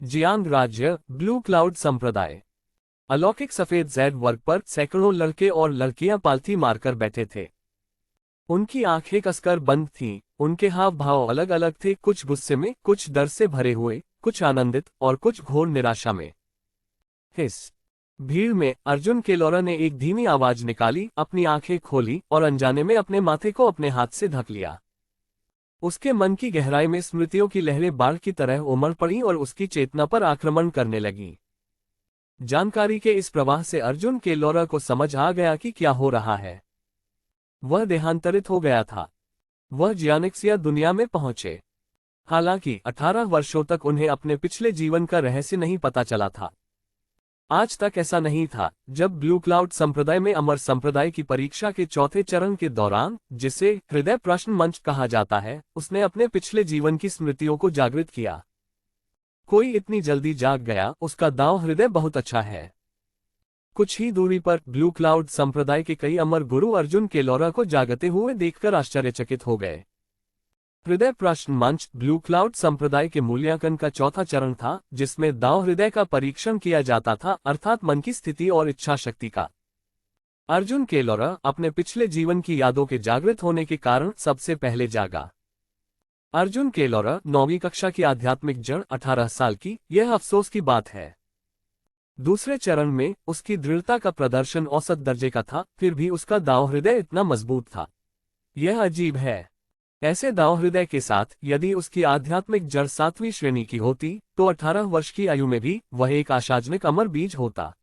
Jiang राज्य, blue cloud संप्रदाय। अलौकिक सफेद जैड वर्ग पर सैकड़ों लड़के और लड़कियां पालथी मारकर बैठे थे। उनकी आंखें कसकर बंद थीं, उनके हाव भाव अलग अलग थे, कुछ गुस्से में, कुछ डर से भरे हुए, कुछ आनंदित और कुछ घोर निराशा में। हिस भीड़ में अर्जुन केलोरा ने एक धीमी आवाज निकाली, अपनी आंखें खोली और अनजाने में अपने माथे को अपने हाथ से ढक लिया। उसके मन की गहराई में स्मृतियों की लहरें बाढ़ की तरह उमड़ पड़ी और उसकी चेतना पर आक्रमण करने लगी। जानकारी के इस प्रवाह से अर्जुन के लोरा को समझ आ गया कि क्या हो रहा है। वह देहांतरित हो गया था। वह जियानिक्सिया दुनिया में पहुंचे। हालांकि 18 वर्षों तक उन्हें अपने पिछले जीवन का रहस्य नहीं पता चला था। आज तक ऐसा नहीं था। जब ब्लू क्लाउड संप्रदाय में अमर संप्रदाय की परीक्षा के चौथे चरण के दौरान, जिसे हृदय प्रश्न मंच कहा जाता है, उसने अपने पिछले जीवन की स्मृतियों को जागृत किया। कोई इतनी जल्दी जाग गया, उसका दांव हृदय बहुत अच्छा है। कुछ ही दूरी पर ब्लू क्लाउड संप्रदाय के कई अमर गुरु अर्जुन केलोरा को जागते हुए देखकर आश्चर्यचकित हो गए। हृदय प्रश्न मंच ब्लू क्लाउड संप्रदाय के मूल्यांकन का चौथा चरण था, जिसमें दांव हृदय का परीक्षण किया जाता था, अर्थात मन की स्थिति और इच्छा शक्ति का। अर्जुन केलोरा अपने पिछले जीवन की यादों के जागृत होने के कारण सबसे पहले जागा। अर्जुन केलोरा 9वीं कक्षा की आध्यात्मिक जड़, 18 साल की, यह अफसोस की बात है। दूसरे चरण में उसकी दृढ़ता का प्रदर्शन औसत दर्जे का था, फिर भी उसका दांव हृदय इतना मजबूत था। यह अजीब है। ऐसे दांव हृदय के साथ यदि उसकी आध्यात्मिक जड़ 7वीं श्रेणी की होती, तो 18 वर्ष की आयु में भी वह एक आशाजनक अमर बीज होता।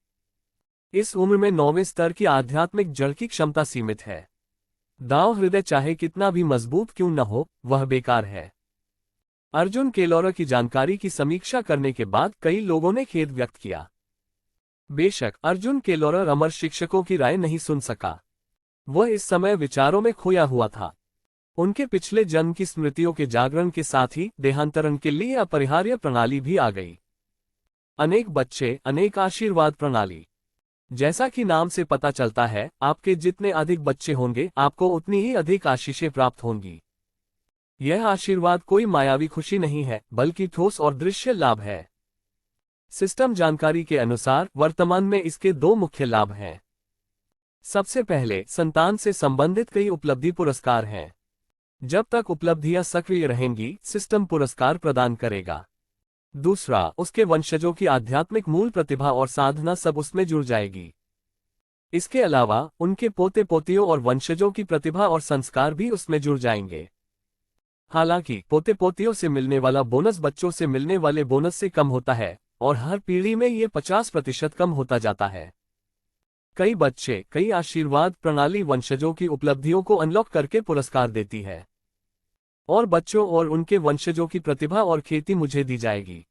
इस उम्र में 9वें स्तर की आध्यात्मिक जड़ की क्षमता सीमित है। दांव हृदय चाहे कितना भी मजबूत क्यों न हो, वह बेकार है। अर्जुन केलोरा की जानकारी की समीक्षा करने के बाद कई लोगों ने खेद व्यक्त किया। बेशक अर्जुन केलोरा अमर शिक्षकों की राय नहीं सुन सका। वह इस समय विचारों में खोया हुआ था। उनके पिछले जन्म की स्मृतियों के जागरण के साथ ही देहांतरण के लिए अपरिहार्य प्रणाली भी आ गई। अनेक बच्चे, अनेक आशीर्वाद प्रणाली। जैसा कि नाम से पता चलता है, आपके जितने अधिक बच्चे होंगे, आपको उतनी ही अधिक आशीषें प्राप्त होंगी। यह आशीर्वाद कोई मायावी खुशी नहीं है, बल्कि ठोस और दृश्य लाभ है। सिस्टम जानकारी के अनुसार वर्तमान में इसके दो मुख्य लाभ हैं। सबसे पहले, संतान से संबंधित कई उपलब्धि पुरस्कार हैं। जब तक उपलब्धियां सक्रिय रहेंगी, सिस्टम पुरस्कार प्रदान करेगा। दूसरा, उसके वंशजों की आध्यात्मिक मूल प्रतिभा और साधना सब उसमें जुड़ जाएगी। इसके अलावा उनके पोते पोतियों और वंशजों की प्रतिभा और संस्कार भी उसमें जुड़ जाएंगे। हालांकि पोते पोतियों से मिलने वाला बोनस बच्चों से मिलने वाले बोनस से कम होता है, और हर पीढ़ी में ये 50% कम होता जाता है। कई बच्चे, कई आशीर्वाद प्रणाली वंशजों की उपलब्धियों को अनलॉक करके पुरस्कार देती है, और बच्चों और उनके वंशजों की प्रतिभा और खेती मुझे दी जाएगी।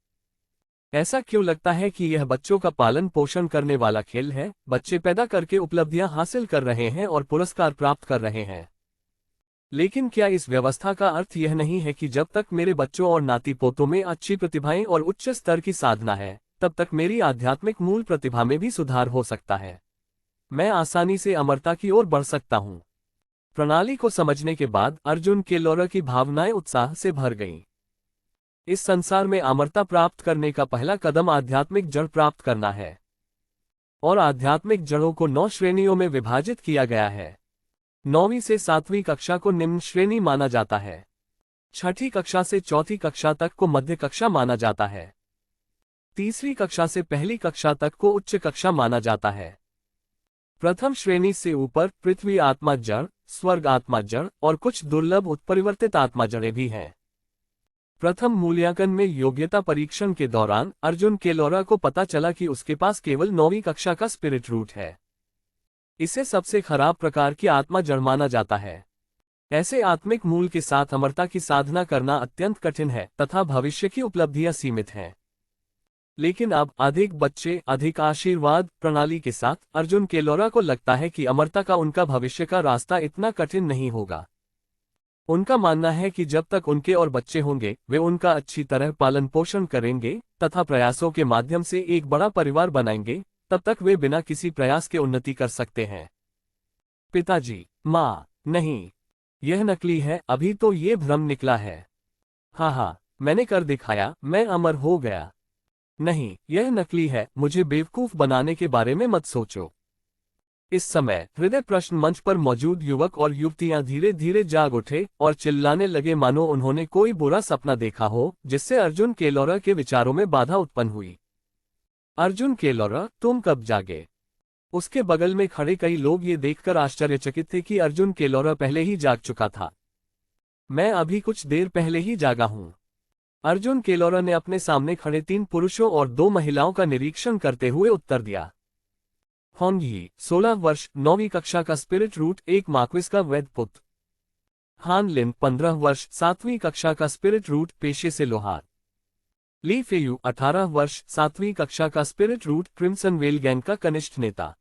ऐसा क्यों लगता है कि यह बच्चों का पालन पोषण करने वाला खेल है? बच्चे पैदा करके उपलब्धियां हासिल कर रहे हैं और पुरस्कार प्राप्त कर रहे हैं। लेकिन क्या इस व्यवस्था का अर्थ यह नहीं है कि जब तक मेरे बच्चों और नाती पोतों में अच्छी प्रतिभाएं और उच्च स्तर की साधना है, तब तक मेरी आध्यात्मिक मूल प्रतिभा में भी सुधार हो सकता है? मैं आसानी से अमरता की ओर बढ़ सकता हूं। प्रणाली को समझने के बाद अर्जुन केलोरा की भावनाएं उत्साह से भर गईं। इस संसार में अमरता प्राप्त करने का पहला कदम आध्यात्मिक जड़ प्राप्त करना है, और आध्यात्मिक जड़ों को 9 श्रेणियों में विभाजित किया गया है। 9वीं से 7वीं कक्षा को निम्न श्रेणी माना जाता है। 6ठी कक्षा से 4थी कक्षा तक को मध्य कक्षा माना जाता है। 3री कक्षा से 1ली कक्षा तक को उच्च कक्षा माना जाता है। प्रथम श्रेणी से ऊपर पृथ्वी आत्मा जड़, स्वर्ग आत्मा जड़ और कुछ दुर्लभ उत्परिवर्तित आत्मा जड़ें भी हैं। प्रथम मूल्यांकन में योग्यता परीक्षण के दौरान अर्जुन केलोरा को पता चला कि उसके पास केवल 9वीं कक्षा का स्पिरिट रूट है। इसे सबसे खराब प्रकार की आत्मा जड़ माना जाता है। ऐसे आत्मिक मूल के साथ अमरता की साधना करना अत्यंत कठिन है तथा भविष्य की उपलब्धियां सीमित हैं। लेकिन अब अधिक बच्चे, अधिक आशीर्वाद प्रणाली के साथ अर्जुन केलोरा को लगता है कि अमरता का उनका भविष्य का रास्ता इतना कठिन नहीं होगा। उनका मानना है कि जब तक उनके और बच्चे होंगे, वे उनका अच्छी तरह पालन पोषण करेंगे तथा प्रयासों के माध्यम से एक बड़ा परिवार बनाएंगे, तब तक वे बिना किसी प्रयास के उन्नति कर सकते हैं। पिताजी, माँ, नहीं, यह नकली है, अभी तो ये भ्रम निकला है। हाँ, मैंने कर दिखाया, मैं अमर हो गया। नहीं, यह नकली है, मुझे बेवकूफ बनाने के बारे में मत सोचो। इस समय हृदय प्रश्न मंच पर मौजूद युवक और युवतियां धीरे धीरे जाग उठे और चिल्लाने लगे मानो उन्होंने कोई बुरा सपना देखा हो, जिससे अर्जुन केलोरा के विचारों में बाधा उत्पन्न हुई। अर्जुन केलोरा, तुम कब जागे? उसके बगल में खड़े कई लोग ये देखकर आश्चर्यचकित थे कि अर्जुन केलोरा पहले ही जाग चुका था। मैं अभी कुछ देर पहले ही जागा हूं। अर्जुन केलोरा ने अपने सामने खड़े 3 पुरुषों और 2 महिलाओं का निरीक्षण करते हुए उत्तर दिया। होंगी, 16 वर्ष, 9वीं कक्षा का स्पिरिट रूट, एक मार्क्विस का वैध पुत्र। हान लिन, 15 वर्ष, 7वीं कक्षा का स्पिरिट रूट, पेशे से लोहार। ली फेयू, 18 वर्ष, 7वीं कक्षा का spirit root, crimson veil gang का कनिष्ठ नेता।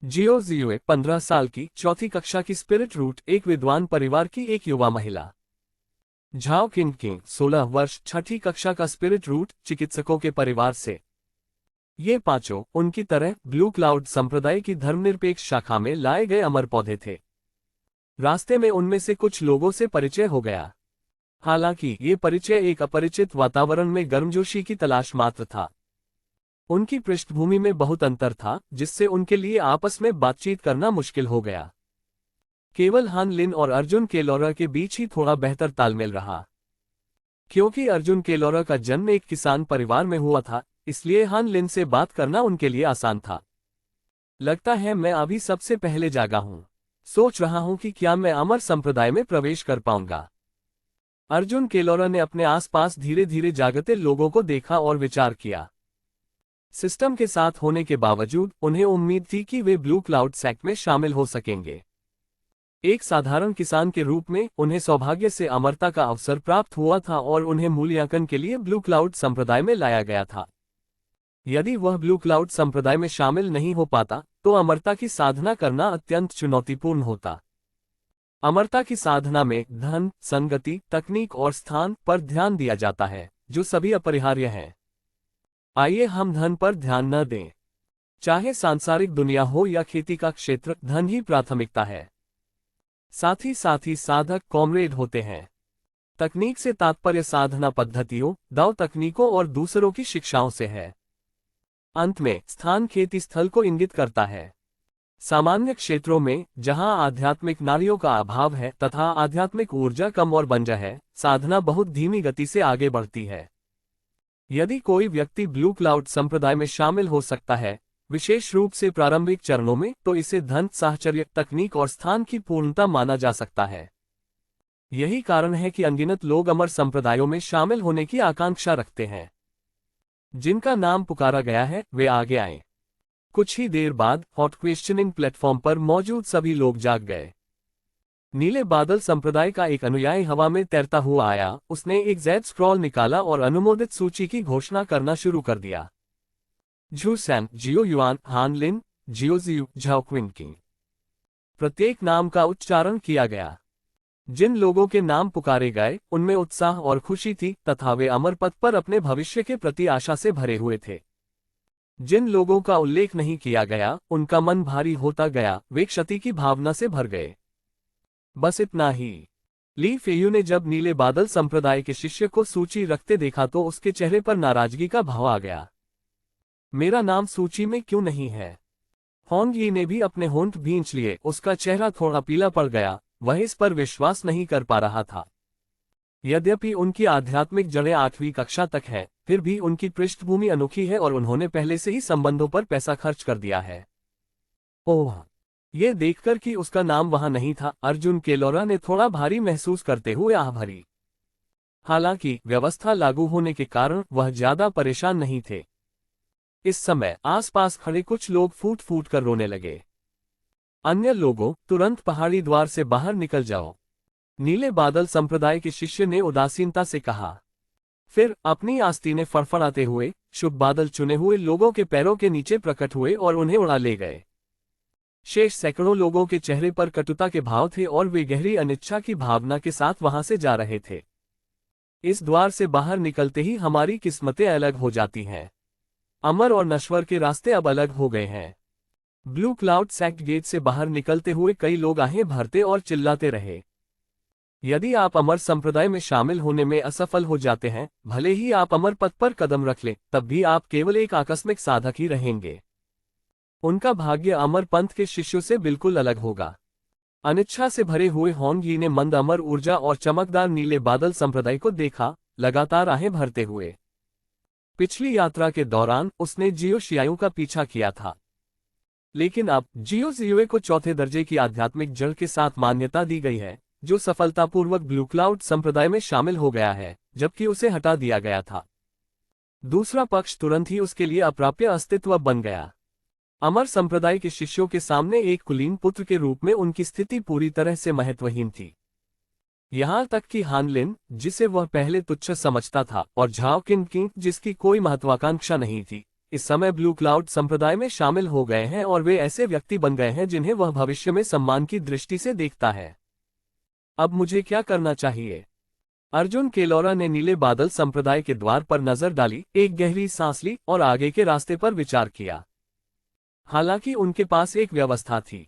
जियो जियोए, 15 साल की, 4वीं कक्षा की स्पिरिट रूट, एक विद्वान परिवार की एक युवा महिला। झाओ किंग किंग, 16 वर्ष, 6ठी कक्षा का स्पिरिट रूट, चिकित्सकों के परिवार से। ये पांचों उनकी तरह ब्लू क्लाउड संप्रदाय की धर्मनिरपेक्ष शाखा में लाए गए अमर पौधे थे। रास्ते में उनमें से कुछ लोगों से परिचय हो गया। हालांकि ये परिचय एक अपरिचित वातावरण में गर्मजोशी की तलाश मात्र था। उनकी पृष्ठभूमि में बहुत अंतर था, जिससे उनके लिए आपस में बातचीत करना मुश्किल हो गया। केवल हान लिन और अर्जुन केलोरा के बीच ही थोड़ा बेहतर तालमेल रहा। क्योंकि अर्जुन केलोरा का जन्म एक किसान परिवार में हुआ था, इसलिए हान लिन से बात करना उनके लिए आसान था। लगता है मैं अभी सबसे पहले जागा हूं। सोच रहा हूं कि क्या मैं अमर संप्रदाय में प्रवेश कर पाऊंगा। अर्जुन केलोरा ने अपने आसपास धीरे धीरे जागते लोगों को देखा और विचार किया। सिस्टम के साथ होने के बावजूद उन्हें उम्मीद थी कि वे ब्लू क्लाउड सेक्ट में शामिल हो सकेंगे। एक साधारण किसान के रूप में उन्हें सौभाग्य से अमरता का अवसर प्राप्त हुआ था और उन्हें मूल्यांकन के लिए ब्लू क्लाउड संप्रदाय में लाया गया था। यदि वह ब्लू क्लाउड संप्रदाय में शामिल नहीं हो पाता, तो अमरता की साधना करना अत्यंत चुनौतीपूर्ण होता। अमरता की साधना में धन, संगति, तकनीक और स्थान पर ध्यान दिया जाता है, जो सभी अपरिहार्य हैं। आइए हम धन पर ध्यान न दें। चाहे सांसारिक दुनिया हो या खेती का क्षेत्र, धन ही प्राथमिकता है। साथ ही साधक कॉमरेड होते हैं। तकनीक से तात्पर्य साधना पद्धतियों, दाव तकनीकों और दूसरों की शिक्षाओं से है। अंत में स्थान खेती स्थल को इंगित करता है। सामान्य क्षेत्रों में, जहां आध्यात्मिक नारियों का अभाव है तथा आध्यात्मिक ऊर्जा कम और बंजर है, साधना बहुत धीमी गति से आगे बढ़ती है। यदि कोई व्यक्ति ब्लू क्लाउड संप्रदाय में शामिल हो सकता है, विशेष रूप से प्रारंभिक चरणों में, तो इसे धन, साहचर्य, तकनीक और स्थान की पूर्णता माना जा सकता है। यही कारण है कि अनगिनत लोग अमर संप्रदायों में शामिल होने की आकांक्षा रखते हैं। जिनका नाम पुकारा गया है, वे आगे आएं। कुछ ही देर बाद हॉट क्वेश्चनिंग प्लेटफॉर्म पर मौजूद सभी लोग जाग गए। नीले बादल संप्रदाय का एक अनुयायी हवा में तैरता हुआ आया। उसने एक जेड स्क्रॉल निकाला और अनुमोदित सूची की घोषणा करना शुरू कर दिया। झू सैन, जियो युआन, हान लिन, जियो जियू, झाओ क्विंकिंग। प्रत्येक नाम का उच्चारण किया गया। जिन लोगों के नाम पुकारे गए, उनमें उत्साह और खुशी थी तथा वे अमर पथ पर अपने भविष्य के प्रति आशा से भरे हुए थे। जिन लोगों का उल्लेख नहीं किया गया, उनका मन भारी होता गया, वे क्षति की भावना से भर गए। बस इतना ही। ली फेयू ने जब नीले बादल संप्रदाय के शिष्य को सूची रखते देखा तो उसके चेहरे पर नाराजगी का भाव आ गया। मेरा नाम सूची में क्यों नहीं है? होंग यी ने भी अपने होंठ भींच लिए। उसका चेहरा थोड़ा पीला पड़ गया। वह इस पर विश्वास नहीं कर पा रहा था। यद्यपि उनकी आध्यात्मिक जड़ें 8वीं कक्षा तक है, फिर भी उनकी पृष्ठभूमि अनोखी है और उन्होंने पहले से ही संबंधों पर पैसा खर्च कर दिया है। ओह! ये देखकर कि उसका नाम वहां नहीं था, अर्जुन केलोरा ने थोड़ा भारी महसूस करते हुए आह भरी। हालांकि व्यवस्था लागू होने के कारण वह ज्यादा परेशान नहीं थे। इस समय आसपास खड़े कुछ लोग फूट फूट कर रोने लगे। अन्य लोगों, तुरंत पहाड़ी द्वार से बाहर निकल जाओ, नीले बादल संप्रदाय के शिष्य ने उदासीनता से कहा। फिर अपनी आस्तीनें फड़फड़ाते हुए शुभ बादल चुने हुए लोगों के पैरों के नीचे प्रकट हुए और उन्हें उड़ा ले गए। शेष सैकड़ों लोगों के चेहरे पर कटुता के भाव थे और वे गहरी अनिच्छा की भावना के साथ वहां से जा रहे थे। इस द्वार से बाहर निकलते ही हमारी किस्मतें अलग हो जाती हैं। अमर और नश्वर के रास्ते अब अलग हो गए हैं। ब्लू क्लाउड सेक्ट गेट से बाहर निकलते हुए कई लोग आहें भरते और चिल्लाते रहे। यदि आप अमर संप्रदाय में शामिल होने में असफल हो जाते हैं, भले ही आप अमर पथ पर कदम रख लें, तब भी आप केवल एक आकस्मिक साधक ही रहेंगे। उनका भाग्य अमर पंथ के शिष्यों से बिल्कुल अलग होगा। अनिच्छा से भरे हुए होंग यी ने मंद अमर ऊर्जा और चमकदार नीले बादल संप्रदाय को देखा, लगातार आहें भरते हुए। पिछली यात्रा के दौरान उसने जियो शियाओ का पीछा किया था, लेकिन अब जियो जियोए को चौथे दर्जे की आध्यात्मिक जड़ के साथ मान्यता दी गई है, जो सफलतापूर्वक ब्लू क्लाउड संप्रदाय में शामिल हो गया है, जबकि उसे हटा दिया गया था। दूसरा पक्ष तुरंत ही उसके लिए अप्राप्य अस्तित्व बन गया। अमर संप्रदाय के शिष्यों के सामने एक कुलीन पुत्र के रूप में उनकी स्थिति पूरी तरह से महत्वहीन थी। यहां तक कि हानलिन, जिसे वह पहले तुच्छ समझता था, और झाओ किंग, जिसकी कोई महत्वाकांक्षा नहीं थी, इस समय ब्लू क्लाउड संप्रदाय में शामिल हो गए हैं और वे ऐसे व्यक्ति बन गए हैं जिन्हें वह भविष्य में सम्मान की दृष्टि से देखता है। अब मुझे क्या करना चाहिए? अर्जुन केलोरा ने नीले बादल संप्रदाय के द्वार पर नजर डाली, एक गहरी सांस ली और आगे के रास्ते पर विचार किया। हालांकि उनके पास एक व्यवस्था थी,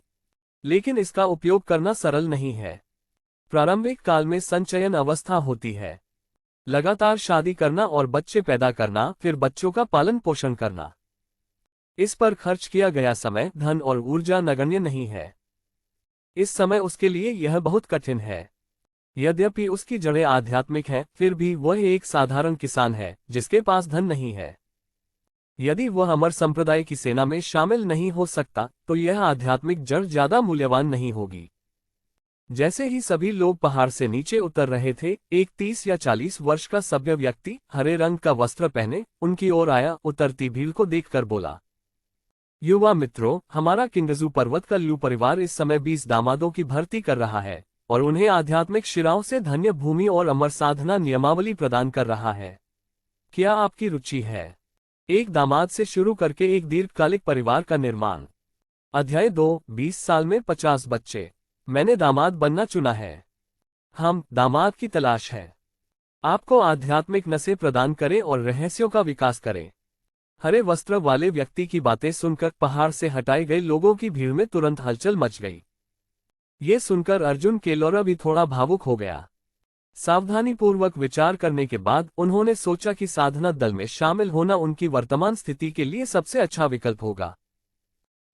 लेकिन इसका उपयोग करना सरल नहीं है। प्रारंभिक काल में संचयन अवस्था होती है, लगातार शादी करना और बच्चे पैदा करना, फिर बच्चों का पालन पोषण करना। इस पर खर्च किया गया समय, धन और ऊर्जा नगण्य नहीं है। इस समय उसके लिए यह बहुत कठिन है। यद्यपि उसकी जड़ें आध्यात्मिक हैं, फिर भी वह एक साधारण किसान है जिसके पास धन नहीं है। यदि वह अमर संप्रदाय की सेना में शामिल नहीं हो सकता, तो यह आध्यात्मिक जड़ ज्यादा मूल्यवान नहीं होगी। जैसे ही सभी लोग पहाड़ से नीचे उतर रहे थे, एक 30 या 40 वर्ष का सभ्य व्यक्ति हरे रंग का वस्त्र पहने उनकी ओर आया। उतरती भीड़ को देखकर बोला, युवा मित्रों, हमारा किंगजू पर्वत का लू परिवार इस समय 20 दामादों की भर्ती कर रहा है और उन्हें आध्यात्मिक शिराओं से धन्य भूमि और अमर साधना नियमावली प्रदान कर रहा है। क्या आपकी रुचि है? एक दामाद से शुरू करके एक दीर्घकालिक परिवार का निर्माण। अध्याय 2, 20 साल में 50 बच्चे। मैंने दामाद बनना चुना है। हम दामाद की तलाश है। आपको आध्यात्मिक नसें प्रदान करें और रहस्यों का विकास करें। हरे वस्त्र वाले व्यक्ति की बातें सुनकर पहाड़ से हटाए गए लोगों की भीड़ में तुरंत हलचल मच गई। ये सुनकर अर्जुन केलोरा भी थोड़ा भावुक हो गया। सावधानीपूर्वक विचार करने के बाद उन्होंने सोचा कि साधना दल में शामिल होना उनकी वर्तमान स्थिति के लिए सबसे अच्छा विकल्प होगा।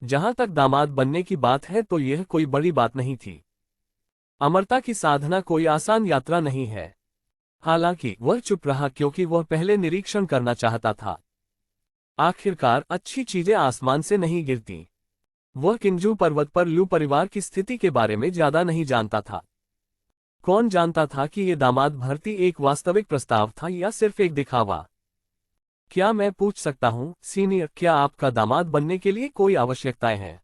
जहां तक दामाद बनने की बात है, तो यह कोई बड़ी बात नहीं थी। अमरता की साधना कोई आसान यात्रा नहीं है। हालांकि वह चुप रहा क्योंकि वह पहले निरीक्षण करना चाहता था। आखिरकार अच्छी चीजें आसमान से नहीं गिरती। वह किंगजू पर्वत पर लू परिवार की स्थिति के बारे में ज्यादा नहीं जानता था। कौन जानता था कि यह दामाद भर्ती एक वास्तविक प्रस्ताव था या सिर्फ एक दिखावा? क्या मैं पूछ सकता हूं, सीनियर, क्या आपका दामाद बनने के लिए कोई आवश्यकताएं हैं?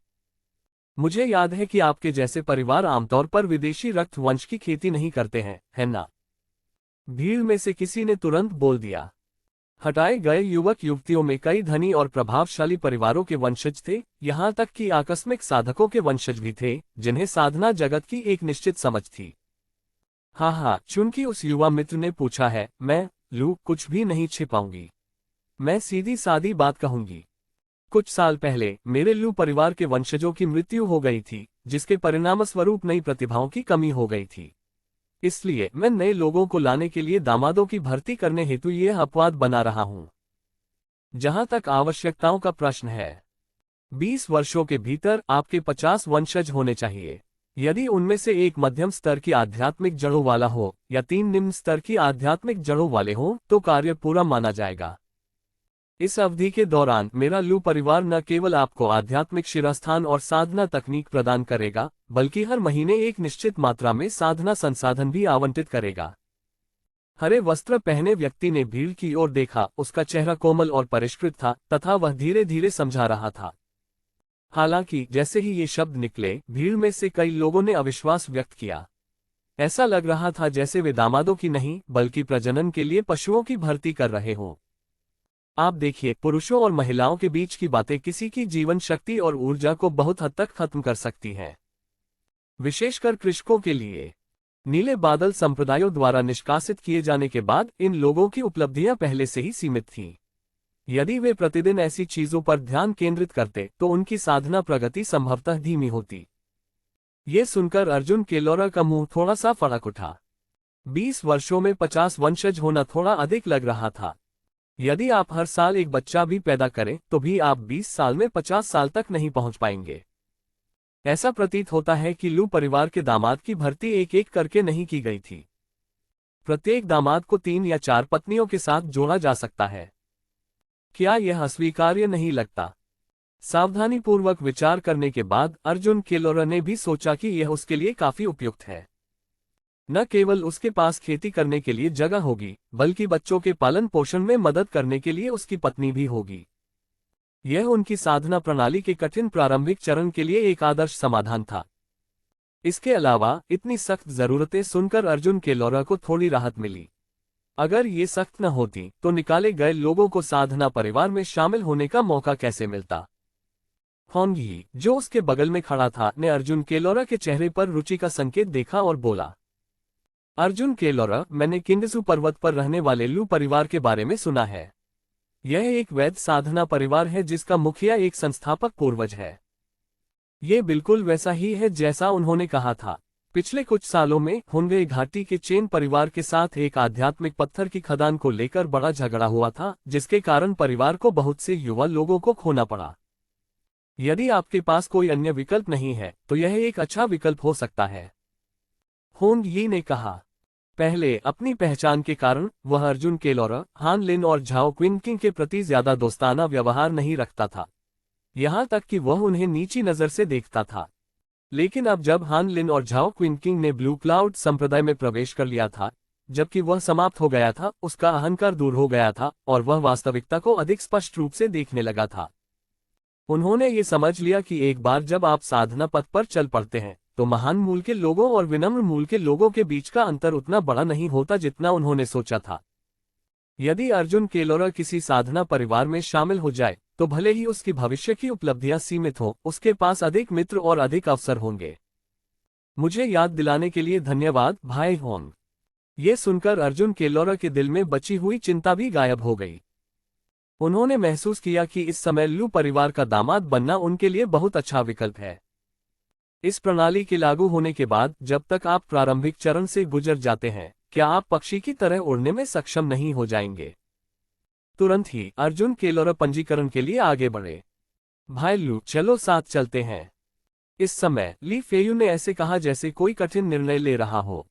मुझे याद है कि आपके जैसे परिवार आमतौर पर विदेशी रक्त वंश की खेती नहीं करते हैं, है ना? भीड़ में से किसी ने तुरंत बोल दिया। हटाए गए युवक युवतियों में कई धनी और प्रभावशाली परिवारों के वंशज थे, यहां तक कि आकस्मिक साधकों के वंशज भी थे, जिन्हें साधना जगत की एक निश्चित समझ थी। हाँ, चूंकि उस युवा मित्र ने पूछा है, मैं लू कुछ भी नहीं छिपाऊंगी। मैं सीधी सादी बात कहूंगी। कुछ साल पहले मेरे लू परिवार के वंशजों की मृत्यु हो गई थी, जिसके परिणामस्वरूप नई प्रतिभाओं की कमी हो गई थी। इसलिए मैं नए लोगों को लाने के लिए दामादों की भर्ती करने हेतु यह अपवाद बना रहा हूं। जहां तक आवश्यकताओं का प्रश्न है, 20 वर्षों के भीतर आपके 50 वंशज होने चाहिए। यदि उनमें से एक मध्यम स्तर की आध्यात्मिक जड़ों वाला हो या 3 निम्न स्तर की आध्यात्मिक जड़ों वाले हों, तो कार्य पूरा माना जाएगा। इस अवधि के दौरान मेरा लू परिवार न केवल आपको आध्यात्मिक शिरस्थान और साधना तकनीक प्रदान करेगा, बल्कि हर महीने एक निश्चित मात्रा में साधना संसाधन भी आवंटित करेगा। हरे वस्त्र पहने व्यक्ति ने भीड़ की ओर देखा। उसका चेहरा कोमल और परिष्कृत था तथा वह धीरे धीरे समझा रहा था। हालांकि जैसे ही ये शब्द निकले, भीड़ में से कई लोगों ने अविश्वास व्यक्त किया। ऐसा लग रहा था जैसे वे दामादों की नहीं, बल्कि प्रजनन के लिए पशुओं की भर्ती कर रहे हों। आप देखिए, पुरुषों और महिलाओं के बीच की बातें किसी की जीवन शक्ति और ऊर्जा को बहुत हद तक खत्म कर सकती हैं, विशेषकर कृषकों के लिए। नीले बादल संप्रदायों द्वारा निष्कासित किए जाने के बाद इन लोगों की उपलब्धियां पहले से ही सीमित थीं। यदि वे प्रतिदिन ऐसी चीजों पर ध्यान केंद्रित करते, तो उनकी साधना प्रगति संभवतः धीमी होती। ये सुनकर अर्जुन केलोरा का मुंह थोड़ा सा फड़क उठा। 20 वर्षों में 50 वंशज होना थोड़ा अधिक लग रहा था। यदि आप हर साल एक बच्चा भी पैदा करें तो भी आप 20 साल में 50 साल तक नहीं पहुंच पाएंगे। ऐसा प्रतीत होता है कि लू परिवार के दामाद की भर्ती एक एक करके नहीं की गई थी। प्रत्येक दामाद को 3 या 4 पत्नियों के साथ जोड़ा जा सकता है। क्या यह अस्वीकार्य नहीं लगता? सावधानीपूर्वक विचार करने के बाद अर्जुन केलोरा ने भी सोचा कि यह उसके लिए काफी उपयुक्त है। न केवल उसके पास खेती करने के लिए जगह होगी, बल्कि बच्चों के पालन पोषण में मदद करने के लिए उसकी पत्नी भी होगी। यह उनकी साधना प्रणाली के कठिन प्रारंभिक चरण के लिए एक आदर्श समाधान था। इसके अलावा इतनी सख्त जरूरतें सुनकर अर्जुन केलोरा को थोड़ी राहत मिली। अगर ये सख्त न होती तो निकाले गए लोगों को साधना परिवार में शामिल होने का मौका कैसे मिलता? होंगी, जो उसके बगल में खड़ा था, ने अर्जुन केलोरा के चेहरे पर रुचि का संकेत देखा और बोला, अर्जुन केलोरा, मैंने किंडसू पर्वत पर रहने वाले लू परिवार के बारे में सुना है। यह एक वैध साधना परिवार है जिसका मुखिया एक संस्थापक पूर्वज है। ये बिल्कुल वैसा ही है जैसा उन्होंने कहा था। पिछले कुछ सालों में हुनवे घाटी के चेन परिवार के साथ एक आध्यात्मिक पत्थर की खदान को लेकर बड़ा झगड़ा हुआ था, जिसके कारण परिवार को बहुत से युवा लोगों को खोना पड़ा। यदि आपके पास कोई अन्य विकल्प नहीं है तो यह एक अच्छा विकल्प हो सकता है, होंग यी ने कहा। पहले अपनी पहचान के कारण वह अर्जुन केलोरा, हान लिन और झाओ क्विनकिंग के प्रति ज्यादा दोस्ताना व्यवहार नहीं रखता था, यहां तक कि वह उन्हें नीची नजर से देखता था। लेकिन अब जब हान लिन और झाओ क्विनकिंग ने ब्लू क्लाउड संप्रदाय में प्रवेश कर लिया था, जबकि वह समाप्त हो गया था, उसका अहंकार दूर हो गया था और वह वास्तविकता को अधिक स्पष्ट रूप से देखने लगा था। उन्होंने ये समझ लिया कि एक बार जब आप साधना पथ पर चल पड़ते हैं तो महान मूल के लोगों और विनम्र मूल के लोगों के बीच का अंतर उतना बड़ा नहीं होता जितना उन्होंने सोचा था। यदि अर्जुन केलोरा किसी साधना परिवार में शामिल हो जाए तो भले ही उसकी भविष्य की उपलब्धियां सीमित हों, उसके पास अधिक मित्र और अधिक अवसर होंगे। मुझे याद दिलाने के लिए धन्यवाद, भाई होंग। ये सुनकर अर्जुन केलोरा के दिल में बची हुई चिंता भी गायब हो गई। उन्होंने महसूस किया कि इस समय लू परिवार का दामाद बनना उनके लिए बहुत अच्छा विकल्प है। इस प्रणाली के लागू होने के बाद जब तक आप प्रारंभिक चरण से गुजर जाते हैं, क्या आप पक्षी की तरह उड़ने में सक्षम नहीं हो जाएंगे? तुरंत ही अर्जुन केलोरा पंजीकरण के लिए आगे बढ़े। भाई लू, चलो साथ चलते हैं। इस समय ली फेयू ने ऐसे कहा जैसे कोई कठिन निर्णय ले रहा हो।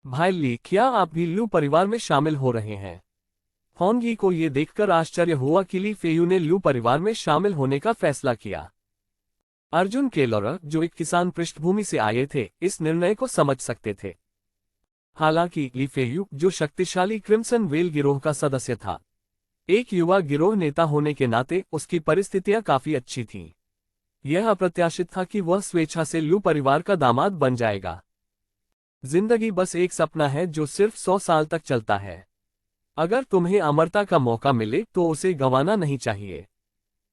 भाई ली, क्या आप भी लू परिवार में शामिल हो रहे हैं? होंगी को ये देखकर आश्चर्य हुआ कि ली फेयू ने लू परिवार में शामिल होने का फैसला किया। अर्जुन केलोरा, जो एक किसान पृष्ठभूमि से आए थे, इस निर्णय को समझ सकते थे। हालांकि ली फेयू, जो शक्तिशाली क्रिम्सन वेल गिरोह का सदस्य था, एक युवा गिरोह नेता होने के नाते उसकी परिस्थितियां काफी अच्छी थीं। यह अप्रत्याशित था कि वह स्वेच्छा से लू परिवार का दामाद बन जाएगा। जिंदगी बस एक सपना है जो सिर्फ 100 साल तक चलता है। अगर तुम्हें अमरता का मौका मिले तो उसे गंवाना नहीं चाहिए,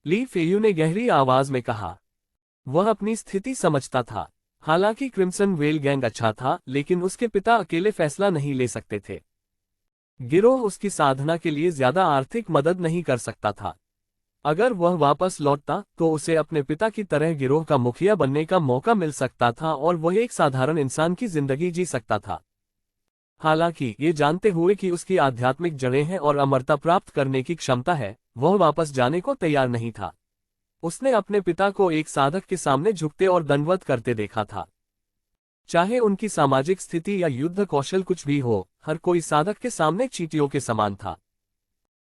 ली फेयू ने गहरी आवाज में कहा। वह अपनी स्थिति समझता था। हालांकि क्रिम्सन वेल गैंग अच्छा था, लेकिन उसके पिता अकेले फैसला नहीं ले सकते थे। गिरोह उसकी साधना के लिए ज्यादा आर्थिक मदद नहीं कर सकता था। अगर वह वापस लौटता तो उसे अपने पिता की तरह गिरोह का मुखिया बनने का मौका मिल सकता था और वह एक साधारण इंसान की जिंदगी जी सकता था। हालांकि ये जानते हुए कि उसकी आध्यात्मिक जड़ें हैं और अमरता प्राप्त करने की क्षमता है, वह वापस जाने को तैयार नहीं था। उसने अपने पिता को एक साधक के सामने झुकते और दंडवत करते देखा था। चाहे उनकी सामाजिक स्थिति या युद्ध कौशल कुछ भी हो, हर कोई साधक के सामने चींटियों के समान था।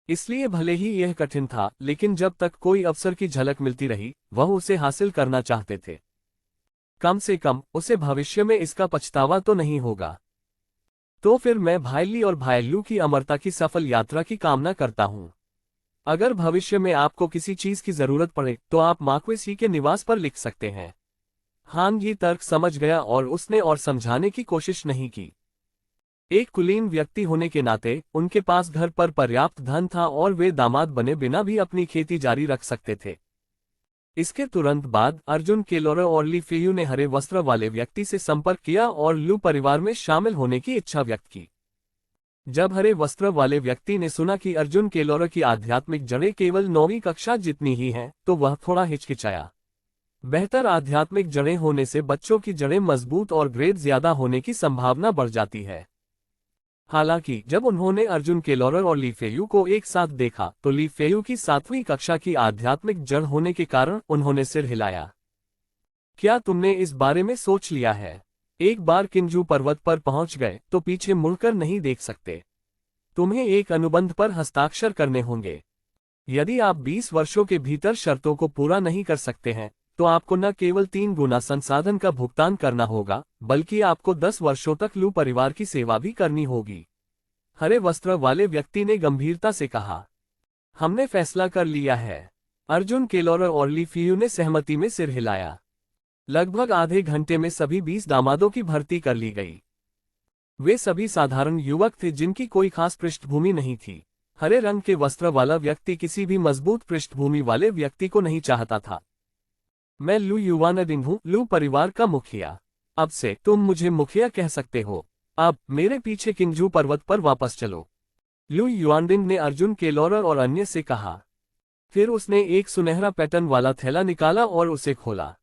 इसलिए भले ही यह कठिन था, लेकिन जब तक कोई अवसर की झलक मिलती रही, वह उसे हासिल करना चाहते थे। कम से कम उसे भविष्य में इसका पछतावा तो नहीं होगा। तो फिर मैं भाई ली और भाई लू की अमरता की सफल यात्रा की कामना करता हूँ। अगर भविष्य में आपको किसी चीज की जरूरत पड़े तो आप माक्वेसी के निवास पर लिख सकते हैं। हान ये तर्क समझ गया और उसने और समझाने की कोशिश नहीं की। एक कुलीन व्यक्ति होने के नाते उनके पास घर पर पर्याप्त धन था और वे दामाद बने बिना भी अपनी खेती जारी रख सकते थे। इसके तुरंत बाद अर्जुन केलोरा और ली फेयू ने हरे वस्त्र वाले व्यक्ति से संपर्क किया और लू परिवार में शामिल होने की इच्छा व्यक्त की। जब हरे वस्त्र वाले व्यक्ति ने सुना कि अर्जुन केलोरा की आध्यात्मिक जड़ें केवल 9वीं कक्षा जितनी ही हैं, तो वह थोड़ा हिचकिचाया। बेहतर आध्यात्मिक जड़ें होने से बच्चों की जड़ें मजबूत और ग्रेड ज्यादा होने की संभावना बढ़ जाती है। हालांकि जब उन्होंने अर्जुन केलोरर और ली फेयू को एक साथ देखा तो ली फेयू की 7वीं कक्षा की आध्यात्मिक जड़ होने के कारण उन्होंने सिर हिलाया। क्या तुमने इस बारे में सोच लिया है? एक बार किंजू पर्वत पर पहुंच गए तो पीछे मुड़कर नहीं देख सकते। तुम्हें एक अनुबंध पर हस्ताक्षर करने होंगे। यदि आप 20 वर्षों के भीतर शर्तों को पूरा नहीं कर सकते हैं तो आपको न केवल 3 गुना संसाधन का भुगतान करना होगा, बल्कि आपको 10 वर्षों तक लू परिवार की सेवा भी करनी होगी। हरे वस्त्र वाले व्यक्ति ने गंभीरता से कहा। हमने फैसला कर लिया है। अर्जुन केलोरर और ली फेयू ने सहमति में सिर हिलाया। लगभग आधे घंटे में सभी 20 दामादों की भर्ती कर ली गई। वे सभी साधारण युवक थे जिनकी कोई खास पृष्ठभूमि नहीं थी। हरे रंग के वस्त्र वाला व्यक्ति किसी भी मजबूत पृष्ठभूमि वाले व्यक्ति को नहीं चाहता था। मैं लू युवानडिंग हूँ, लू परिवार का मुखिया। अब से तुम मुझे मुखिया कह सकते हो। अब मेरे पीछे किंजू पर्वत पर वापस चलो। लू युआनडिंग ने अर्जुन केलोरर और अन्य से कहा। फिर उसने एक सुनहरा पैटर्न वाला थैला निकाला और उसे खोला।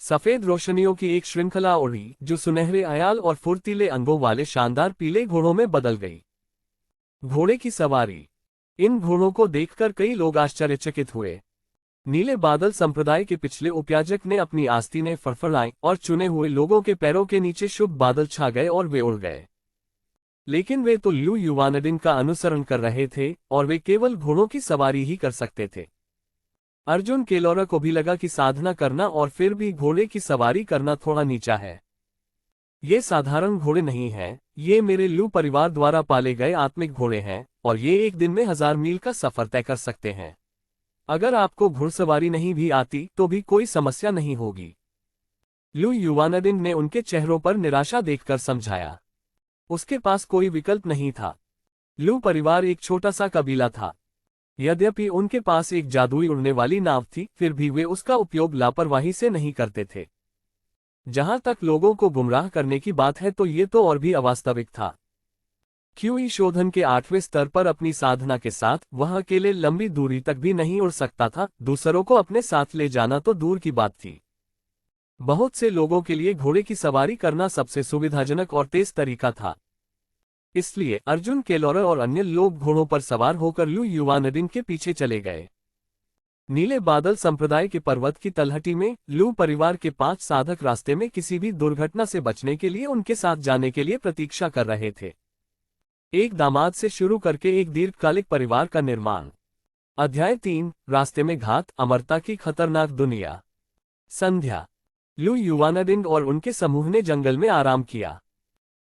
सफेद रोशनियों की एक श्रृंखला उड़ी जो सुनहरे अयाल और फुर्तीले अंगों वाले शानदार पीले घोड़ों में बदल गई। घोड़े की सवारी। इन घोड़ों को देखकर कई लोग आश्चर्यचकित हुए। नीले बादल संप्रदाय के पिछले उपयाजक ने अपनी आस्तीनें फड़फड़ाई और चुने हुए लोगों के पैरों के नीचे शुभ बादल छा गए और वे उड़ गए। लेकिन वे तो लू युवानडिंग का अनुसरण कर रहे थे और वे केवल घोड़ों की सवारी ही कर सकते थे। अर्जुन केलोरर को भी लगा कि साधना करना और फिर भी घोड़े की सवारी करना थोड़ा नीचा है। ये साधारण घोड़े नहीं हैं, ये मेरे लू परिवार द्वारा पाले गए आत्मिक घोड़े हैं और ये एक दिन में 1000 मील का सफर तय कर सकते हैं। अगर आपको घुड़सवारी नहीं भी आती तो भी कोई समस्या नहीं होगी। लू युवानडिंग ने उनके चेहरों पर निराशा देखकर समझाया। उसके पास कोई विकल्प नहीं था। लू परिवार एक छोटा सा कबीला था। यद्यपि उनके पास एक जादुई उड़ने वाली नाव थी, फिर भी वे उसका उपयोग लापरवाही से नहीं करते थे। जहां तक लोगों को गुमराह करने की बात है तो ये तो और भी अवास्तविक था। क्यूई शोधन के 8वें स्तर पर अपनी साधना के साथ वह अकेले लंबी दूरी तक भी नहीं उड़ सकता था, दूसरों को अपने साथ ले जाना तो दूर की बात थी। बहुत से लोगों के लिए घोड़े की सवारी करना सबसे सुविधाजनक और तेज तरीका था। इसलिए अर्जुन केलोरर और अन्य लोग घोड़ों पर सवार होकर लू युवानडिंग के पीछे चले गए। नीले बादल संप्रदाय के पर्वत की तलहटी में लू परिवार के 5 साधक रास्ते में किसी भी दुर्घटना से बचने के लिए उनके साथ जाने के लिए प्रतीक्षा कर रहे थे। एक दामाद से शुरू करके एक दीर्घकालिक परिवार का निर्माण। अध्याय 3, रास्ते में घात, अमरता की खतरनाक दुनिया। संध्या। लू युवानडिंग और उनके समूह ने जंगल में आराम किया।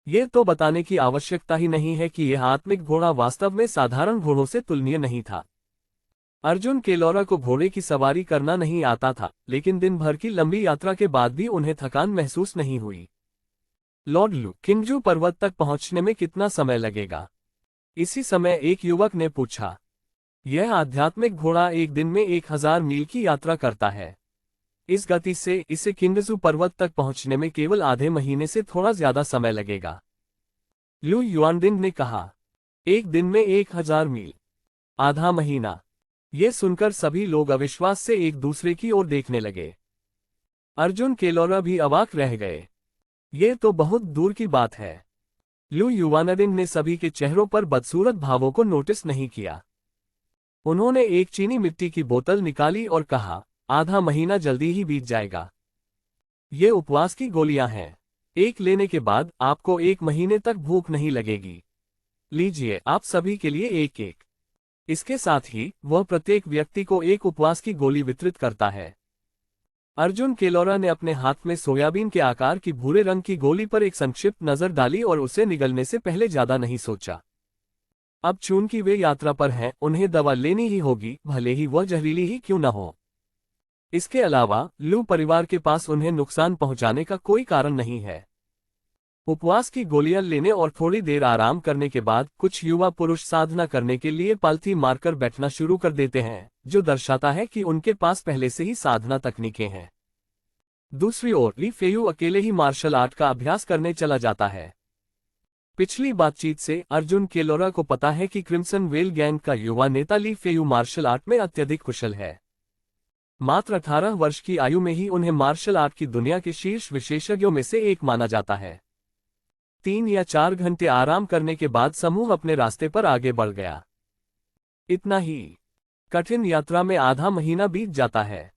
ये तो बताने की आवश्यकता ही नहीं है कि यह आत्मिक घोड़ा वास्तव में साधारण घोड़ों से तुलनीय नहीं था। अर्जुन केलोरर को घोड़े की सवारी करना नहीं आता था, लेकिन दिन भर की लंबी यात्रा के बाद भी उन्हें थकान महसूस नहीं हुई। लॉर्ड लू, किंजू पर्वत तक पहुंचने में कितना समय लगेगा? इसी समय एक युवक ने पूछा। यह आध्यात्मिक घोड़ा एक दिन में 1000 मील की यात्रा करता है। इस गति से इसे किंजू पर्वत तक पहुंचने में केवल आधे महीने से थोड़ा ज्यादा समय लगेगा। लू युआनडिंग ने कहा। एक दिन में 1000 मील, आधा महीना। ये सुनकर सभी लोग अविश्वास से एक दूसरे की ओर देखने लगे। अर्जुन केलोरर भी अवाक रह गए। ये तो बहुत दूर की बात है। लू युवानडिंग ने सभी के चेहरों पर बदसूरत भावों को नोटिस नहीं किया। उन्होंने एक चीनी मिट्टी की बोतल निकाली और कहा, आधा महीना जल्दी ही बीत जाएगा। ये उपवास की गोलियां हैं। एक लेने के बाद आपको 1 महीने तक भूख नहीं लगेगी। लीजिए, आप सभी के लिए एक एक। इसके साथ ही वह प्रत्येक व्यक्ति को एक उपवास की गोली वितरित करता है। अर्जुन केलोरर ने अपने हाथ में सोयाबीन के आकार की भूरे रंग की गोली पर एक संक्षिप्त नजर डाली और उसे निगलने से पहले ज्यादा नहीं सोचा। अब चूंकि वे यात्रा पर हैं, उन्हें दवा लेनी ही होगी, भले ही वह जहरीली ही क्यों न हो। इसके अलावा लू परिवार के पास उन्हें नुकसान पहुंचाने का कोई कारण नहीं है। उपवास की गोलियां लेने और थोड़ी देर आराम करने के बाद कुछ युवा पुरुष साधना करने के लिए पालथी मारकर बैठना शुरू कर देते हैं, जो दर्शाता है कि उनके पास पहले से ही साधना तकनीकें हैं। दूसरी ओर ली फेयू अकेले ही मार्शल आर्ट का अभ्यास करने चला जाता है। पिछली बातचीत से अर्जुन केलोरर को पता है कि क्रिम्सन वेल गैंग का युवा नेता ली फेयू मार्शल आर्ट में अत्यधिक कुशल है। मात्र 18 वर्ष की आयु में ही उन्हें मार्शल आर्ट की दुनिया के शीर्ष विशेषज्ञों में से एक माना जाता है। 3 या 4 घंटे आराम करने के बाद समूह अपने रास्ते पर आगे बढ़ गया। इतना ही कठिन यात्रा में आधा महीना बीत जाता है।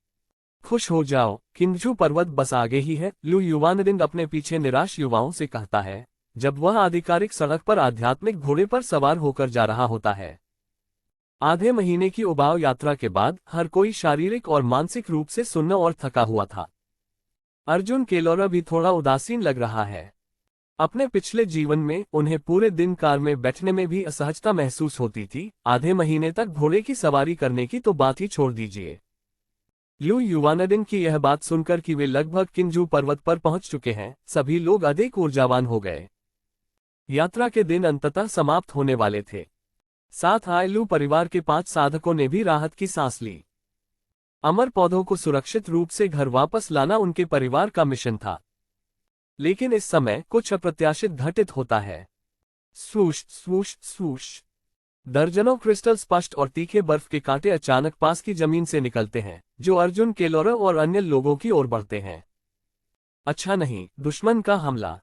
खुश हो जाओ, किंगजू पर्वत बस आगे ही है, लू युवानदिंग अपने पीछे निराश युवाओं से कहता है, जब वह आधिकारिक सड़क पर आध्यात्मिक घोड़े पर सवार होकर जा रहा होता है। आधे महीने की उबाऊ यात्रा के बाद हर कोई शारीरिक और मानसिक रूप से सुन्न और थका हुआ था। अर्जुन केलोरा भी थोड़ा उदासीन लग रहा है। अपने पिछले जीवन में उन्हें पूरे दिन कार में बैठने में भी असहजता महसूस होती थी, आधे महीने तक घोड़े की सवारी करने की तो बात ही छोड़ दीजिए। लू युवानदिंग की यह बात सुनकर कि वे लगभग किंगजू पर्वत पर पहुंच चुके हैं, सभी लोग अधिक ऊर्जावान हो गए। यात्रा के दिन अंततः समाप्त होने वाले थे। साथ आए लू परिवार के 5 साधकों ने भी राहत की सांस ली। अमर पौधों को सुरक्षित रूप से घर वापस लाना उनके परिवार का मिशन था। लेकिन इस समय कुछ अप्रत्याशित घटित होता है। स्वूश स्वूश स्वूश। दर्जनों क्रिस्टल स्पष्ट और तीखे बर्फ के कांटे अचानक पास की जमीन से निकलते हैं, जो अर्जुन केलोरा और अन्य लोगों की ओर बढ़ते हैं। अच्छा नहीं, दुश्मन का हमला।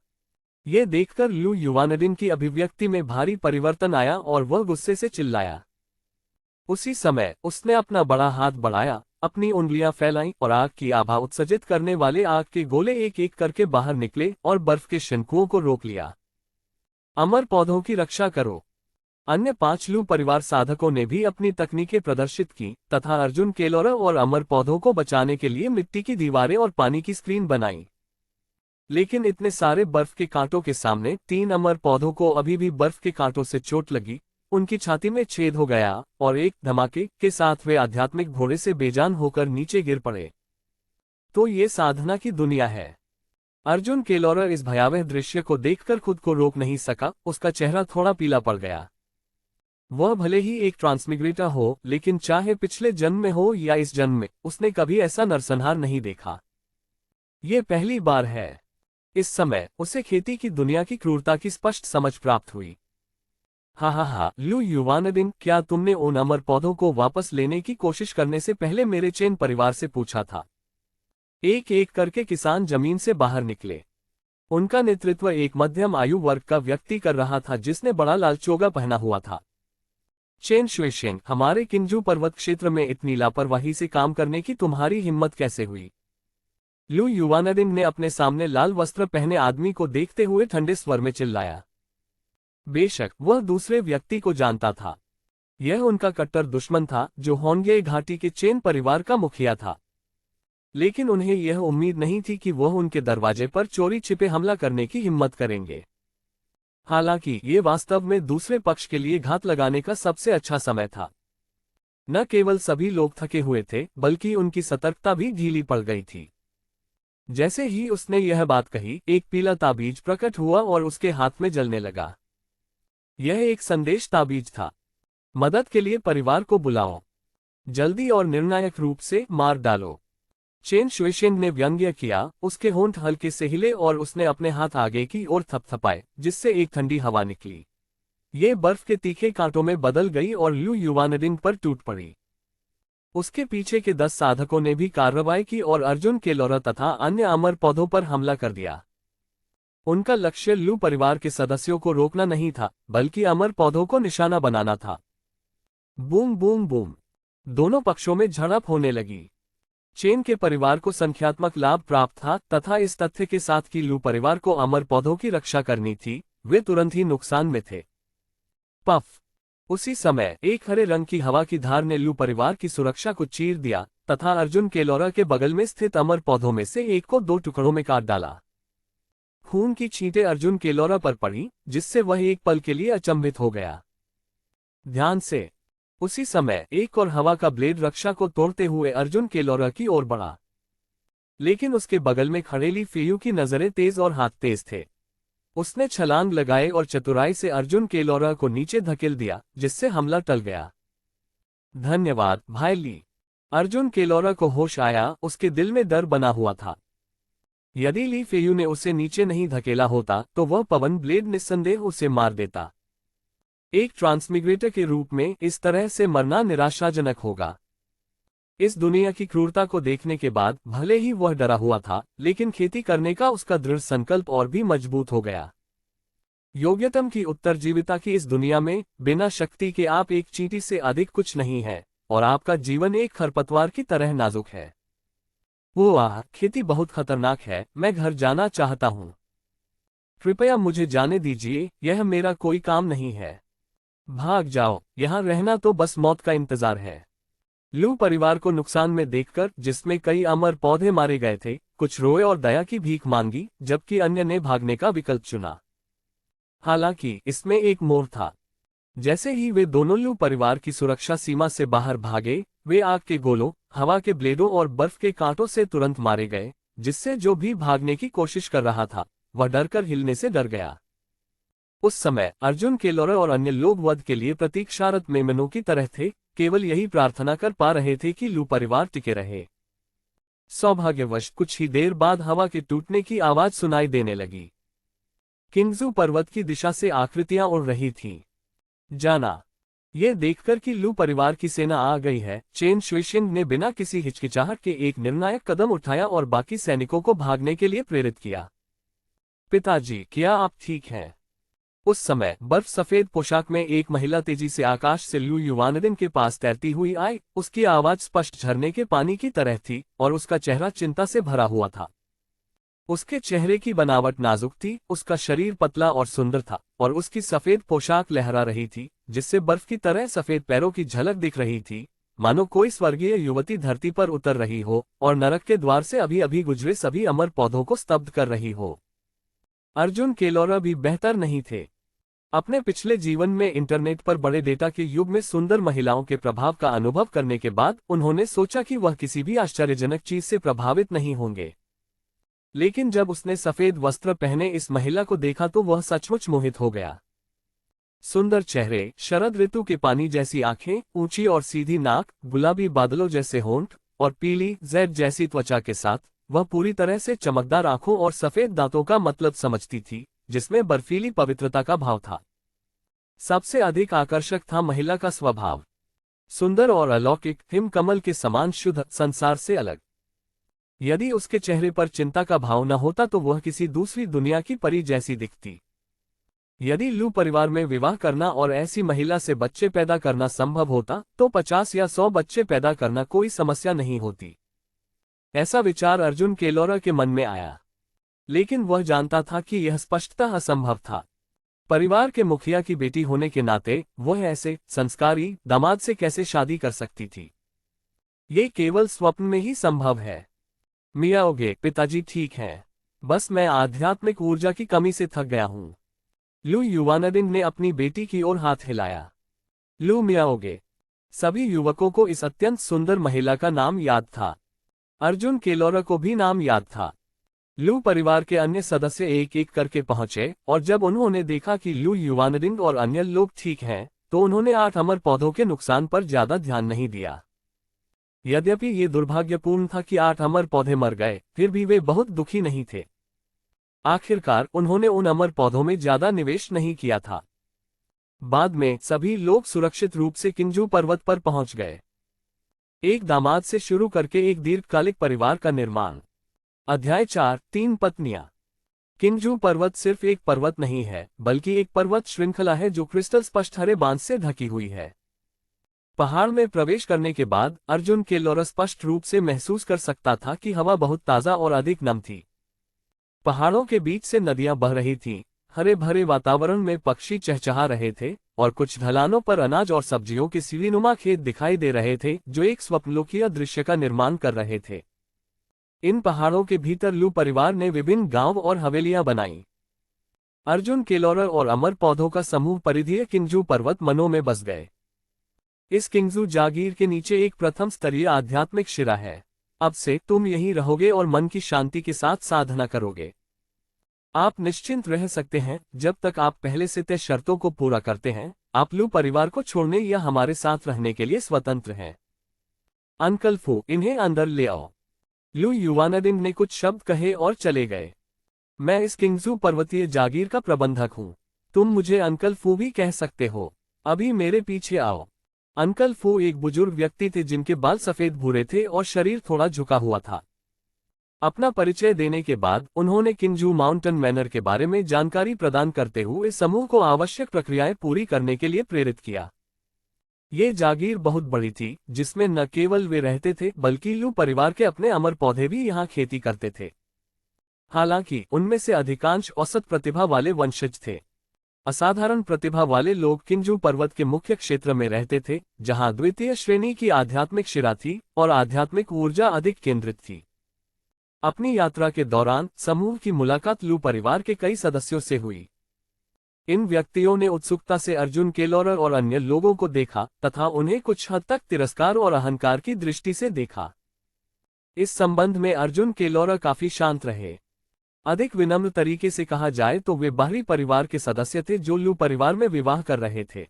ये देखकर लू युवानदिन की अभिव्यक्ति में भारी परिवर्तन आया और वह गुस्से से चिल्लाया। उसी समय उसने अपना बड़ा हाथ बढ़ाया, अपनी उंगलियां फैलाईं और आग की आभा उत्सर्जित करने वाले आग के गोले एक एक करके बाहर निकले और बर्फ के शंकुओं को रोक लिया। अमर पौधों की रक्षा करो। अन्य 5 लू परिवार साधकों ने भी अपनी तकनीकें प्रदर्शित की तथा अर्जुन केलोरा और अमर पौधों को बचाने के लिए मिट्टी की दीवारें और पानी की स्क्रीन बनाई। लेकिन इतने सारे बर्फ के कांटों के सामने 3 अमर पौधों को अभी भी बर्फ के कांटों से चोट लगी, उनकी छाती में छेद हो गया और एक धमाके के साथ वे आध्यात्मिक घोड़े से बेजान होकर नीचे गिर पड़े। तो ये साधना की दुनिया है। अर्जुन केलोरा इस भयावह दृश्य को देखकर खुद को रोक नहीं सका, उसका चेहरा थोड़ा पीला पड़ गया। वह भले ही एक ट्रांसमिग्रेटर हो, लेकिन चाहे पिछले जन्म में हो या इस जन्म में, उसने कभी ऐसा नरसंहार नहीं देखा। ये पहली बार है। इस समय उसे खेती की दुनिया की क्रूरता की स्पष्ट समझ प्राप्त हुई। हा, लू युवानदिन, क्या तुमने उन अमर पौधों को वापस लेने की कोशिश करने से पहले मेरे चेन परिवार से पूछा था? एक एक करके किसान जमीन से बाहर निकले। उनका नेतृत्व एक मध्यम आयु वर्ग का व्यक्ति कर रहा था जिसने बड़ा लाल चोगा पहना हुआ था। चेन शुएशेंग, हमारे किंगजू पर्वत क्षेत्र में इतनी लापरवाही से काम करने की तुम्हारी हिम्मत कैसे हुई? लू युवानदिन ने अपने सामने लाल वस्त्र पहने आदमी को देखते हुए ठंडे स्वर में चिल्लाया। बेशक वह दूसरे व्यक्ति को जानता था। यह उनका कट्टर दुश्मन था जो होंगे घाटी के चेन परिवार का मुखिया था। लेकिन उन्हें यह उम्मीद नहीं थी कि वह उनके दरवाजे पर चोरी छिपे हमला करने की हिम्मत करेंगे। हालांकि ये वास्तव में दूसरे पक्ष के लिए घात लगाने का सबसे अच्छा समय था। न केवल सभी लोग थके हुए थे, बल्कि उनकी सतर्कता भी ढीली पड़ गई थी। जैसे ही उसने यह बात कही, एक पीला ताबीज प्रकट हुआ और उसके हाथ में जलने लगा। यह एक संदेश ताबीज था। मदद के लिए परिवार को बुलाओ। जल्दी और निर्णायक रूप से मार डालो। चेन शुएशेंग ने व्यंग्य किया, उसके होंठ हल्के से हिले और उसने अपने हाथ आगे की ओर थपथपाए, जिससे एक ठंडी हवा निकली। ये बर्फ के तीखे कांटों में बदल गई और लू युवानदिन पर टूट पड़ी। उसके पीछे के 10 साधकों ने भी कार्रवाई की और अर्जुन केलोरा तथा अन्य अमर पौधों पर हमला कर दिया। उनका लक्ष्य लू परिवार के सदस्यों को रोकना नहीं था, बल्कि अमर पौधों को निशाना बनाना था। बूम बूम बूम, दोनों पक्षों में झड़प होने लगी। चेन के परिवार को संख्यात्मक लाभ प्राप्त था तथा इस तथ्य के साथ कि लू परिवार को अमर पौधों की रक्षा करनी थी, वे तुरंत ही नुकसान में थे। पफ! उसी समय एक हरे रंग की हवा की धार ने लू परिवार की सुरक्षा को चीर दिया तथा अर्जुन केलोरा के बगल में स्थित अमर पौधों में से एक को 2 टुकड़ों में काट डाला। खून की छींटें अर्जुन केलोरा पर पड़ी, जिससे वह एक पल के लिए अचंभित हो गया। ध्यान से। उसी समय एक और हवा का ब्लेड रक्षा को तोड़ते हुए अर्जुन केलोरा की ओर बढ़ा। लेकिन उसके बगल में खड़े ली फेयू की नजरें तेज और हाथ तेज थे। उसने छलांग लगाए और चतुराई से अर्जुन केलोरा को नीचे धकेल दिया, जिससे हमला टल गया। धन्यवाद भाई ली। अर्जुन केलोरा को होश आया, उसके दिल में डर बना हुआ था। यदि ली फेयू ने उसे नीचे नहीं धकेला होता तो वह पवन ब्लेड निस्संदेह उसे मार देता। एक ट्रांसमिग्रेटर के रूप में इस तरह से मरना निराशाजनक होगा। इस दुनिया की क्रूरता को देखने के बाद भले ही वह डरा हुआ था, लेकिन खेती करने का उसका दृढ़ संकल्प और भी मजबूत हो गया। योग्यतम की उत्तरजीविता की इस दुनिया में बिना शक्ति के आप एक चींटी से अधिक कुछ नहीं है, और आपका जीवन एक खरपतवार की तरह नाजुक है। वो खेती बहुत खतरनाक है, मैं घर जाना चाहता हूँ। कृपया मुझे जाने दीजिए, यह मेरा कोई काम नहीं है। भाग जाओ, यहाँ रहना तो बस मौत का इंतजार है। लू परिवार को नुकसान में देखकर, जिसमें कई अमर पौधे मारे गए थे, कुछ रोए और दया की भीख मांगी, जबकि अन्य ने भागने का विकल्प चुना। हालांकि इसमें एक मोड़ था। जैसे ही वे दोनों लू परिवार की सुरक्षा सीमा से बाहर भागे, वे आग के गोलों, हवा के ब्लेडों और बर्फ के कांटों से तुरंत मारे गए, जिससे जो भी भागने की कोशिश कर रहा था वह डरकर हिलने से डर गया। उस समय अर्जुन केलोरा और अन्य लोग वध के लिए प्रतीक्षारत मेमनों की तरह थे, केवल यही प्रार्थना कर पा रहे थे कि लू परिवार टिके रहे। सौभाग्यवश कुछ ही देर बाद हवा के टूटने की आवाज सुनाई देने लगी। किंगजू पर्वत की दिशा से आकृतियां उड़ रही थीं। जाना। ये देखकर कि लू परिवार की सेना आ गई है, चेन शुइशिंग ने बिना किसी हिचकिचाहट के एक निर्णायक कदम उठाया और बाकी सैनिकों को भागने के लिए प्रेरित किया। पिताजी, क्या आप ठीक हैं? उस समय बर्फ सफेद पोशाक में एक महिला तेजी से आकाश से लू युवानदिन के पास तैरती हुई आई। उसकी आवाज स्पष्ट झरने के पानी की तरह थी और उसका चेहरा चिंता से भरा हुआ था। उसके चेहरे की बनावट नाजुक थी, उसका शरीर पतला और सुंदर था, और उसकी सफेद पोशाक लहरा रही थी, जिससे बर्फ की तरह सफेद पैरों की झलक दिख रही थी, मानो कोई स्वर्गीय युवती धरती पर उतर रही हो और नरक के द्वार से अभी अभी गुजरे सभी अमर पौधों को स्तब्ध कर रही हो। अर्जुन केलोरा भी बेहतर नहीं थे। अपने पिछले जीवन में इंटरनेट पर बड़े डेटा के युग में सुंदर महिलाओं के प्रभाव का अनुभव करने के बाद उन्होंने सोचा कि वह किसी भी आश्चर्यजनक चीज से प्रभावित नहीं होंगे। लेकिन जब उसने सफेद वस्त्र पहने इस महिला को देखा तो वह सचमुच मोहित हो गया। सुंदर चेहरे, शरद ऋतु के पानी जैसी आंखें, ऊंची और सीधी नाक, गुलाबी बादलों जैसे होंठ और पीली जैद जैसी त्वचा के साथ वह पूरी तरह से चमकदार आंखों और सफेद दांतों का मतलब समझती थी, जिसमें बर्फीली पवित्रता का भाव था। सबसे अधिक आकर्षक था महिला का स्वभाव, सुंदर और अलौकिक, हिमकमल के समान शुद्ध, संसार से अलग। यदि उसके चेहरे पर चिंता का भाव न होता तो वह किसी दूसरी दुनिया की परी जैसी दिखती। यदि लू परिवार में विवाह करना और ऐसी महिला से बच्चे पैदा करना संभव होता तो 50 या 100 बच्चे पैदा करना कोई समस्या नहीं होती। ऐसा विचार अर्जुन केलोरा के मन में आया, लेकिन वह जानता था कि यह स्पष्टतः असंभव था। परिवार के मुखिया की बेटी होने के नाते वह ऐसे संस्कारी दामाद से कैसे शादी कर सकती थी? ये केवल स्वप्न में ही संभव है। मियाओगे, पिताजी ठीक हैं। बस मैं आध्यात्मिक ऊर्जा की कमी से थक गया हूं। लू युवानदिन ने अपनी बेटी की ओर हाथ हिलाया। लू मियाओगे। सभी युवकों को इस अत्यंत सुंदर महिला का नाम याद था। अर्जुन केलोरा को भी नाम याद था। लू परिवार के अन्य सदस्य एक एक करके पहुंचे, और जब उन्होंने देखा कि लू युवानदिन और अन्य लोग ठीक हैं, तो उन्होंने 8 अमर पौधों के नुकसान पर ज्यादा ध्यान नहीं दिया। यद्यपि ये दुर्भाग्यपूर्ण था कि 8 अमर पौधे मर गए, फिर भी वे बहुत दुखी नहीं थे। आखिरकार उन्होंने उन अमर पौधों में ज्यादा निवेश नहीं किया था। बाद में सभी लोग सुरक्षित रूप से किंजू पर्वत पर पहुंच गए। एक दामाद से शुरू करके एक दीर्घकालिक परिवार का निर्माण। अध्याय 4, 3 पत्नियां। किंजू पर्वत सिर्फ एक पर्वत नहीं है, बल्कि एक पर्वत श्रृंखला है जो क्रिस्टल स्पष्ट हरे बांस से ढकी हुई है। पहाड़ में प्रवेश करने के बाद अर्जुन केलोरा स्पष्ट रूप से महसूस कर सकता था कि हवा बहुत ताज़ा और अधिक नम थी। पहाड़ों के बीच से नदियां बह रही थीं, हरे भरे वातावरण में पक्षी चहचहा रहे थे, और कुछ ढलानों पर अनाज और सब्जियों के सीढ़ीनुमा खेत दिखाई दे रहे थे जो एक स्वप्नलोकीय दृश्य का निर्माण कर रहे थे। इन पहाड़ों के भीतर लू परिवार ने विभिन्न गांव और हवेलियां बनाई। अर्जुन केलोरा और अमर पौधों का समूह परिधीय किंजू पर्वत मनों में बस गए। इस किंजू जागीर के नीचे एक प्रथम स्तरीय आध्यात्मिक शिरा है। अब से तुम यहीं रहोगे और मन की शांति के साथ साधना करोगे। आप निश्चिंत रह सकते हैं, जब तक आप पहले से तय शर्तों को पूरा करते हैं, आप लू परिवार को छोड़ने या हमारे साथ रहने के लिए स्वतंत्र हैं। अंकल फू, इन्हें अंदर ले आओ। लू युवानदिन ने कुछ शब्द कहे और चले गए। मैं इस किंगजू पर्वतीय जागीर का प्रबंधक हूँ। तुम मुझे अंकल फू भी कह सकते हो। अभी मेरे पीछे आओ। अंकल फू एक बुजुर्ग व्यक्ति थे जिनके बाल सफेद भूरे थे और शरीर थोड़ा झुका हुआ था। अपना परिचय देने के बाद उन्होंने किंजू माउंटेन मैनर के बारे में जानकारी प्रदान करते हुए समूह को आवश्यक प्रक्रियाएं पूरी करने के लिए प्रेरित किया। ये जागीर बहुत बड़ी थी, जिसमें न केवल वे रहते थे बल्कि लू परिवार के अपने अमर पौधे भी यहाँ खेती करते थे। हालांकि उनमें से अधिकांश औसत प्रतिभा वाले वंशज थे। असाधारण प्रतिभा वाले लोग किंजू पर्वत के मुख्य क्षेत्र में रहते थे, जहां द्वितीय श्रेणी की आध्यात्मिक शिरा थी और आध्यात्मिक ऊर्जा अधिक केंद्रित थी। अपनी यात्रा के दौरान समूह की मुलाकात लू परिवार के कई सदस्यों से हुई। इन व्यक्तियों ने उत्सुकता से अर्जुन केलोरर और अन्य लोगों को देखा तथा उन्हें कुछ हद तक तिरस्कार और अहंकार की दृष्टि से देखा। इस संबंध में अर्जुन केलोरर काफी शांत रहे। अधिक विनम्र तरीके से कहा जाए तो वे बाहरी परिवार के सदस्य थे जो लू परिवार में विवाह कर रहे थे।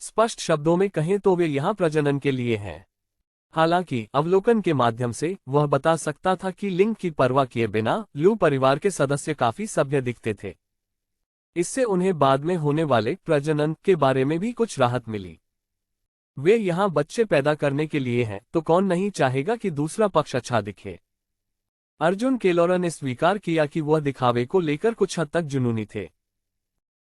स्पष्ट शब्दों में कहें तो वे यहाँ प्रजनन के लिए हैं। हालांकि अवलोकन के माध्यम से वह बता सकता था कि लिंग की परवाह किए बिना लू परिवार के सदस्य काफी सभ्य दिखते थे। इससे उन्हें बाद में होने वाले प्रजनन के बारे में भी कुछ राहत मिली। वे यहाँ बच्चे पैदा करने के लिए हैं, तो कौन नहीं चाहेगा कि दूसरा पक्ष अच्छा दिखे। अर्जुन केलोरर ने स्वीकार किया कि वह दिखावे को लेकर कुछ हद तक जुनूनी थे।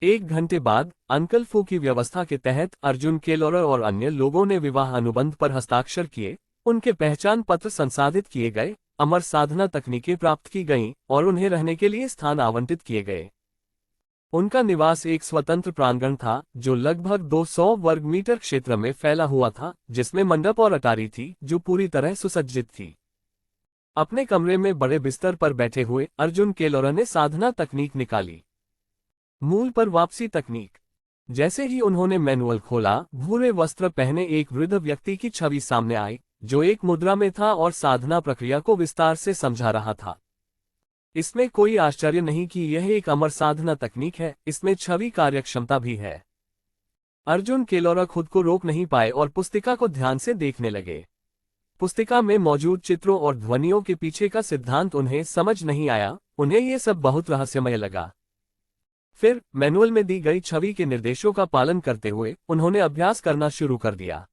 1 घंटे बाद अंकल फू की व्यवस्था के तहत अर्जुन केलोरर और अन्य लोगों ने विवाह अनुबंध पर हस्ताक्षर किए, उनके पहचान पत्र संसाधित किए गए, अमर साधना तकनीकें प्राप्त की गईं और उन्हें रहने के लिए स्थान आवंटित किए गए। उनका निवास एक स्वतंत्र प्रांगण था जो लगभग 200 वर्ग मीटर क्षेत्र में फैला हुआ था, जिसमें मंडप और अटारी थी जो पूरी तरह सुसज्जित थी। अपने कमरे में बड़े बिस्तर पर बैठे हुए अर्जुन केलोरर ने साधना तकनीक निकाली। मूल पर वापसी तकनीक। जैसे ही उन्होंने मैनुअल खोला, भूरे वस्त्र पहने एक वृद्ध व्यक्ति की छवि सामने आई, जो एक मुद्रा में था और साधना प्रक्रिया को विस्तार से समझा रहा था। इसमें कोई आश्चर्य नहीं कि यह एक अमर साधना तकनीक है, इसमें छवि कार्यक्षमता भी है। अर्जुन केलोरर खुद को रोक नहीं पाए और पुस्तिका को ध्यान से देखने लगे। पुस्तिका में मौजूद चित्रों और ध्वनियों के पीछे का सिद्धांत उन्हें समझ नहीं आया, उन्हें यह सब बहुत रहस्यमय लगा। फिर मैनुअल में दी गई छवि के निर्देशों का पालन करते हुए उन्होंने अभ्यास करना शुरू कर दिया।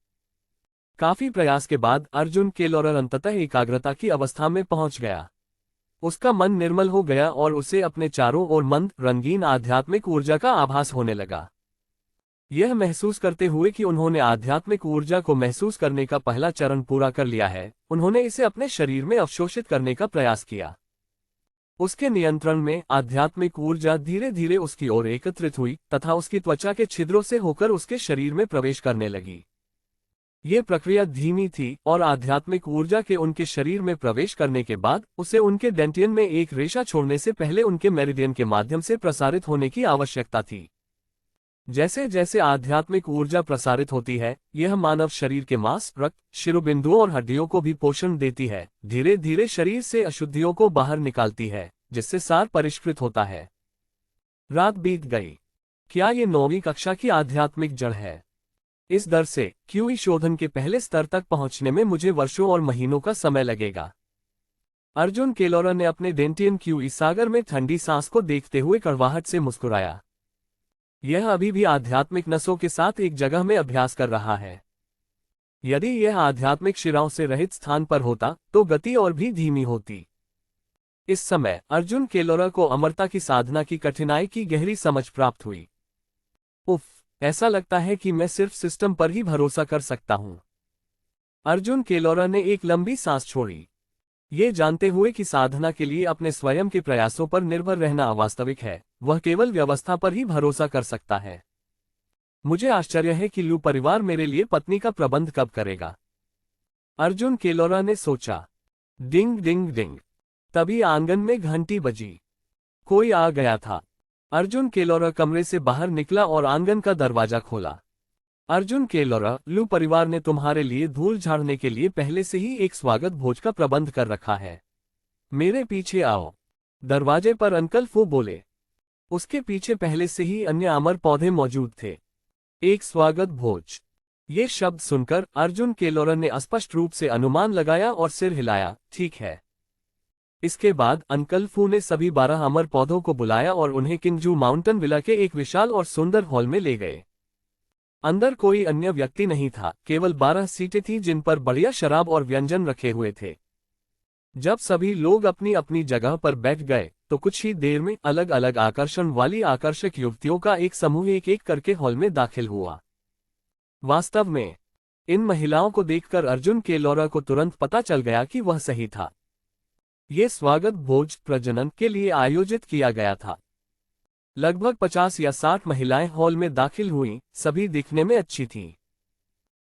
काफी प्रयास के बाद अर्जुन केलोरर अंततः एकाग्रता की अवस्था में पहुंच गया। उसका मन निर्मल हो गया और उसे अपने चारों ओर मंद रंगीन आध्यात्मिक ऊर्जा का आभास होने लगा। यह महसूस करते हुए कि उन्होंने आध्यात्मिक ऊर्जा को महसूस करने का पहला चरण पूरा कर लिया है, उन्होंने इसे अपने शरीर में अवशोषित करने का प्रयास किया। उसके नियंत्रण में आध्यात्मिक ऊर्जा धीरे धीरे उसकी ओर एकत्रित हुई तथा उसकी त्वचा के छिद्रों से होकर उसके शरीर में प्रवेश करने लगी। ये प्रक्रिया धीमी थी और आध्यात्मिक ऊर्जा के उनके शरीर में प्रवेश करने के बाद उसे उनके डेंटियन में एक रेशा छोड़ने से पहले उनके मेरिडियन के माध्यम से प्रसारित होने की आवश्यकता थी। जैसे जैसे आध्यात्मिक ऊर्जा प्रसारित होती है, यह मानव शरीर के मांस, रक्त, शिरोबिंदुओं और हड्डियों को भी पोषण देती है, धीरे धीरे शरीर से अशुद्धियों को बाहर निकालती है, जिससे सार परिष्कृत होता है। रात बीत गई। क्या ये 9वीं कक्षा की आध्यात्मिक जड़ है? इस दर से क्यूई शोधन के पहले स्तर तक पहुंचने में मुझे वर्षों और महीनों का समय लगेगा। अर्जुन केलोरर ने अपने डेंटियन क्यूई सागर में ठंडी सांस को देखते हुए कड़वाहट से मुस्कुराया। यह अभी भी आध्यात्मिक नसों के साथ एक जगह में अभ्यास कर रहा है। यदि यह आध्यात्मिक शिराओं से रहित स्थान पर होता तो गति और भी धीमी होती। इस समय अर्जुन केलोरर को अमरता की साधना की कठिनाई की गहरी समझ प्राप्त हुई। उफ, ऐसा लगता है कि मैं सिर्फ सिस्टम पर ही भरोसा कर सकता हूं। अर्जुन केलोरर ने एक लंबी सांस छोड़ी, ये जानते हुए कि साधना के लिए अपने स्वयं के प्रयासों पर निर्भर रहना अवास्तविक है, वह केवल व्यवस्था पर ही भरोसा कर सकता है। मुझे आश्चर्य है कि लू परिवार मेरे लिए पत्नी का प्रबंध कब करेगा, अर्जुन केलोरर ने सोचा। डिंग डिंग डिंग। तभी आंगन में घंटी बजी। कोई आ गया था। अर्जुन केलोरर कमरे से बाहर निकला और आंगन का दरवाजा खोला। अर्जुन केलोरर, लू परिवार ने तुम्हारे लिए धूल झाड़ने के लिए पहले से ही एक स्वागत भोज का प्रबंध कर रखा है। मेरे पीछे आओ। दरवाजे पर अंकल फू बोले। उसके पीछे पहले से ही अन्य अमर पौधे मौजूद थे। एक स्वागत भोज। ये शब्द सुनकर अर्जुन केलोरर ने स्पष्ट रूप से अनुमान लगाया और सिर हिलाया, ठीक है। इसके बाद अंकल फू ने सभी 12 अमर पौधों को बुलाया और उन्हें किंजू माउंटेन विला के एक विशाल और सुंदर हॉल में ले गए। अंदर कोई अन्य व्यक्ति नहीं था, केवल 12 सीटें थीं जिन पर बढ़िया शराब और व्यंजन रखे हुए थे। जब सभी लोग अपनी अपनी जगह पर बैठ गए तो कुछ ही देर में अलग अलग आकर्षण वाली आकर्षक युवतियों का एक समूह एक एक करके हॉल में दाखिल हुआ। वास्तव में इन महिलाओं को देखकर अर्जुन के लौरा को तुरंत पता चल गया कि वह सही था। ये स्वागत भोज प्रजनन के लिए आयोजित किया गया था। लगभग 50 या 60 महिलाएं हॉल में दाखिल हुईं, सभी दिखने में अच्छी थीं।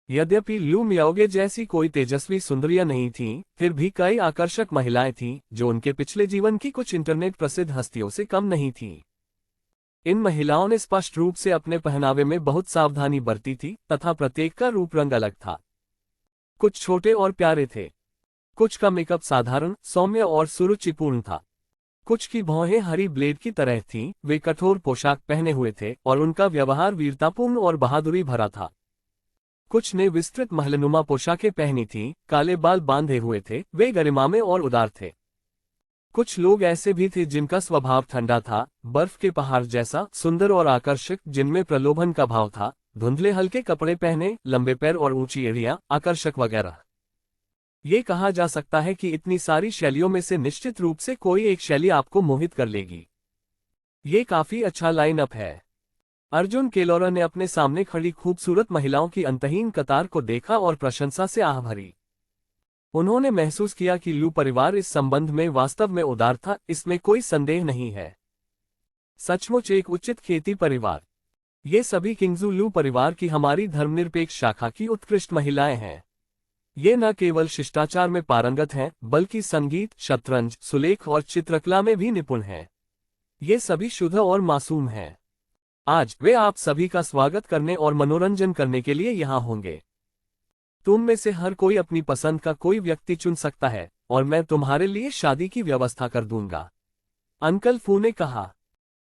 यद्यपि लू मियाओगे जैसी कोई तेजस्वी सुंदरियां नहीं थीं, फिर भी कई आकर्षक महिलाएं थीं जो उनके पिछले जीवन की कुछ इंटरनेट प्रसिद्ध हस्तियों से कम नहीं थीं। इन महिलाओं ने स्पष्ट रूप से अपने पहनावे में बहुत सावधानी बरती थी तथा प्रत्येक का रूप रंग अलग था। कुछ छोटे और प्यारे थे, कुछ का मेकअप साधारण, सौम्य और सुरुचिपूर्ण था। कुछ की भौहें हरी ब्लेड की तरह थीं, वे कठोर पोशाक पहने हुए थे और उनका व्यवहार वीरतापूर्ण और बहादुरी भरा था। कुछ ने विस्तृत महलनुमा पोशाकें पहनी थीं, काले बाल बांधे हुए थे, वे गरिमा में और उदार थे। कुछ लोग ऐसे भी थे जिनका स्वभाव ठंडा था, बर्फ के पहाड़ जैसा सुंदर और आकर्षक, जिनमें प्रलोभन का भाव था, धुंधले हल्के कपड़े पहने, लंबे पैर और ऊंची एड़ियां, आकर्षक वगैरह। ये कहा जा सकता है कि इतनी सारी शैलियों में से निश्चित रूप से कोई एक शैली आपको मोहित कर लेगी। ये काफी अच्छा लाइनअप है। अर्जुन केलोरा ने अपने सामने खड़ी खूबसूरत महिलाओं की अंतहीन कतार को देखा और प्रशंसा से आह भरी। उन्होंने महसूस किया कि लू परिवार इस संबंध में वास्तव में उदार था, इसमें कोई संदेह नहीं है। सचमुच एक उचित खेती परिवार। ये सभी किंगजू लू परिवार की हमारी धर्मनिरपेक्ष शाखा की उत्कृष्ट महिलाएं हैं। ये न केवल शिष्टाचार में पारंगत हैं, बल्कि संगीत, शतरंज, सुलेख और चित्रकला में भी निपुण हैं। ये सभी शुद्ध और मासूम हैं। आज वे आप सभी का स्वागत करने और मनोरंजन करने के लिए यहाँ होंगे। तुम में से हर कोई अपनी पसंद का कोई व्यक्ति चुन सकता है और मैं तुम्हारे लिए शादी की व्यवस्था कर दूंगा, अंकल फू ने कहा।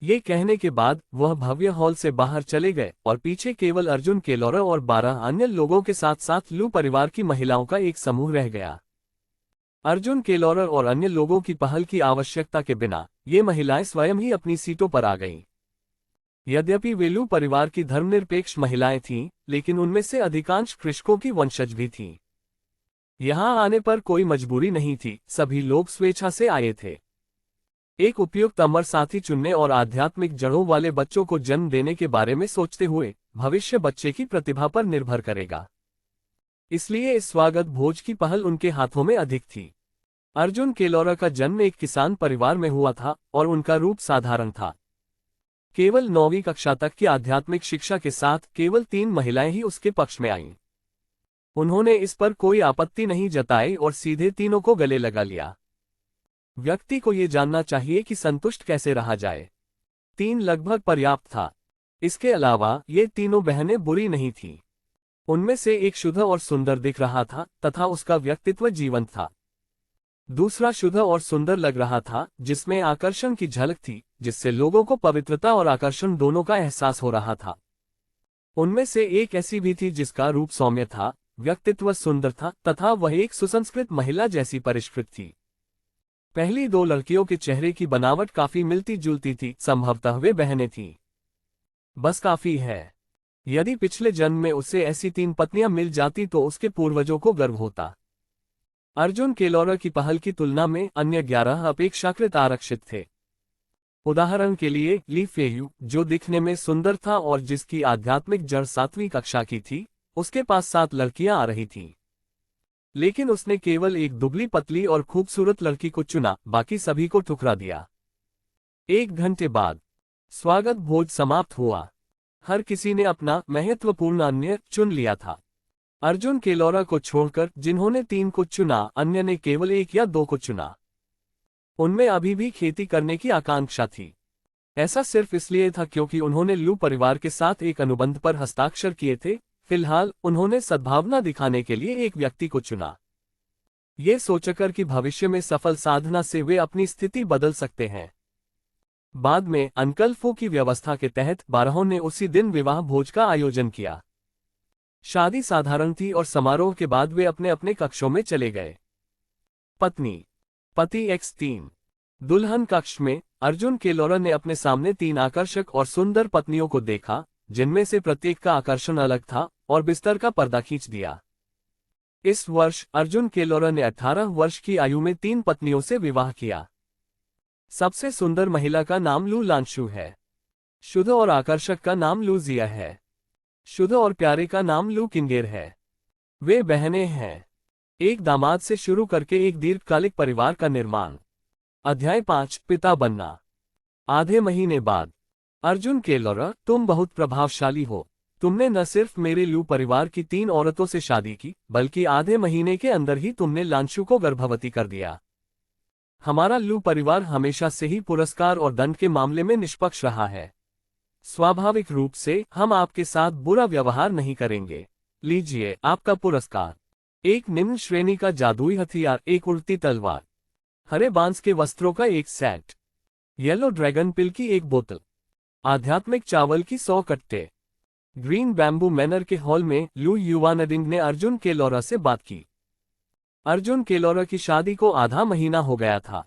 ये कहने के बाद वह भव्य हॉल से बाहर चले गए और पीछे केवल अर्जुन केलोरा और 12 अन्य लोगों के साथ साथ लू परिवार की महिलाओं का एक समूह रह गया। अर्जुन केलोरा और अन्य लोगों की पहल की आवश्यकता के बिना ये महिलाएं स्वयं ही अपनी सीटों पर आ गईं। यद्यपि वे लू परिवार की धर्मनिरपेक्ष महिलाएं थीं, लेकिन उनमें से अधिकांश कृषकों की वंशज भी थीं। यहां आने पर कोई मजबूरी नहीं थी, सभी लोग स्वेच्छा से आए थे। एक उपयुक्त अमर साथी चुनने और आध्यात्मिक जड़ों वाले बच्चों को जन्म देने के बारे में सोचते हुए भविष्य बच्चे की प्रतिभा पर निर्भर करेगा। इसलिए इस स्वागत भोज की पहल उनके हाथों में अधिक थी। अर्जुन केलोरा का जन्म एक किसान परिवार में हुआ था और उनका रूप साधारण था। केवल 9वीं कक्षा तक की आध्यात्मिक शिक्षा के साथ केवल 3 महिलाएं ही उसके पक्ष में आईं। उन्होंने इस पर कोई आपत्ति नहीं जताई और सीधे तीनों को गले लगा लिया। व्यक्ति को ये जानना चाहिए कि संतुष्ट कैसे रहा जाए। 3 लगभग पर्याप्त था। इसके अलावा ये तीनों बहनें बुरी नहीं थीं। उनमें से एक शुद्ध और सुंदर दिख रहा था तथा उसका व्यक्तित्व जीवंत था। दूसरा शुद्ध और सुंदर लग रहा था, जिसमें आकर्षण की झलक थी, जिससे लोगों को पवित्रता और आकर्षण दोनों का एहसास हो रहा था। उनमें से एक ऐसी भी थी जिसका रूप सौम्य था, व्यक्तित्व सुंदर था तथा वह एक सुसंस्कृत महिला जैसी परिष्कृत थी। पहली 2 लड़कियों के चेहरे की बनावट काफी मिलती जुलती थी, संभवतः वे बहनें थीं। बस काफी है। यदि पिछले जन्म में उसे ऐसी 3 पत्नियां मिल जाती तो उसके पूर्वजों को गर्व होता। अर्जुन केलोरा की पहल की तुलना में अन्य 11 अपेक्षाकृत आरक्षित थे। उदाहरण के लिए ली फेयू, जो दिखने में सुंदर था और जिसकी आध्यात्मिक जड़ 7वीं कक्षा की थी, उसके पास 7 लड़कियां आ रही थीं। लेकिन उसने केवल एक दुबली पतली और खूबसूरत लड़की को चुना, बाकी सभी को ठुकरा दिया। 1 घंटे बाद स्वागत भोज समाप्त हुआ। हर किसी ने अपना महत्वपूर्ण अन्य चुन लिया था। अर्जुन केलोरा को छोड़कर जिन्होंने 3 को चुना, अन्य ने केवल 1 या 2 को चुना। उनमें अभी भी खेती करने की आकांक्षा थी। ऐसा सिर्फ इसलिए था क्योंकि उन्होंने लू परिवार के साथ एक अनुबंध पर हस्ताक्षर किए थे। फिलहाल उन्होंने सद्भावना दिखाने के लिए एक व्यक्ति को चुना, ये सोचकर कि भविष्य में सफल साधना से वे अपनी स्थिति बदल सकते हैं। बाद में अंकल फू की व्यवस्था के तहत 12 ने उसी दिन विवाह भोज का आयोजन किया। शादी साधारण थी और समारोह के बाद वे अपने अपने कक्षों में चले गए। पत्नी पति X3 दुल्हन कक्ष में अर्जुन केलोरा ने अपने सामने 3 आकर्षक और सुंदर पत्नियों को देखा, जिनमें से प्रत्येक का आकर्षण अलग था, और बिस्तर का पर्दा खींच दिया। इस वर्ष अर्जुन केलोरा ने 18 वर्ष की आयु में 3 पत्नियों से विवाह किया। सबसे सुंदर महिला का नाम लू लांशु है। शुद्ध और आकर्षक का नाम लू जिया है। शुद्ध और प्यारे का नाम लू किंगेर है। वे बहनें हैं। एक दामाद से शुरू करके एक दीर्घकालिक परिवार का निर्माण। अध्याय 5, पिता बनना। आधे महीने बाद। अर्जुन केलोरा, तुम बहुत प्रभावशाली हो। तुमने न सिर्फ मेरे लू परिवार की 3 औरतों से शादी की, बल्कि आधे महीने के अंदर ही तुमने लांशु को गर्भवती कर दिया। हमारा लू परिवार हमेशा से ही पुरस्कार और दंड के मामले में निष्पक्ष रहा है। स्वाभाविक रूप से हम आपके साथ बुरा व्यवहार नहीं करेंगे। लीजिए आपका पुरस्कार। एक निम्न श्रेणी का जादुई हथियार, एक उड़ती तलवार, हरे बांस के वस्त्रों का एक सेट, येलो ड्रैगन पिल की एक बोतल, आध्यात्मिक चावल की 100 कट्टे। ग्रीन बैम्बू मैनर के हॉल में लू युवानडिंग ने अर्जुन केलोरा से बात की। अर्जुन केलोरा की शादी को आधा महीना हो गया था।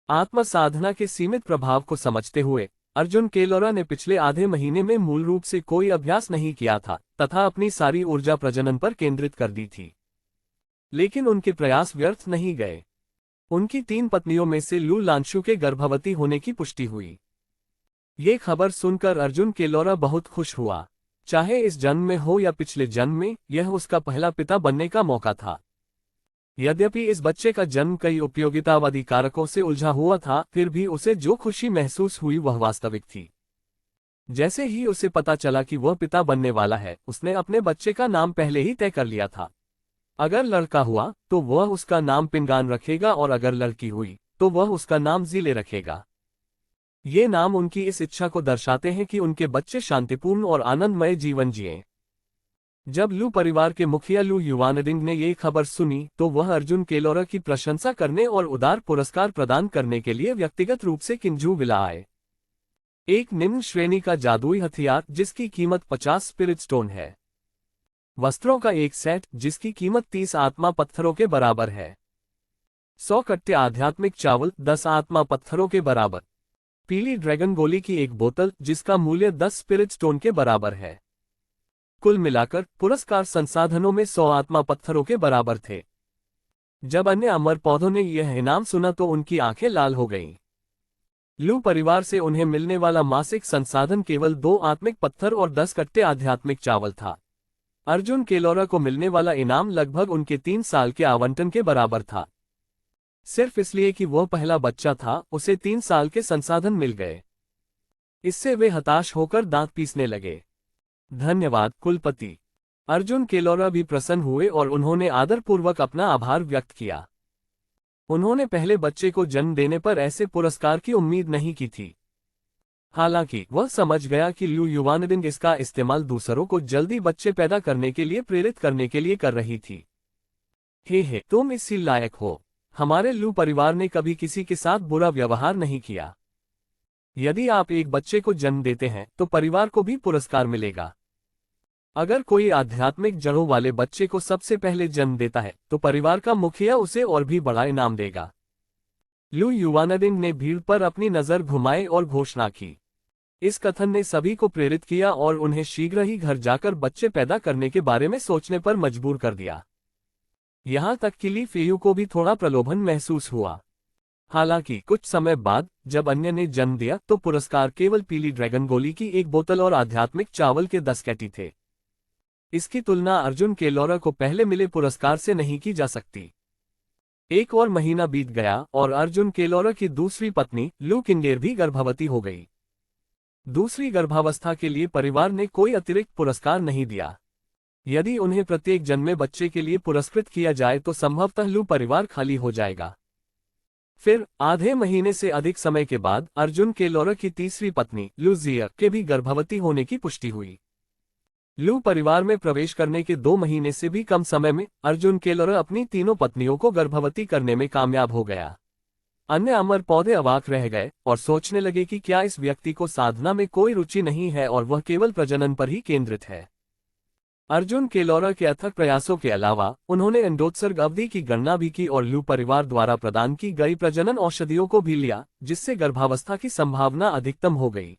आत्म साधना के सीमित प्रभाव को समझते हुए अर्जुन केलोरा ने पिछले आधे महीने में मूल रूप से कोई अभ्यास नहीं किया था तथा अपनी सारी ऊर्जा प्रजनन पर केंद्रित कर दी थी। लेकिन उनके प्रयास व्यर्थ नहीं गए। उनकी 3 पत्नियों में से लू लांशु के गर्भवती होने की पुष्टि हुई। ये खबर सुनकर अर्जुन केलोरा बहुत खुश हुआ। चाहे इस जन्म में हो या पिछले जन्म में, यह उसका पहला पिता बनने का मौका था। यद्यपि इस बच्चे का जन्म कई उपयोगितावादी कारकों से उलझा हुआ था, फिर भी उसे जो खुशी महसूस हुई वह वास्तविक थी। जैसे ही उसे पता चला कि वह पिता बनने वाला है, उसने अपने बच्चे का नाम पहले ही तय कर लिया था। अगर लड़का हुआ तो वह उसका नाम पिंगान रखेगा और अगर लड़की हुई तो वह उसका नाम जिले रखेगा। ये नाम उनकी इस इच्छा को दर्शाते हैं कि उनके बच्चे शांतिपूर्ण और आनंदमय जीवन जिएं। जब लू परिवार के मुखिया लू युवानडिंग ने ये खबर सुनी तो वह अर्जुन केलोरा की प्रशंसा करने और उदार पुरस्कार प्रदान करने के लिए व्यक्तिगत रूप से किंजू विला आए। एक निम्न श्रेणी का जादुई हथियार जिसकी कीमत 50 स्पिरिट स्टोन है। वस्त्रों का एक सेट जिसकी कीमत 30 आत्मा पत्थरों के बराबर है। 100 कट्टे आध्यात्मिक चावल 10 आत्मा पत्थरों के बराबर। पीली ड्रैगन गोली की एक बोतल जिसका मूल्य 10 स्पिरिट स्टोन के बराबर है। कुल मिलाकर पुरस्कार संसाधनों में 100 आत्मा पत्थरों के बराबर थे। जब अन्य अमर पौधों ने यह इनाम सुना तो उनकी आंखें लाल हो गईं। लू परिवार से उन्हें मिलने वाला मासिक संसाधन केवल 2 आत्मिक पत्थर और 10 कट्टे आध्यात्मिक चावल था। अर्जुन केलोरा को मिलने वाला इनाम लगभग उनके 3 साल के आवंटन के बराबर था। सिर्फ इसलिए कि वह पहला बच्चा था, उसे 3 साल के संसाधन मिल गए। इससे वे हताश होकर दांत पीसने लगे। धन्यवाद कुलपति। अर्जुन केलोरा भी प्रसन्न हुए और उन्होंने आदरपूर्वक अपना आभार व्यक्त किया। उन्होंने पहले बच्चे को जन्म देने पर ऐसे पुरस्कार की उम्मीद नहीं की थी। हालांकि वह समझ गया कि लू युवानडिंग इसका इस्तेमाल दूसरों को जल्दी बच्चे पैदा करने के लिए प्रेरित करने के लिए कर रही थी। हे तुम इसी लायक हो। हमारे लू परिवार ने कभी किसी के साथ बुरा व्यवहार नहीं किया। यदि आप एक बच्चे को जन्म देते हैं तो परिवार को भी पुरस्कार मिलेगा। अगर कोई आध्यात्मिक जड़ों वाले बच्चे को सबसे पहले जन्म देता है तो परिवार का मुखिया उसे और भी बड़ा इनाम देगा। लू युवानडिंग ने भीड़ पर अपनी नजर घुमाई और घोषणा की। इस कथन ने सभी को प्रेरित किया और उन्हें शीघ्र ही घर जाकर बच्चे पैदा करने के बारे में सोचने पर मजबूर कर दिया। यहां तक कि ली फेयू को भी थोड़ा प्रलोभन महसूस हुआ। हालांकि कुछ समय बाद जब अन्य ने जन्म दिया तो पुरस्कार केवल पीली ड्रैगन गोली की एक बोतल और आध्यात्मिक चावल के 10 कैटी थे। इसकी तुलना अर्जुन केलोरा को पहले मिले पुरस्कार से नहीं की जा सकती। एक और महीना बीत गया और अर्जुन केलोरा की दूसरी पत्नी लू किंगेर भी गर्भवती हो गई। दूसरी गर्भावस्था के लिए परिवार ने कोई अतिरिक्त पुरस्कार नहीं दिया। यदि उन्हें प्रत्येक जन्मे बच्चे के लिए पुरस्कृत किया जाए तो संभवतः लू परिवार खाली हो जाएगा। फिर आधे महीने से अधिक समय के बाद अर्जुन केलोरा की तीसरी पत्नी लू जिया के भी गर्भवती होने की पुष्टि हुई। लू परिवार में प्रवेश करने के 2 महीने से भी कम समय में अर्जुन केलोरा अपनी तीनों पत्नियों को गर्भवती करने में कामयाब हो गया। अन्य अमर पौधे अवाक रह गए और सोचने लगे कि क्या इस व्यक्ति को साधना में कोई रुचि नहीं है और वह केवल प्रजनन पर ही केंद्रित है। अर्जुन केलोरा के अथक प्रयासों के अलावा उन्होंने अंडोत्सर्ग अवधि की गणना भी की और लू परिवार द्वारा प्रदान की गई प्रजनन औषधियों को भी लिया, जिससे गर्भावस्था की संभावना अधिकतम हो गई।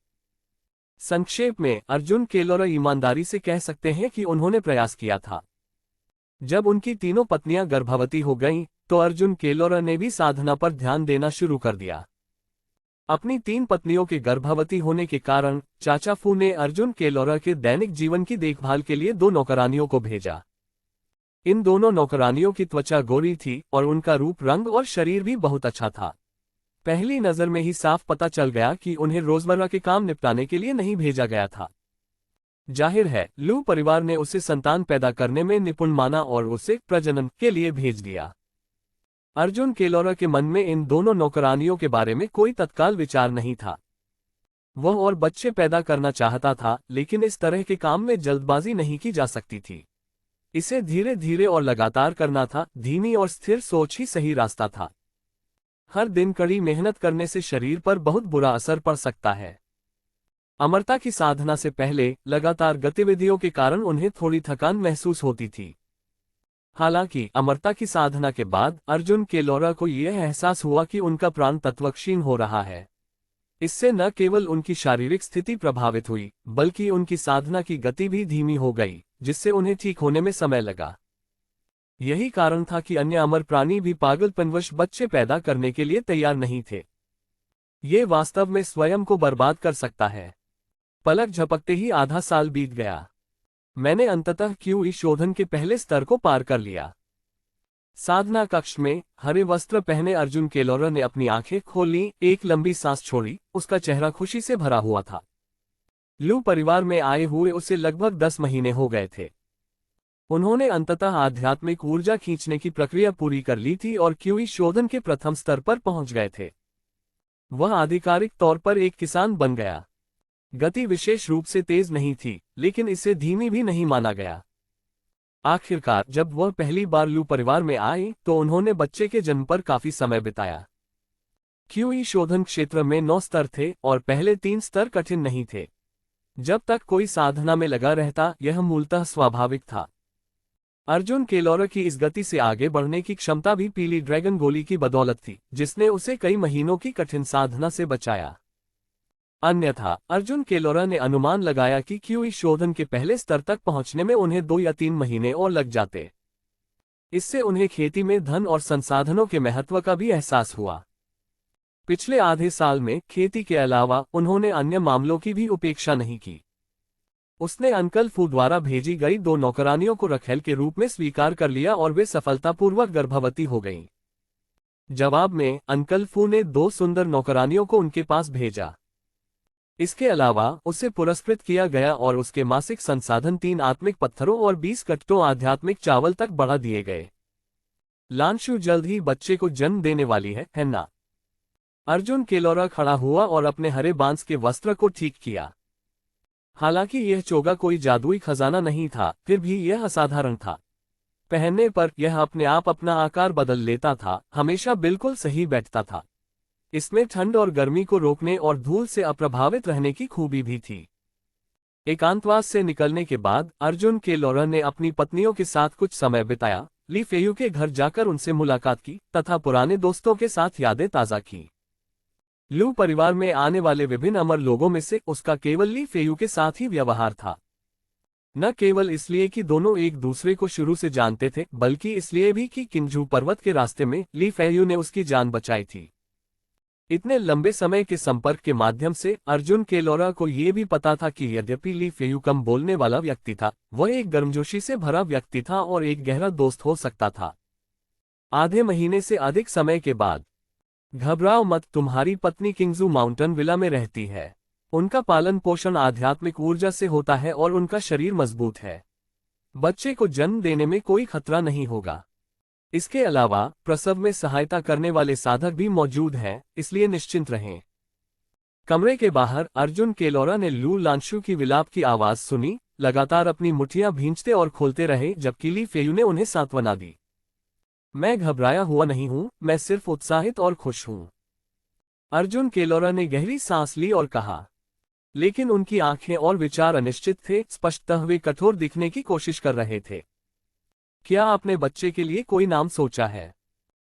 संक्षेप में अर्जुन केलोरा ईमानदारी से कह सकते हैं कि उन्होंने प्रयास किया था। जब उनकी तीनों पत्नियां गर्भवती हो गईं, तो अर्जुन केलोरा ने भी साधना पर ध्यान देना शुरू कर दिया। अपनी 3 पत्नियों के गर्भवती होने के कारण चाचा फू ने अर्जुन केलोरा के दैनिक जीवन की देखभाल के लिए 2 नौकरानियों को भेजा। इन दोनों नौकरानियों की त्वचा गोरी थी और उनका रूप रंग और शरीर भी बहुत अच्छा था। पहली नजर में ही साफ पता चल गया कि उन्हें रोजमर्रा के काम निपटाने के लिए नहीं भेजा गया था। जाहिर है, लू परिवार ने उसे संतान पैदा करने में निपुण माना और उसे प्रजनन के लिए भेज दिया। अर्जुन केलोरा के मन में इन दोनों नौकरानियों के बारे में कोई तत्काल विचार नहीं था। वह और बच्चे पैदा करना चाहता था, लेकिन इस तरह के काम में जल्दबाजी नहीं की जा सकती थी। इसे धीरे धीरे और लगातार करना था। धीमी और स्थिर सोच ही सही रास्ता था। हर दिन कड़ी मेहनत करने से शरीर पर बहुत बुरा असर पड़ सकता है। अमरता की साधना से पहले लगातार गतिविधियों के कारण उन्हें थोड़ी थकान महसूस होती थी। हालांकि अमरता की साधना के बाद अर्जुन केलोरा को यह एहसास हुआ कि उनका प्राण तत्व क्षीण हो रहा है। इससे न केवल उनकी शारीरिक स्थिति प्रभावित हुई, बल्कि उनकी साधना की गति भी धीमी हो गई, जिससे उन्हें ठीक होने में समय लगा। यही कारण था कि अन्य अमर प्राणी भी पागलपनवश बच्चे पैदा करने के लिए तैयार नहीं थे। ये वास्तव में स्वयं को बर्बाद कर सकता है। पलक झपकते ही आधा साल बीत गया। मैंने अंततः क्यूई शोधन के पहले स्तर को पार कर लिया। साधना कक्ष में हरे वस्त्र पहने अर्जुन केलोरा ने अपनी आंखें खोल ली, एक लंबी सांस छोड़ी। उसका चेहरा खुशी से भरा हुआ था। लू परिवार में आए हुए उसे लगभग 10 महीने हो गए थे। उन्होंने अंततः आध्यात्मिक ऊर्जा खींचने की प्रक्रिया पूरी कर ली थी और क्यूई शोधन के प्रथम स्तर पर पहुंच गए थे। वह आधिकारिक तौर पर एक किसान बन गया। गति विशेष रूप से तेज नहीं थी, लेकिन इसे धीमी भी नहीं माना गया। आखिरकार जब वह पहली बार लू परिवार में आए, तो उन्होंने बच्चे के जन्म पर काफी समय बिताया। क्यूई शोधन क्षेत्र में 9 स्तर थे और पहले 3 स्तर कठिन नहीं थे। जब तक कोई साधना में लगा रहता, यह मूलतः स्वाभाविक था। अर्जुन केलोरा की इस गति से आगे बढ़ने की क्षमता भी पीली ड्रैगन गोली की बदौलत थी, जिसने उसे कई महीनों की कठिन साधना से बचाया। अन्यथा अर्जुन केलोरा ने अनुमान लगाया कि क्यूई शोधन के पहले स्तर तक पहुंचने में उन्हें 2 या 3 महीने और लग जाते। इससे उन्हें खेती में धन और संसाधनों के महत्व का भी एहसास हुआ। पिछले आधे साल में खेती के अलावा उन्होंने अन्य मामलों की भी उपेक्षा नहीं की। उसने अंकल फू द्वारा भेजी गई 2 नौकरानियों को रखेल के रूप में स्वीकार कर लिया और वे सफलतापूर्वक गर्भवती हो गईं। जवाब में अंकल फू ने 2 सुंदर नौकरानियों को उनके पास भेजा। इसके अलावा उसे पुरस्कृत किया गया और उसके मासिक संसाधन 3 आत्मिक पत्थरों और 20 कट्टों आध्यात्मिक चावल तक बढ़ा दिए गए। लांशु जल्द ही बच्चे को जन्म देने वाली है ना? अर्जुन केलोरा खड़ा हुआ और अपने हरे बांस के वस्त्र को ठीक किया। हालांकि यह चोगा कोई जादुई खजाना नहीं था, फिर भी यह असाधारण था। पहनने पर यह अपने आप अपना आकार बदल लेता था, हमेशा बिल्कुल सही बैठता था। इसमें ठंड और गर्मी को रोकने और धूल से अप्रभावित रहने की खूबी भी थी। एकांतवास से निकलने के बाद अर्जुन केलोरा ने अपनी पत्नियों के साथ कुछ समय बिताया। ली फेयू के घर जाकर उनसे मुलाकात की तथा पुराने दोस्तों के साथ यादें ताज़ा की। लू परिवार में आने वाले विभिन्न अमर लोगों में से उसका केवल ली फेयू के साथ ही व्यवहार था। न केवल इसलिए कि दोनों एक दूसरे को शुरू से जानते थे, बल्कि इसलिए भी कि किंजू पर्वत के रास्ते में ली फेयू ने उसकी जान बचाई थी। इतने लंबे समय के संपर्क के माध्यम से अर्जुन केलोरा को यह भी पता था कि यद्यपि ली फेयू कम बोलने वाला व्यक्ति था, वह एक गर्मजोशी से भरा व्यक्ति था और एक गहरा दोस्त हो सकता था। आधे महीने से अधिक समय के बाद, घबराओ मत, तुम्हारी पत्नी किंगजू माउंटेन विला में रहती है। उनका पालन पोषण आध्यात्मिक ऊर्जा से होता है और उनका शरीर मजबूत है। बच्चे को जन्म देने में कोई खतरा नहीं होगा। इसके अलावा प्रसव में सहायता करने वाले साधक भी मौजूद हैं, इसलिए निश्चिंत रहें। कमरे के बाहर अर्जुन केलोरा ने लू लांशु की विलाप की आवाज सुनी। लगातार अपनी मुठ्ठियां भींचते और खोलते रहे, जबकि ली फेयू ने उन्हें सांत्वना दी। मैं घबराया हुआ नहीं हूं, मैं सिर्फ उत्साहित और खुश हूं। अर्जुन केलोरा ने गहरी सांस ली और कहा, लेकिन उनकी आंखें और विचार अनिश्चित थे। स्पष्टतः वे कठोर दिखने की कोशिश कर रहे थे। क्या आपने बच्चे के लिए कोई नाम सोचा है?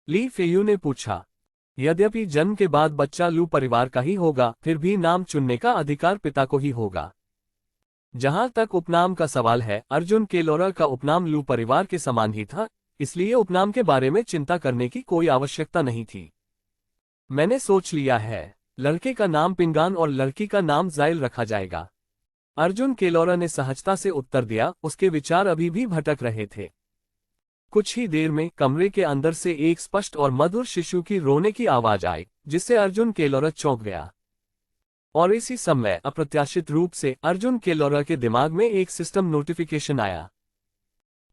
ली फेयू ने पूछा। यद्यपि जन्म के बाद बच्चा लू परिवार का ही होगा, फिर भी नाम चुनने का अधिकार पिता को ही होगा। जहां तक उपनाम का सवाल है, अर्जुन केलोरा का उपनाम लू परिवार के समान ही था, इसलिए उपनाम के बारे में चिंता करने की कोई आवश्यकता नहीं थी। मैंने सोच लिया है, लड़के का नाम पिंगान और लड़की का नाम जाइल रखा जाएगा। अर्जुन केलोरा ने सहजता से उत्तर दिया, उसके विचार अभी भी भटक रहे थे। कुछ ही देर में कमरे के अंदर से एक स्पष्ट और मधुर शिशु की रोने की आवाज आई, जिससे अर्जुन केलोरा चौंक गया। और इसी समय अप्रत्याशित रूप से अर्जुन केलोरा के दिमाग में एक सिस्टम नोटिफिकेशन आया।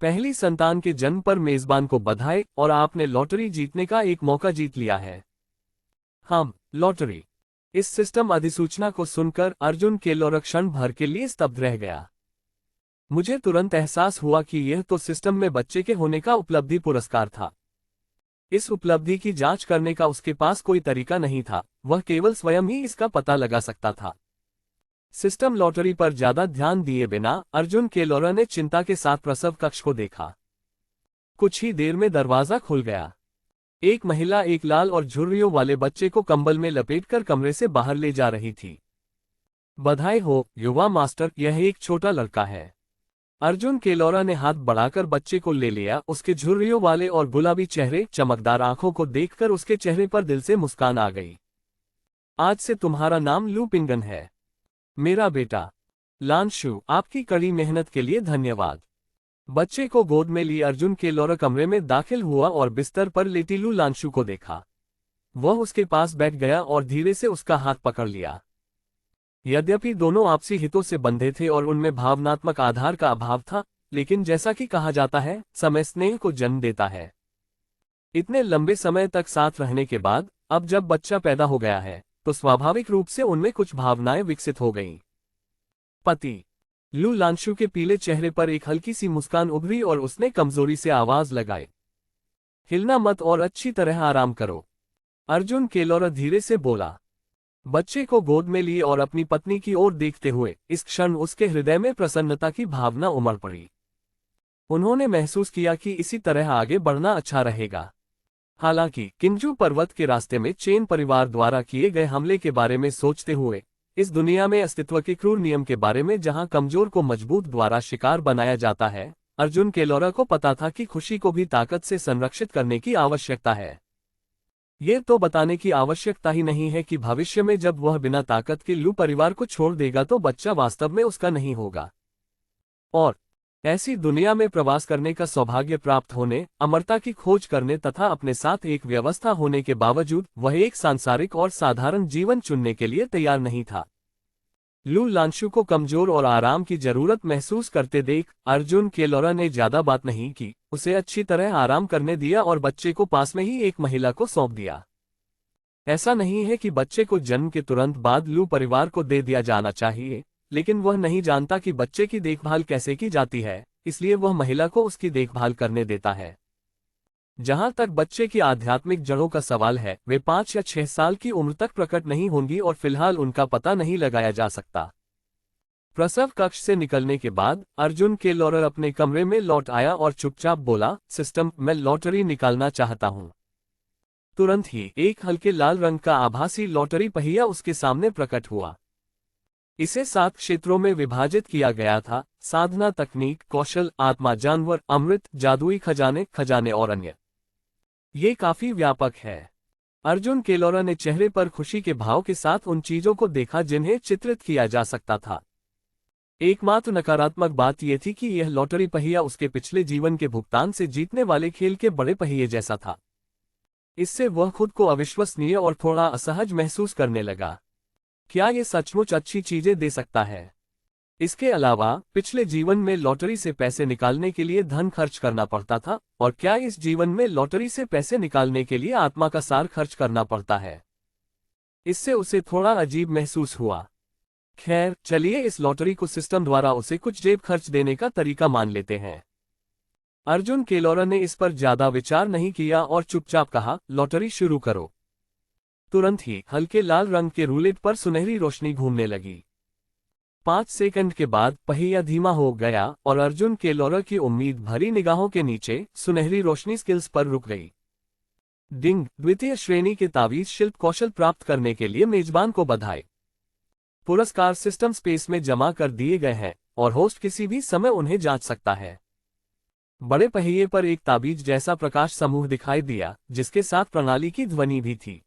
पहली संतान के जन्म पर मेजबान को बधाई, और आपने लॉटरी जीतने का एक मौका जीत लिया है। हम लॉटरी। इस सिस्टम अधिसूचना को सुनकर अर्जुन केलोरा क्षण भर के लिए स्तब्ध रह गया। मुझे तुरंत एहसास हुआ कि यह तो सिस्टम में बच्चे के होने का उपलब्धि पुरस्कार था। इस उपलब्धि की जांच करने का उसके पास कोई तरीका नहीं था, वह केवल स्वयं ही इसका पता लगा सकता था। सिस्टम लॉटरी पर ज्यादा ध्यान दिए बिना अर्जुन केलोरा ने चिंता के साथ प्रसव कक्ष को देखा। कुछ ही देर में दरवाजा खुल गया। एक महिला एक लाल और झुर्रियों वाले बच्चे को कंबल में लपेटकर कमरे से बाहर ले जा रही थी। बधाई हो युवा मास्टर, यह एक छोटा लड़का है। अर्जुन केलोरा ने हाथ बढ़ाकर बच्चे को ले लिया। उसके झुर्रियों वाले और गुलाबी चेहरे, चमकदार आंखों को देखकर उसके चेहरे पर दिल से मुस्कान आ गई। आज से तुम्हारा नाम लू पिंगन है, मेरा बेटा। लांशु, आपकी कड़ी मेहनत के लिए धन्यवाद। बच्चे को गोद में ली अर्जुन केलोरा कमरे में दाखिल हुआ और बिस्तर पर लेटी लू लांशु को देखा। वह उसके पास बैठ गया और धीरे से उसका हाथ पकड़ लिया। यद्यपि दोनों आपसी हितों से बंधे थे और उनमें भावनात्मक आधार का अभाव था, लेकिन जैसा कि कहा जाता है, समय स्नेह को जन्म देता है। इतने लंबे समय तक साथ रहने के बाद अब जब बच्चा पैदा हो गया है, तो स्वाभाविक रूप से उनमें कुछ भावनाएं विकसित हो गईं। पति। लू लांशु के पीले चेहरे पर एक हल्की सी मुस्कान उभरी और उसने कमजोरी से आवाज लगाई, हिलना मत और अच्छी तरह आराम करो। अर्जुन केलोरा धीरे से बोला। बच्चे को गोद में लिए और अपनी पत्नी की ओर देखते हुए इस क्षण उसके हृदय में प्रसन्नता की भावना उमड़ पड़ी। उन्होंने महसूस किया कि इसी तरह आगे बढ़ना अच्छा रहेगा। हालांकि किंजू पर्वत के रास्ते में चेन परिवार द्वारा किए गए हमले के बारे में सोचते हुए, इस दुनिया में अस्तित्व के क्रूर नियम के बारे में जहां कमजोर को मजबूत द्वारा शिकार बनाया जाता है, अर्जुन केलोरा को पता था कि खुशी को भी ताकत से संरक्षित करने की आवश्यकता है। ये तो बताने की आवश्यकता ही नहीं है कि भविष्य में जब वह बिना ताकत के लू परिवार को छोड़ देगा तो बच्चा वास्तव में उसका नहीं होगा। और ऐसी दुनिया में प्रवास करने का सौभाग्य प्राप्त होने, अमरता की खोज करने तथा अपने साथ एक व्यवस्था होने के बावजूद वह एक सांसारिक और साधारण जीवन चुनने के लिए तैयार नहीं था। लू लांशु को कमजोर और आराम की जरूरत महसूस करते देख अर्जुन केलोरा ने ज्यादा बात नहीं की, उसे अच्छी तरह आराम करने दिया और बच्चे को पास में ही एक महिला को सौंप दिया। ऐसा नहीं है कि बच्चे को जन्म के तुरंत बाद लू परिवार को दे दिया जाना चाहिए, लेकिन वह नहीं जानता कि बच्चे की देखभाल कैसे की जाती है, इसलिए वह महिला को उसकी देखभाल करने देता है। जहां तक बच्चे की आध्यात्मिक जड़ों का सवाल है, वे 5 या 6 साल की उम्र तक प्रकट नहीं होंगी और फिलहाल उनका पता नहीं लगाया जा सकता। प्रसव कक्ष से निकलने के बाद अर्जुन केलोरा अपने कमरे में लौट आया और चुपचाप बोला, सिस्टम, मैं लॉटरी निकालना चाहता हूं। तुरंत ही एक हल्के लाल रंग का आभासी लॉटरी पहिया उसके सामने प्रकट हुआ। इसे 7 क्षेत्रों में विभाजित किया गया था: साधना, तकनीक, कौशल, आत्मा, जानवर, अमृत, जादुई खजाने, खजाने और अन्य। ये काफी व्यापक है। अर्जुन केलोरा ने चेहरे पर खुशी के भाव के साथ उन चीजों को देखा जिन्हें चित्रित किया जा सकता था। एकमात्र नकारात्मक बात यह थी कि यह लॉटरी पहिया उसके पिछले जीवन के भुगतान से जीतने वाले खेल के बड़े पहिए जैसा था। इससे वह खुद को अविश्वसनीय और थोड़ा असहज महसूस करने लगा। क्या ये सचमुच अच्छी चीजें दे सकता है? इसके अलावा पिछले जीवन में लॉटरी से पैसे निकालने के लिए धन खर्च करना पड़ता था, और क्या इस जीवन में लॉटरी से पैसे निकालने के लिए आत्मा का सार खर्च करना पड़ता है? इससे उसे थोड़ा अजीब महसूस हुआ। खैर, चलिए इस लॉटरी को सिस्टम द्वारा उसे कुछ जेब खर्च देने का तरीका मान लेते हैं। अर्जुन केलोरा ने इस पर ज्यादा विचार नहीं किया और चुपचाप कहा, लॉटरी शुरू करो। तुरंत ही हल्के लाल रंग के रूलेट पर सुनहरी रोशनी घूमने लगी। 5 सेकंड के बाद पहिया धीमा हो गया और अर्जुन केलोरा की उम्मीद भरी निगाहों के नीचे सुनहरी रोशनी स्किल्स पर रुक गई। डिंग, द्वितीय श्रेणी के तावीज शिल्प कौशल प्राप्त करने के लिए मेजबान को बधाई। पुरस्कार सिस्टम स्पेस में जमा कर दिए गए हैं। और होस्ट किसी भी समय उन्हें जांच सकता है। बड़े पहिए पर एक ताबीज जैसा प्रकाश समूह दिखाई दिया, जिसके साथ प्रणाली की ध्वनि भी थी।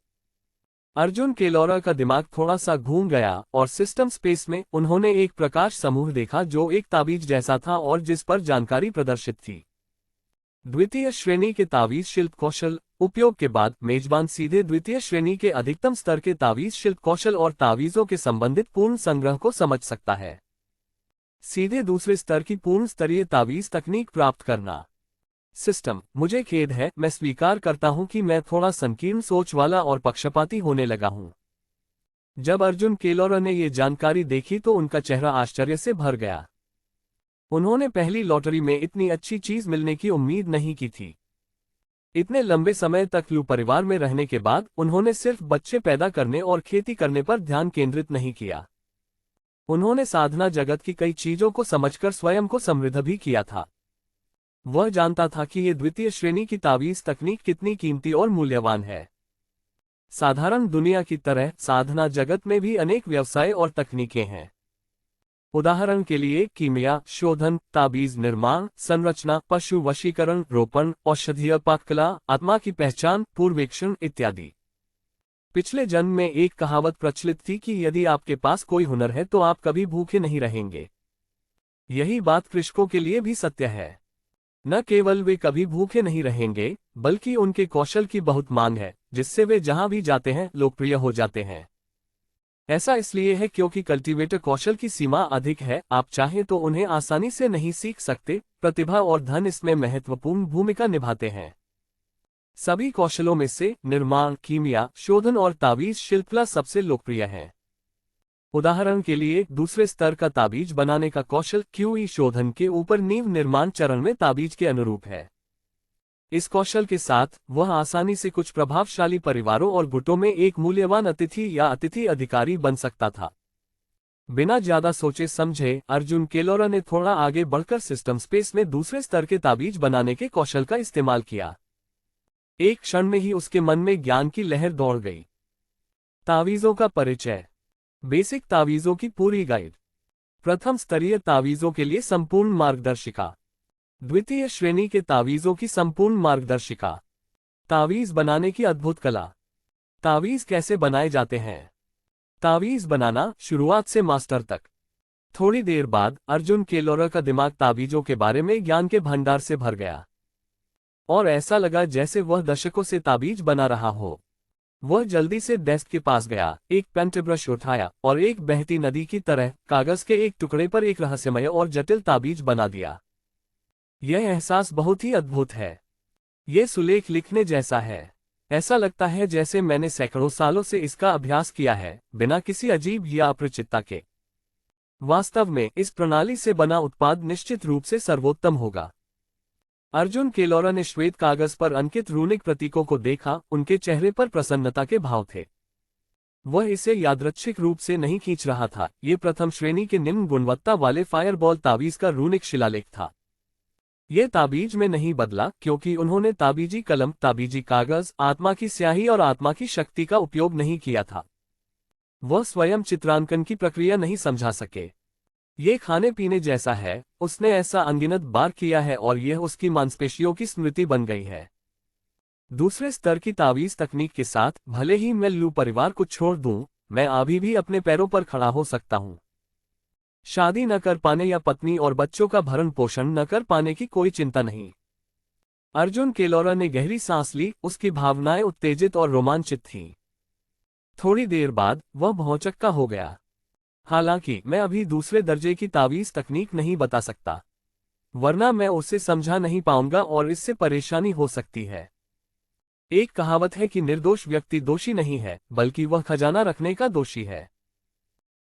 अर्जुन केलोरा का दिमाग थोड़ा सा घूम गया और सिस्टम स्पेस में उन्होंने एक प्रकाश समूह देखा जो एक ताबीज जैसा था और जिस पर जानकारी प्रदर्शित थी। द्वितीय श्रेणी के तावीज शिल्प कौशल उपयोग के बाद मेजबान सीधे द्वितीय श्रेणी के अधिकतम स्तर के तावीज शिल्प कौशल और तावीजों के संबंधित पूर्ण संग्रह को समझ सकता है। सीधे दूसरे स्तर की पूर्ण स्तरीय तावीज तकनीक प्राप्त करना। सिस्टम, मुझे खेद है, मैं स्वीकार करता हूं कि मैं थोड़ा संकीर्ण सोच वाला और पक्षपाती होने लगा हूं। जब अर्जुन केलोरा ने ये जानकारी देखी तो उनका चेहरा आश्चर्य से भर गया। उन्होंने पहली लॉटरी में इतनी अच्छी चीज मिलने की उम्मीद नहीं की थी। इतने लंबे समय तक लू परिवार में रहने के बाद उन्होंने सिर्फ बच्चे पैदा करने और खेती करने पर ध्यान केंद्रित नहीं किया। उन्होंने साधना जगत की कई चीजों को समझकर स्वयं को समृद्ध भी किया था। वह जानता था कि ये द्वितीय श्रेणी की तावीज तकनीक कितनी कीमती और मूल्यवान है। साधारण दुनिया की तरह साधना जगत में भी अनेक व्यवसाय और तकनीकें हैं। उदाहरण के लिए कीमिया, शोधन, ताबीज निर्माण, संरचना, पशु वशीकरण, रोपण, औषधीय पाककला, आत्मा की पहचान, पूर्वेक्षण इत्यादि। पिछले जन्म में एक कहावत प्रचलित थी कि यदि आपके पास कोई हुनर है तो आप कभी भूखे नहीं रहेंगे। यही बात कृषकों के लिए भी सत्य है। न केवल वे कभी भूखे नहीं रहेंगे, बल्कि उनके कौशल की बहुत मांग है, जिससे वे जहां भी जाते हैं लोकप्रिय हो जाते हैं। ऐसा इसलिए है क्योंकि कल्टीवेटर कौशल की सीमा अधिक है, आप चाहें तो उन्हें आसानी से नहीं सीख सकते। प्रतिभा और धन इसमें महत्वपूर्ण भूमिका निभाते हैं। सभी कौशलों में से निर्माण, कीमिया, शोधन और तावीज शिल्पकला सबसे लोकप्रिय है। उदाहरण के लिए दूसरे स्तर का ताबीज बनाने का कौशल क्यूई शोधन के ऊपर नींव निर्माण चरण में ताबीज के अनुरूप है। इस कौशल के साथ वह आसानी से कुछ प्रभावशाली परिवारों और गुटों में एक मूल्यवान अतिथि या अतिथि अधिकारी बन सकता था। बिना ज्यादा सोचे समझे अर्जुन केलोरा ने थोड़ा आगे बढ़कर सिस्टम स्पेस में दूसरे स्तर के ताबीज बनाने के कौशल का इस्तेमाल किया। एक क्षण में ही उसके मन में ज्ञान की लहर दौड़ गई। तावीजों का परिचय। बेसिक तावीजों की पूरी गाइड। प्रथम स्तरीय तावीजों के लिए संपूर्ण मार्गदर्शिका। द्वितीय श्रेणी के तावीजों की संपूर्ण मार्गदर्शिका। तावीज बनाने की अद्भुत कला। तावीज कैसे बनाए जाते हैं। तावीज बनाना शुरुआत से मास्टर तक। थोड़ी देर बाद अर्जुन केलोरा का दिमाग तावीजों के बारे में ज्ञान के भंडार से भर गया और ऐसा लगा जैसे वह दशकों से ताबीज बना रहा हो। वह जल्दी से डेस्क के पास गया, एक पेंटब्रश उठाया और एक बहती नदी की तरह कागज के एक टुकड़े पर एक रहस्यमय और जटिल ताबीज बना दिया। यह एहसास बहुत ही अद्भुत है। यह सुलेख लिखने जैसा है। ऐसा लगता है जैसे मैंने सैकड़ों सालों से इसका अभ्यास किया है, बिना किसी अजीब या अपरिचितता के। वास्तव में इस प्रणाली से बना उत्पाद निश्चित रूप से सर्वोत्तम होगा। अर्जुन केलोरा ने श्वेत कागज पर अंकित रूनिक प्रतीकों को देखा, उनके चेहरे पर प्रसन्नता के भाव थे। वह इसे यादृच्छिक रूप से नहीं खींच रहा था, ये प्रथम श्रेणी के निम्न गुणवत्ता वाले फायरबॉल ताबीज का रूनिक शिलालेख था। यह ताबीज में नहीं बदला क्योंकि उन्होंने ताबीजी कलम, ताबीजी कागज, आत्मा की स्याही और आत्मा की शक्ति का उपयोग नहीं किया था। वह स्वयं चित्रांकन की प्रक्रिया नहीं समझा सके। ये खाने पीने जैसा है, उसने ऐसा अनगिनत बार किया है और यह उसकी मांसपेशियों की स्मृति बन गई है। दूसरे स्तर की तावीज तकनीक के साथ भले ही मैं लू परिवार को छोड़ दूं, मैं अभी भी अपने पैरों पर खड़ा हो सकता हूं। शादी न कर पाने या पत्नी और बच्चों का भरण पोषण न कर पाने की कोई चिंता नहीं। अर्जुन केलोरा ने गहरी सांस ली, उसकी भावनाएं उत्तेजित और रोमांचित थीं। थोड़ी देर बाद वह भौचक्का हो गया। हालांकि मैं अभी दूसरे दर्जे की तावीज तकनीक नहीं बता सकता, वरना मैं उसे समझा नहीं पाऊंगा और इससे परेशानी हो सकती है। एक कहावत है कि निर्दोष व्यक्ति दोषी नहीं है, बल्कि वह खजाना रखने का दोषी है।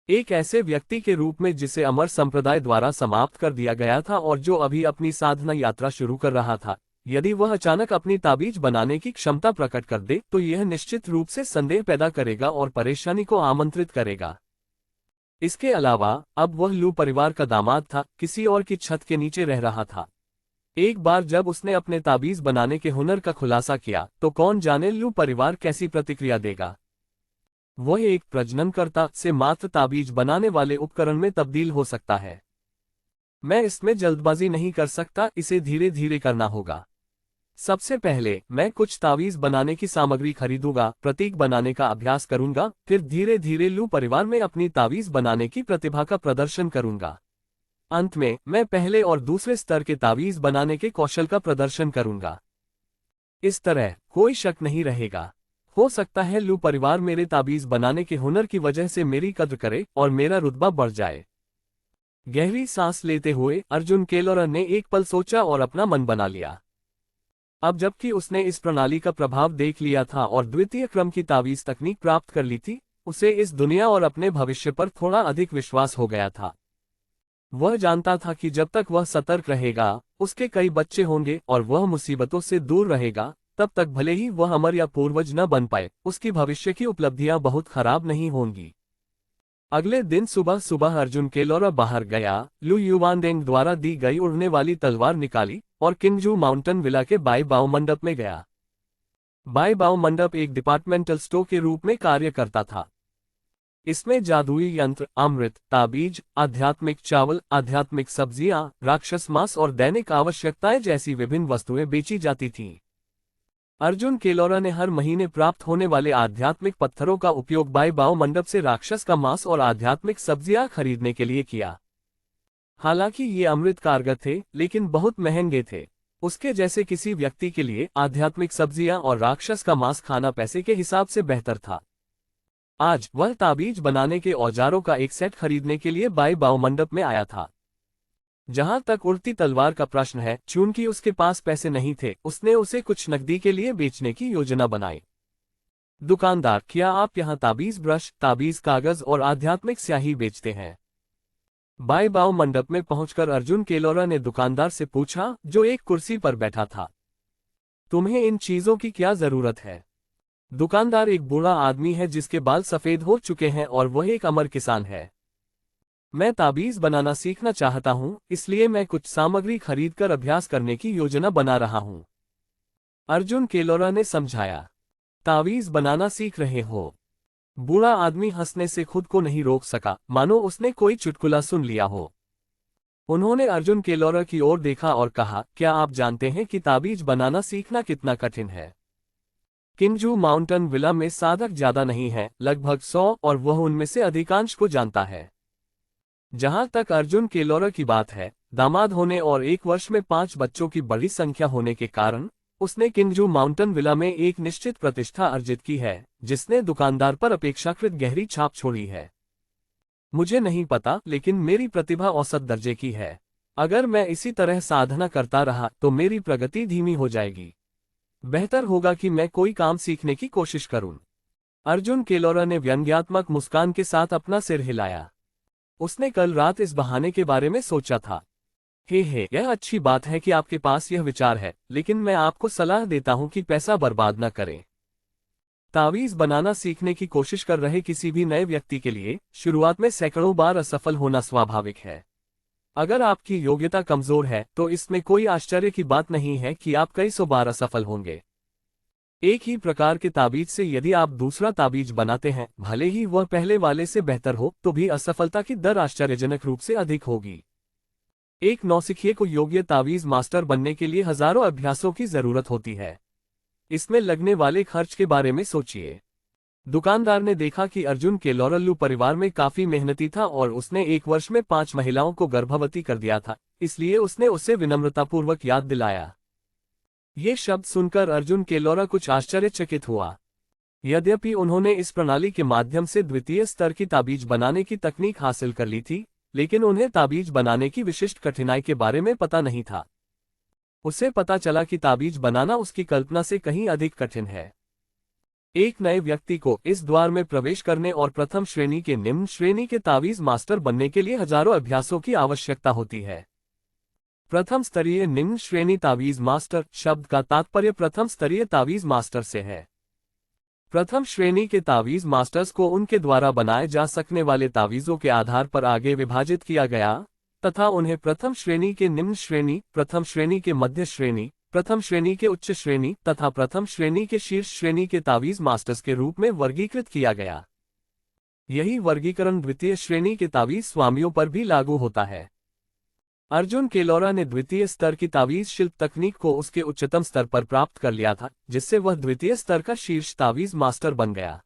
एक ऐसे व्यक्ति के रूप में जिसे अमर संप्रदाय द्वारा समाप्त कर दिया गया था और जो अभी अपनी साधना यात्रा शुरू कर रहा था, यदि वह अचानक अपनी ताबीज बनाने की क्षमता प्रकट कर दे तो यह निश्चित रूप से संदेह पैदा करेगा और परेशानी को आमंत्रित करेगा। इसके अलावा अब वह लू परिवार का दामाद था, किसी और की छत के नीचे रह रहा था। एक बार जब उसने अपने ताबीज बनाने के हुनर का खुलासा किया तो कौन जाने लू परिवार कैसी प्रतिक्रिया देगा। वह एक प्रजननकर्ता से मात्र ताबीज बनाने वाले उपकरण में तब्दील हो सकता है। मैं इसमें जल्दबाजी नहीं कर सकता, इसे धीरे धीरे करना होगा। सबसे पहले मैं कुछ तावीज बनाने की सामग्री खरीदूंगा, प्रतीक बनाने का अभ्यास करूंगा, फिर धीरे धीरे लू परिवार में अपनी तावीज बनाने की प्रतिभा का प्रदर्शन करूंगा। अंत में मैं पहले और दूसरे स्तर के तावीज बनाने के कौशल का प्रदर्शन करूंगा। इस तरह कोई शक नहीं रहेगा। हो सकता है लू परिवार मेरे ताबीज बनाने के हुनर की वजह से मेरी कद्र करे और मेरा रुतबा बढ़ जाए। गहरी सांस लेते हुए अर्जुन केलोरा ने एक पल सोचा और अपना मन बना लिया। अब जबकि उसने इस प्रणाली का प्रभाव देख लिया था और द्वितीय क्रम की तावीज तकनीक प्राप्त कर ली थी, उसे इस दुनिया और अपने भविष्य पर थोड़ा अधिक विश्वास हो गया था। वह जानता था कि जब तक वह सतर्क रहेगा, उसके कई बच्चे होंगे और वह मुसीबतों से दूर रहेगा, तब तक भले ही वह अमर या पूर्वज न बन पाए, उसकी भविष्य की उपलब्धियां बहुत खराब नहीं होंगी। अगले दिन सुबह सुबह अर्जुन केलोरा बाहर गया, लू युवानडेंग द्वारा दी गई उड़ने वाली तलवार निकाली और किंगजू माउंटेन विला के बाई बाओ मंडप में गया। बाई बाओ मंडप एक डिपार्टमेंटल स्टोर के रूप में कार्य करता था। इसमें जादुई यंत्र, अमृत, ताबीज, आध्यात्मिक चावल, आध्यात्मिक सब्जियां, राक्षस मांस और दैनिक आवश्यकताएं जैसी विभिन्न वस्तुएं बेची जाती थीं। अर्जुन केलोरा ने हर महीने प्राप्त होने वाले आध्यात्मिक पत्थरों का उपयोग बाई बाओ मंडप से राक्षस का मांस और आध्यात्मिक सब्जियां खरीदने के लिए किया। हालांकि ये अमृत कारगर थे, लेकिन बहुत महंगे थे। उसके जैसे किसी व्यक्ति के लिए आध्यात्मिक सब्जियां और राक्षस का मांस खाना पैसे के हिसाब से बेहतर था। आज वह ताबीज बनाने के औजारों का एक सेट खरीदने के लिए बाई बाओ मंडप में आया था। जहां तक उड़ती तलवार का प्रश्न है, चूंकि उसके पास पैसे नहीं थे, उसने उसे कुछ नकदी के लिए बेचने की योजना बनाई। दुकानदार, क्या आप यहां ताबीज ब्रश, ताबीज कागज और आध्यात्मिक स्याही बेचते हैं? बाई बाओ मंडप में पहुंचकर अर्जुन केलोरा ने दुकानदार से पूछा, जो एक कुर्सी पर बैठा था। तुम्हें इन चीजों की क्या जरूरत है? दुकानदार एक बूढ़ा आदमी है जिसके बाल सफेद हो चुके हैं और वह एक अमर किसान है। मैं ताबीज बनाना सीखना चाहता हूं, इसलिए मैं कुछ सामग्री खरीदकर अभ्यास करने की योजना बना रहा हूं। अर्जुन केलोरा ने समझाया। तावीज बनाना सीख रहे हो? बूढ़ा आदमी हंसने से खुद को नहीं रोक सका, मानो उसने कोई चुटकुला सुन लिया हो। उन्होंने अर्जुन केलोरा की ओर देखा और कहा, क्या आप जानते हैं कि ताबीज बनाना सीखना कितना कठिन है? किंगजू माउंटेन विला में साधक ज्यादा नहीं है, लगभग 100, और वह उनमें से अधिकांश को जानता है। जहां तक अर्जुन केलोरा की बात है, दामाद होने और एक वर्ष में 5 बच्चों की बड़ी संख्या होने के कारण उसने किंगजू माउंटेन विला में एक निश्चित प्रतिष्ठा अर्जित की है, जिसने दुकानदार पर अपेक्षाकृत गहरी छाप छोड़ी है। मुझे नहीं पता, लेकिन मेरी प्रतिभा औसत दर्जे की है। अगर मैं इसी तरह साधना करता रहा तो मेरी प्रगति धीमी हो जाएगी। बेहतर होगा कि मैं कोई काम सीखने की कोशिश करूं। अर्जुन केलोरा ने व्यंग्यात्मक मुस्कान के साथ अपना सिर हिलाया। उसने कल रात इस बहाने के बारे में सोचा था। हे, यह अच्छी बात है कि आपके पास यह विचार है, लेकिन मैं आपको सलाह देता हूं कि पैसा बर्बाद न करें। तावीज बनाना सीखने की कोशिश कर रहे किसी भी नए व्यक्ति के लिए शुरुआत में सैकड़ों बार असफल होना स्वाभाविक है। अगर आपकी योग्यता कमजोर है तो इसमें कोई आश्चर्य की बात नहीं है कि आप कई 100 बार असफल होंगे। एक ही प्रकार के ताबीज से यदि आप दूसरा ताबीज बनाते हैं, भले ही वह पहले वाले से बेहतर हो, तो भी असफलता की दर आश्चर्यजनक रूप से अधिक होगी। एक नौसिखिए को योग्य तावीज मास्टर बनने के लिए हजारों अभ्यासों की जरूरत होती है। इसमें लगने वाले खर्च के बारे में सोचिए। दुकानदार ने देखा कि अर्जुन केलोरा लू परिवार में काफी मेहनती था और उसने एक वर्ष में 5 महिलाओं को गर्भवती कर दिया था, इसलिए उसने उसे विनम्रतापूर्वक याद दिलाया। ये शब्द सुनकर अर्जुन केलोरा कुछ आश्चर्यचकित हुआ। यद्यपि उन्होंने इस प्रणाली के माध्यम से द्वितीय स्तर की ताबीज बनाने की तकनीक हासिल कर ली थी, लेकिन उन्हें ताबीज बनाने की विशिष्ट कठिनाई के बारे में पता नहीं था। उसे पता चला कि ताबीज बनाना उसकी कल्पना से कहीं अधिक कठिन है। एक नए व्यक्ति को इस द्वार में प्रवेश करने और प्रथम श्रेणी के निम्न श्रेणी के तावीज मास्टर बनने के लिए हजारों अभ्यासों की आवश्यकता होती है। प्रथम स्तरीय निम्न श्रेणी तावीज मास्टर शब्द का तात्पर्य प्रथम स्तरीय तावीज मास्टर से है। प्रथम श्रेणी के तावीज मास्टर्स को उनके द्वारा बनाए जा सकने वाले तावीजों के आधार पर आगे विभाजित किया गया तथा उन्हें प्रथम श्रेणी के निम्न श्रेणी, प्रथम श्रेणी के मध्य श्रेणी, प्रथम श्रेणी के उच्च श्रेणी तथा प्रथम श्रेणी के शीर्ष श्रेणी के तावीज मास्टर्स के रूप में वर्गीकृत किया गया। यही वर्गीकरण द्वितीय श्रेणी के तावीज स्वामियों पर भी लागू होता है। अर्जुन केलोरा ने द्वितीय स्तर की तावीज शिल्प तकनीक को उसके उच्चतम स्तर पर प्राप्त कर लिया था, जिससे वह द्वितीय स्तर का शीर्ष तावीज मास्टर बन गया।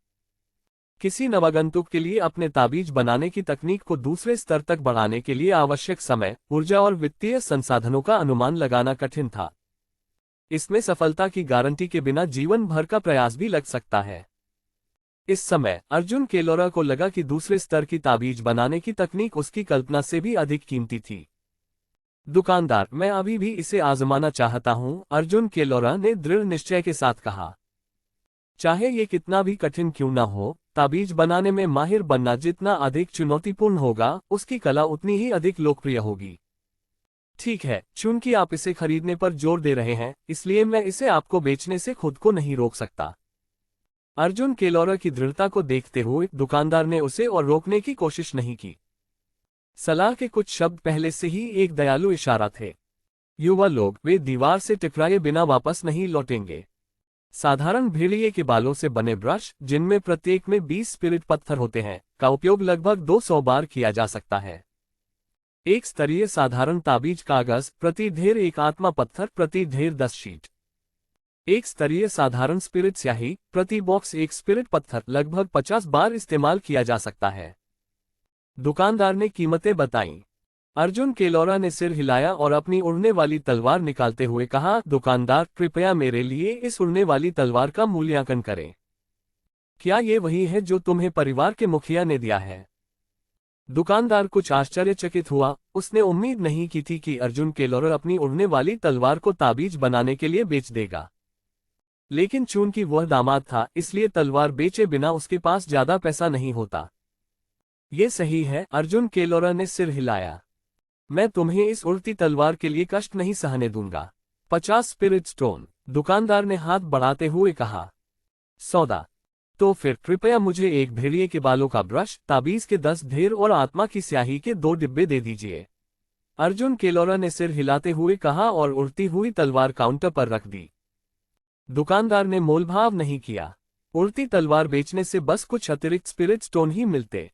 किसी नवागंतुक के लिए अपने ताबीज बनाने की तकनीक को दूसरे स्तर तक बढ़ाने के लिए आवश्यक समय, ऊर्जा और वित्तीय संसाधनों का अनुमान लगाना कठिन था। इसमें सफलता की गारंटी के बिना जीवन भर का प्रयास भी लग सकता है। इस समय अर्जुन केलोरा को लगा कि दूसरे स्तर की ताबीज बनाने की तकनीक उसकी कल्पना से भी अधिक कीमती थी। दुकानदार, मैं अभी भी इसे आजमाना चाहता हूं, अर्जुन केलोरा ने दृढ़ निश्चय के साथ कहा। चाहे ये कितना भी कठिन क्यों ना हो, ताबीज बनाने में माहिर बनना जितना अधिक चुनौतीपूर्ण होगा, उसकी कला उतनी ही अधिक लोकप्रिय होगी। ठीक है, चूंकि आप इसे खरीदने पर जोर दे रहे हैं, इसलिए मैं इसे आपको बेचने से खुद को नहीं रोक सकता। अर्जुन केलोरा की दृढ़ता को देखते हुए दुकानदार ने उसे और रोकने की कोशिश नहीं की। सलाह के कुछ शब्द पहले से ही एक दयालु इशारा थे। युवा लोग, वे दीवार से टकराए बिना वापस नहीं लौटेंगे। साधारण भेड़िए के बालों से बने ब्रश, जिनमें प्रत्येक में 20 स्पिरिट पत्थर होते हैं, का उपयोग लगभग 200 बार किया जा सकता है। एक स्तरीय साधारण ताबीज कागज, प्रति ढेर एक आत्मा पत्थर, प्रति ढेर 10 शीट। एक स्तरीय साधारण स्पिरिट स्याही, प्रति बॉक्स एक स्पिरिट पत्थर, लगभग 50 बार इस्तेमाल किया जा सकता है। दुकानदार ने कीमतें बताईं। अर्जुन केलोरा ने सिर हिलाया और अपनी उड़ने वाली तलवार निकालते हुए कहा, दुकानदार, कृपया मेरे लिए इस उड़ने वाली तलवार का मूल्यांकन करें। क्या ये वही है जो तुम्हें परिवार के मुखिया ने दिया है? दुकानदार कुछ आश्चर्यचकित हुआ। उसने उम्मीद नहीं की थी कि अर्जुन केलोरा अपनी उड़ने वाली तलवार को ताबीज बनाने के लिए बेच देगा। लेकिन चूंकि वह दामाद था, इसलिए तलवार बेचे बिना उसके पास ज्यादा पैसा नहीं होता। ये सही है, अर्जुन केलोरा ने सिर हिलाया। मैं तुम्हें इस उड़ती तलवार के लिए कष्ट नहीं सहने दूंगा। 50 स्पिरिट स्टोन, दुकानदार ने हाथ बढ़ाते हुए कहा। सौदा। तो फिर कृपया मुझे एक भेड़िए के बालों का ब्रश, ताबीज के 10 ढेर और आत्मा की स्याही के 2 डिब्बे दे दीजिए। अर्जुन केलोरा ने सिर हिलाते हुए कहा और उड़ती हुई तलवार काउंटर पर रख दी। दुकानदार ने मोलभाव नहीं किया। उड़ती तलवार बेचने से बस कुछ अतिरिक्त स्पिरिट स्टोन ही मिलते।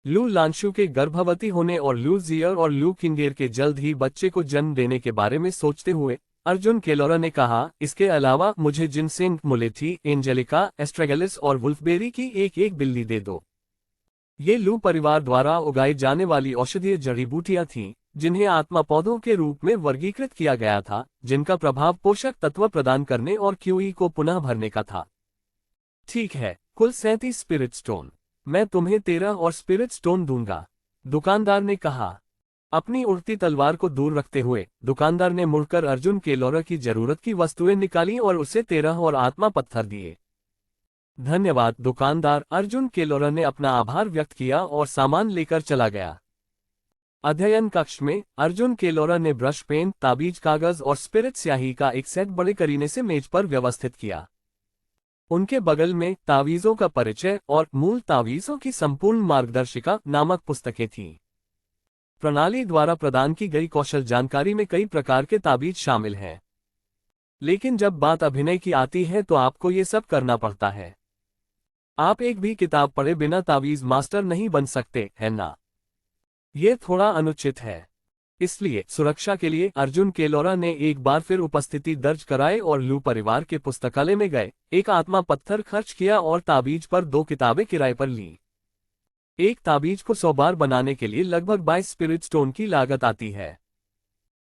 लू लांशु के गर्भवती होने और लू जियर और लू किंगेर के जल्द ही बच्चे को जन्म देने के बारे में सोचते हुए अर्जुन केलोरा ने कहा, इसके अलावा मुझे जिनसेंग, मुलेथी, एंजेलिका, एस्ट्रेगलिस और वुल्फबेरी की एक बिल्ली दे दो। ये लू परिवार द्वारा उगाई जाने वाली औषधीय जड़ी बूटियां थीं, जिन्हें आत्मा पौधों के रूप में वर्गीकृत किया गया था, जिनका प्रभाव पोषक तत्व प्रदान करने और क्यूई को पुनः भरने का था। ठीक है, कुल 37 स्पिरिट स्टोन। मैं तुम्हें 13 और स्पिरिट स्टोन दूंगा, दुकानदार ने कहा। अपनी उड़ती तलवार को दूर रखते हुए दुकानदार ने मुड़कर अर्जुन केलोरा की जरूरत की वस्तुएं निकाली और उसे 13 और आत्मा पत्थर दिए। धन्यवाद दुकानदार, अर्जुन केलोरा ने अपना आभार व्यक्त किया और सामान लेकर चला गया। अध्ययन कक्ष में अर्जुन केलोरा ने ब्रश, पेन, ताबीज कागज और स्पिरिट स्याही का एक सेट बड़े करीने से मेज पर व्यवस्थित किया। उनके बगल में तावीजों का परिचय और मूल तावीजों की संपूर्ण मार्गदर्शिका नामक पुस्तकें थीं। प्रणाली द्वारा प्रदान की गई कौशल जानकारी में कई प्रकार के ताबीज शामिल हैं। लेकिन जब बात अभिनय की आती है तो आपको ये सब करना पड़ता है। आप एक भी किताब पढ़े बिना तावीज मास्टर नहीं बन सकते, है ना? ये थोड़ा अनुचित है। इसलिए सुरक्षा के लिए अर्जुन केलोरा ने एक बार फिर उपस्थिति दर्ज कराए और लू परिवार के पुस्तकालय में गए, एक आत्मा पत्थर खर्च किया और ताबीज पर 2 किताबें किराए पर लीं। एक ताबीज को 100 बार बनाने के लिए लगभग 22 स्पिरिट स्टोन की लागत आती है।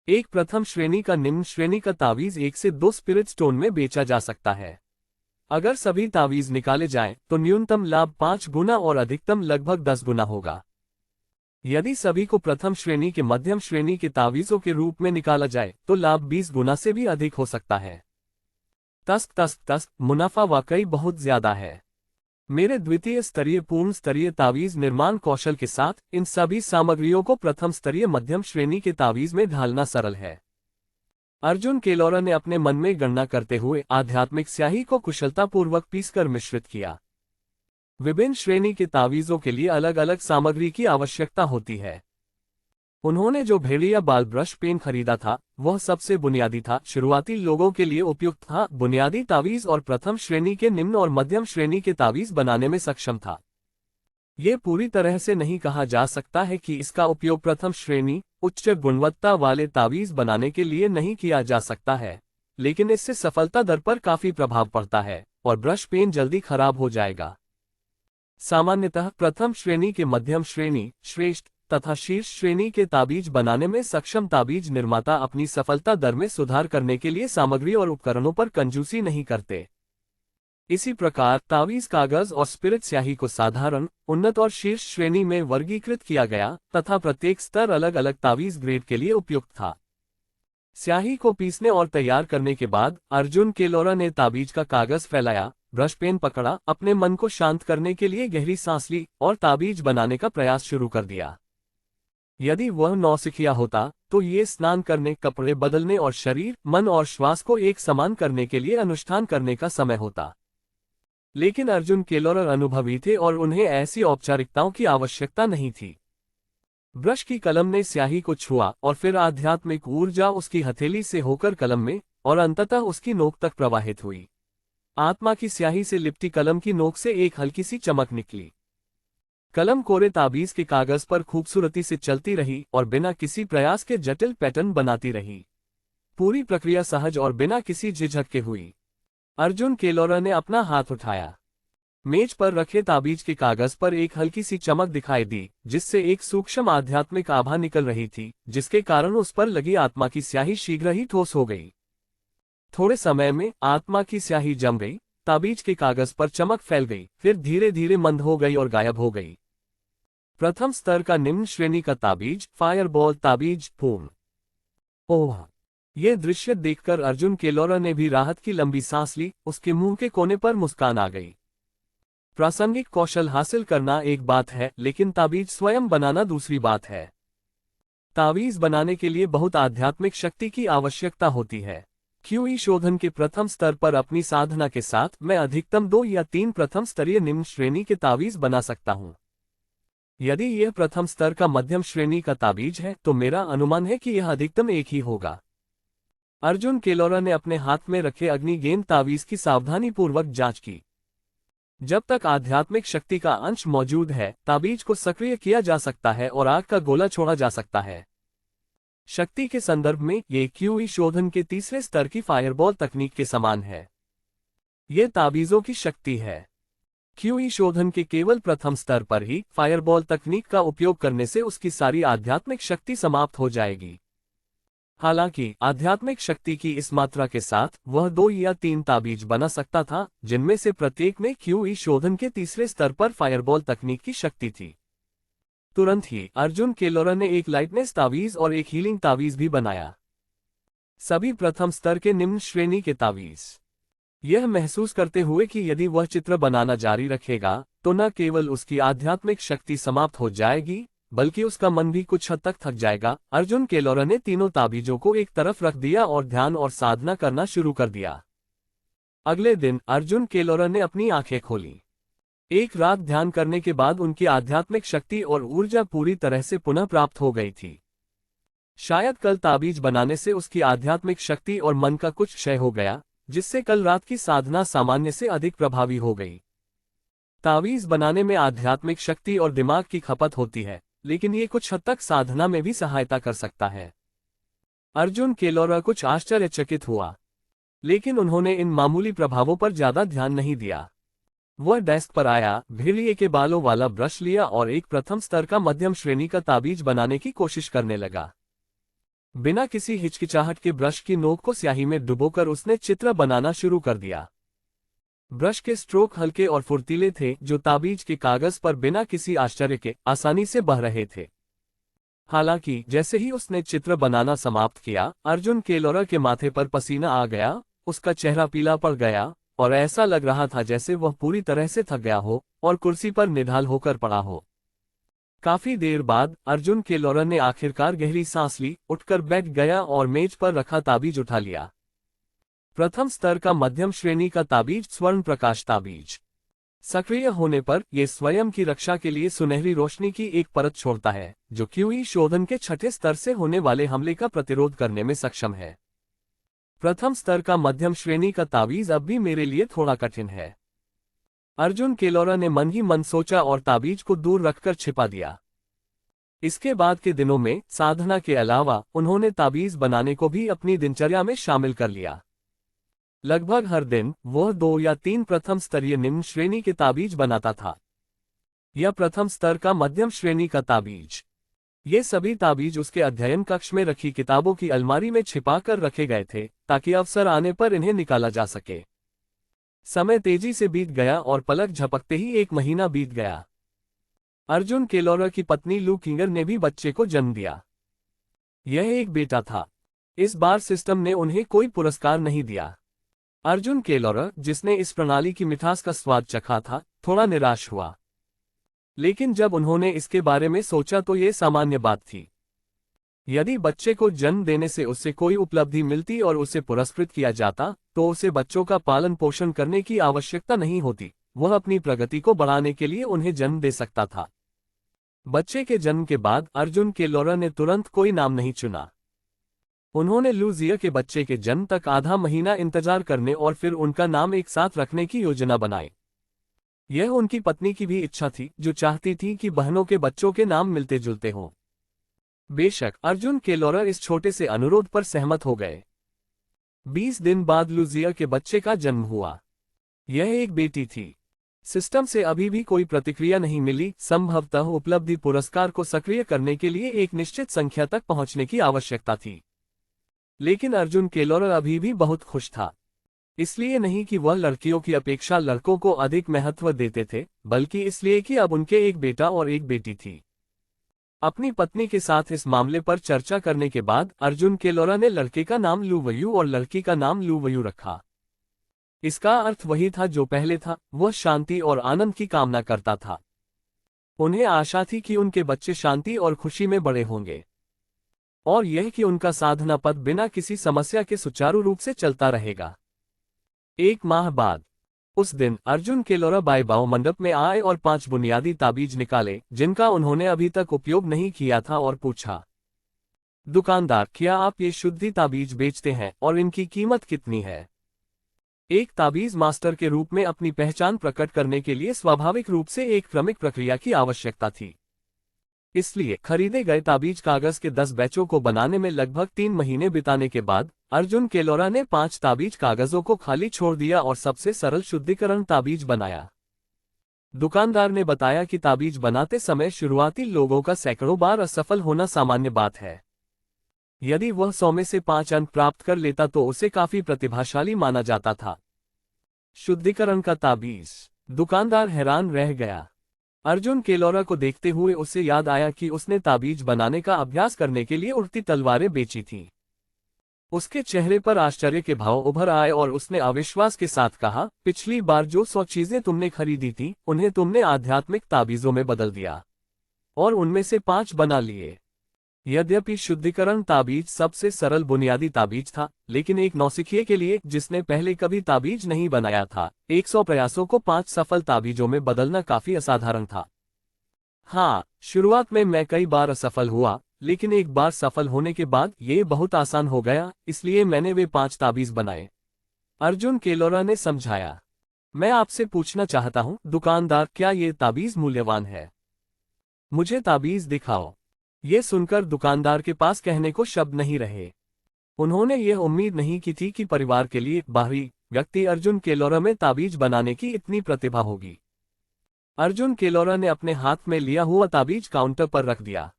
एक प्रथम श्रेणी का निम्न श्रेणी का तावीज 1 से 2 स्पिरिट स्टोन में बेचा जा सकता है। अगर सभी तावीज निकाले जाएं, तो न्यूनतम लाभ 5 गुना और अधिकतम लगभग 10 गुना होगा। यदि सभी को प्रथम श्रेणी के मध्यम श्रेणी के तावीजों के रूप में निकाला जाए, तो लाभ 20 गुना से भी अधिक हो सकता है। तस्क, मुनाफा वाकई बहुत ज्यादा है। मेरे द्वितीय स्तरीय पूर्ण स्तरीय तावीज निर्माण कौशल के साथ इन सभी सामग्रियों को प्रथम स्तरीय मध्यम श्रेणी के तावीज में ढालना सरल है। अर्जुन केलोरा ने अपने मन में गणना करते हुए आध्यात्मिक स्याही को कुशलतापूर्वक पीसकर मिश्रित किया। विभिन्न श्रेणी के तावीजों के लिए अलग अलग सामग्री की आवश्यकता होती है। उन्होंने जो भेड़िया बाल ब्रश पेन खरीदा था, वह सबसे बुनियादी था, शुरुआती लोगों के लिए उपयुक्त था, बुनियादी तावीज और प्रथम श्रेणी के, निम्न और मध्यम श्रेणी के तावीज बनाने में सक्षम था। ये पूरी तरह से नहीं कहा जा सकता है कि इसका उपयोग प्रथम श्रेणी उच्च गुणवत्ता वाले तावीज बनाने के लिए नहीं किया जा सकता है, लेकिन इससे सफलता दर पर काफी प्रभाव पड़ता है और ब्रश पेन जल्दी खराब हो जाएगा। सामान्यतः प्रथम श्रेणी के मध्यम श्रेणी, श्रेष्ठ तथा शीर्ष श्रेणी के ताबीज बनाने में सक्षम ताबीज निर्माता अपनी सफलता दर में सुधार करने के लिए सामग्री और उपकरणों पर कंजूसी नहीं करते। इसी प्रकार तावीज कागज और स्पिरिट स्याही को साधारण, उन्नत और शीर्ष श्रेणी में वर्गीकृत किया गया तथा प्रत्येक स्तर अलग अलग तावीज ग्रेड के लिए उपयुक्त था। स्याही को पीसने और तैयार करने के बाद अर्जुन केलोरा ने ताबीज का कागज फैलाया, ब्रश पेन पकड़ा, अपने मन को शांत करने के लिए गहरी सांस ली और ताबीज बनाने का प्रयास शुरू कर दिया। यदि वह नौसिखिया होता तो ये स्नान करने, कपड़े बदलने और शरीर, मन और श्वास को एक समान करने के लिए अनुष्ठान करने का समय होता। लेकिन अर्जुन केलोरर अनुभवी थे और उन्हें ऐसी औपचारिकताओं की आवश्यकता नहीं थी। ब्रश की कलम ने स्याही को छुआ और फिर आध्यात्मिक ऊर्जा उसकी हथेली से होकर कलम में और अंततः उसकी नोक तक प्रवाहित हुई। आत्मा की स्याही से लिपटी कलम की नोक से एक हल्की सी चमक निकली। कलम कोरे ताबीज के कागज पर खूबसूरती से चलती रही और बिना किसी प्रयास के जटिल पैटर्न बनाती रही। पूरी प्रक्रिया सहज और बिना किसी झिझक के हुई। अर्जुन केलोरा ने अपना हाथ उठाया। मेज पर रखे ताबीज के कागज पर एक हल्की सी चमक दिखाई दी, जिससे एक सूक्ष्म आध्यात्मिक आभा निकल रही थी, जिसके कारण उस पर लगी आत्मा की स्याही शीघ्र ही ठोस हो गई। थोड़े समय में आत्मा की स्याही जम गई, ताबीज के कागज पर चमक फैल गई, फिर धीरे धीरे मंद हो गई और गायब हो गई। प्रथम स्तर का निम्न श्रेणी का ताबीज, फायरबॉल ताबीज, पूर्ण। ओह! यह दृश्य देखकर अर्जुन केलोरा ने भी राहत की लंबी सांस ली। उसके मुंह के कोने पर मुस्कान आ गई। प्रासंगिक कौशल हासिल करना एक बात है, लेकिन ताबीज स्वयं बनाना दूसरी बात है। तावीज बनाने के लिए बहुत आध्यात्मिक शक्ति की आवश्यकता होती है। क्यूई शोधन के प्रथम स्तर पर अपनी साधना के साथ मैं अधिकतम 2 या 3 प्रथम स्तरीय निम्न श्रेणी के तावीज बना सकता हूं। यदि यह प्रथम स्तर का मध्यम श्रेणी का ताबीज है तो मेरा अनुमान है कि यह अधिकतम एक ही होगा। अर्जुन केलोरा ने अपने हाथ में रखे अग्नि गेंद तावीज की सावधानीपूर्वक जांच की। जब तक आध्यात्मिक शक्ति का अंश मौजूद है, ताबीज को सक्रिय किया जा सकता है और आग का गोला छोड़ा जा सकता है। शक्ति के संदर्भ में ये क्यूई शोधन के तीसरे स्तर की फायरबॉल तकनीक के समान है। ये ताबीजों की शक्ति है। क्यूई शोधन के केवल प्रथम स्तर पर ही फायरबॉल तकनीक का उपयोग करने से उसकी सारी आध्यात्मिक शक्ति समाप्त हो जाएगी। हालांकि आध्यात्मिक शक्ति की इस मात्रा के साथ वह 2 या 3 ताबीज बना सकता था, जिनमें से प्रत्येक में क्यूई शोधन के तीसरे स्तर पर फायरबॉल तकनीक की शक्ति थी। तुरंत ही अर्जुन केलोरा ने एक लाइटनेस तावीज और एक हीलिंग तावीज भी बनाया। सभी प्रथम स्तर के निम्न श्रेणी के तावीज। यह महसूस करते हुए कि यदि वह चित्र बनाना जारी रखेगा तो न केवल उसकी आध्यात्मिक शक्ति समाप्त हो जाएगी, बल्कि उसका मन भी कुछ हद तक थक जाएगा। अर्जुन केलोरा ने तीनों ताबीजों को एक तरफ रख दिया और ध्यान और साधना करना शुरू कर दिया। अगले दिन अर्जुन केलोरा ने अपनी आंखें खोली। एक रात ध्यान करने के बाद उनकी आध्यात्मिक शक्ति और ऊर्जा पूरी तरह से पुनः प्राप्त हो गई थी। शायद कल ताबीज बनाने से उसकी आध्यात्मिक शक्ति और मन का कुछ क्षय हो गया, जिससे कल रात की साधना सामान्य से अधिक प्रभावी हो गई। तावीज बनाने में आध्यात्मिक शक्ति और दिमाग की खपत होती है, लेकिन ये कुछ हद तक साधना में भी सहायता कर सकता है। अर्जुन केलोरा कुछ आश्चर्यचकित हुआ, लेकिन उन्होंने इन मामूली प्रभावों पर ज्यादा ध्यान नहीं दिया। वह डेस्क पर आया, भेड़िए के बालों वाला ब्रश लिया और एक प्रथम स्तर का मध्यम श्रेणी का ताबीज बनाने की कोशिश करने लगा। बिना किसी हिचकिचाहट के ब्रश की नोक को स्याही में डुबोकर उसने चित्र बनाना शुरू कर दिया। ब्रश के स्ट्रोक हल्के और फुर्तीले थे, जो ताबीज के कागज पर बिना किसी आश्चर्य के आसानी से बह रहे थे। हालांकि जैसे ही उसने चित्र बनाना समाप्त किया, अर्जुन केलोरा के माथे पर पसीना आ गया, उसका चेहरा पीला पड़ गया और ऐसा लग रहा था जैसे वह पूरी तरह से थक गया हो और कुर्सी पर निढाल होकर पड़ा हो। काफी देर बाद अर्जुन केलोरा ने आखिरकार गहरी सांस ली, उठकर बैठ गया और मेज पर रखा ताबीज उठा लिया। प्रथम स्तर का मध्यम श्रेणी का ताबीज, स्वर्ण प्रकाश ताबीज। सक्रिय होने पर यह स्वयं की रक्षा के लिए सुनहरी रोशनी की एक परत छोड़ता है, जो क्यूई शोधन के छठे स्तर से होने वाले हमले का प्रतिरोध करने में सक्षम है। प्रथम स्तर का मध्यम श्रेणी का तावीज अब भी मेरे लिए थोड़ा कठिन है। अर्जुन केलोरा ने मन ही मन सोचा और ताबीज को दूर रखकर छिपा दिया। इसके बाद के दिनों में साधना के अलावा उन्होंने ताबीज बनाने को भी अपनी दिनचर्या में शामिल कर लिया। लगभग हर दिन वह 2 या 3 प्रथम स्तरीय निम्न श्रेणी के ताबीज बनाता था या प्रथम स्तर का मध्यम श्रेणी का ताबीज। ये सभी ताबीज उसके अध्ययन कक्ष में रखी किताबों की अलमारी में छिपा कर रखे गए थे ताकि अवसर आने पर इन्हें निकाला जा सके। समय तेजी से बीत गया और पलक झपकते ही 1 महीना बीत गया। अर्जुन केलोरा की पत्नी लू किंगर ने भी बच्चे को जन्म दिया। यह एक बेटा था। इस बार सिस्टम ने उन्हें कोई पुरस्कार नहीं दिया। अर्जुन केलोरा, जिसने इस प्रणाली की मिठास का स्वाद चखा था, थोड़ा निराश हुआ। लेकिन जब उन्होंने इसके बारे में सोचा तो ये सामान्य बात थी। यदि बच्चे को जन्म देने से उससे कोई उपलब्धि मिलती और उसे पुरस्कृत किया जाता तो उसे बच्चों का पालन पोषण करने की आवश्यकता नहीं होती। वह अपनी प्रगति को बढ़ाने के लिए उन्हें जन्म दे सकता था। बच्चे के जन्म के बाद अर्जुन केलोरा ने तुरंत कोई नाम नहीं चुना। उन्होंने लूजिया के बच्चे के जन्म तक आधा महीना इंतजार करने और फिर उनका नाम एक साथ रखने की योजना बनाई। यह उनकी पत्नी की भी इच्छा थी, जो चाहती थी कि बहनों के बच्चों के नाम मिलते जुलते हों। बेशक अर्जुन केलोरा इस छोटे से अनुरोध पर सहमत हो गए। 20 दिन बाद लूजिया के बच्चे का जन्म हुआ। यह एक बेटी थी। सिस्टम से अभी भी कोई प्रतिक्रिया नहीं मिली। संभवतः उपलब्धि पुरस्कार को सक्रिय करने के लिए एक निश्चित संख्या तक पहुंचने की आवश्यकता थी। लेकिन अर्जुन केलोरा अभी भी बहुत खुश था। इसलिए नहीं कि वह लड़कियों की अपेक्षा लड़कों को अधिक महत्व देते थे, बल्कि इसलिए कि अब उनके एक बेटा और एक बेटी थी। अपनी पत्नी के साथ इस मामले पर चर्चा करने के बाद अर्जुन केलोरा ने लड़के का नाम लूवयू और लड़की का नाम लूवयू रखा। इसका अर्थ वही था जो पहले था। वह शांति और आनंद की कामना करता था। उन्हें आशा थी कि उनके बच्चे शांति और खुशी में बड़े होंगे और यह कि उनका साधना पद बिना किसी समस्या के सुचारू रूप से चलता रहेगा। 1 माह बाद उस दिन अर्जुन केलोरा बाईबाओ मंडप में आए और 5 बुनियादी ताबीज निकाले जिनका उन्होंने अभी तक उपयोग नहीं किया था और पूछा, दुकानदार, क्या आप ये शुद्धि ताबीज बेचते हैं और इनकी कीमत कितनी है? एक ताबीज मास्टर के रूप में अपनी पहचान प्रकट करने के लिए स्वाभाविक रूप से एक क्रमिक प्रक्रिया की आवश्यकता थी। इसलिए खरीदे गए ताबीज कागज के 10 बैचों को बनाने में लगभग 3 महीने बिताने के बाद अर्जुन केलोरा ने 5 ताबीज कागजों को खाली छोड़ दिया और सबसे सरल शुद्धिकरण ताबीज बनाया। दुकानदार ने बताया कि ताबीज बनाते समय शुरुआती लोगों का सैकड़ों बार असफल होना सामान्य बात है। यदि वह 100 में से 5 अंक प्राप्त कर लेता तो उसे काफी प्रतिभाशाली माना जाता था। शुद्धिकरण का ताबीज। दुकानदार हैरान रह गया। अर्जुन केलोरा को देखते हुए उसे याद आया कि उसने ताबीज बनाने का अभ्यास करने के लिए उड़ती तलवारें बेची थीं। उसके चेहरे पर आश्चर्य के भाव उभर आए और उसने अविश्वास के साथ कहा, पिछली बार जो 100 चीजें तुमने खरीदी थी उन्हें तुमने आध्यात्मिक ताबीजों में बदल दिया और उनमें से 5 बना लिए। यद्यपि शुद्धिकरण ताबीज सबसे सरल बुनियादी ताबीज था, लेकिन एक नौसिखिए के लिए जिसने पहले कभी ताबीज नहीं बनाया था, 100 प्रयासों को 5 सफल ताबीजों में बदलना काफी असाधारण था। हाँ, शुरुआत में मैं कई बार असफल हुआ, लेकिन एक बार सफल होने के बाद ये बहुत आसान हो गया, इसलिए मैंने वे 5 ताबीज बनाए। अर्जुन केलोरा ने समझाया। मैं आपसे पूछना चाहता हूँ दुकानदार, क्या ये ताबीज मूल्यवान है? मुझे ताबीज दिखाओ। ये सुनकर दुकानदार के पास कहने को शब्द नहीं रहे। उन्होंने यह उम्मीद नहीं की थी कि परिवार के लिए बाहरी व्यक्ति अर्जुन केलोरा में ताबीज बनाने की इतनी प्रतिभा होगी। अर्जुन केलोरा ने अपने हाथ में लिया हुआ ताबीज काउंटर पर रख दिया।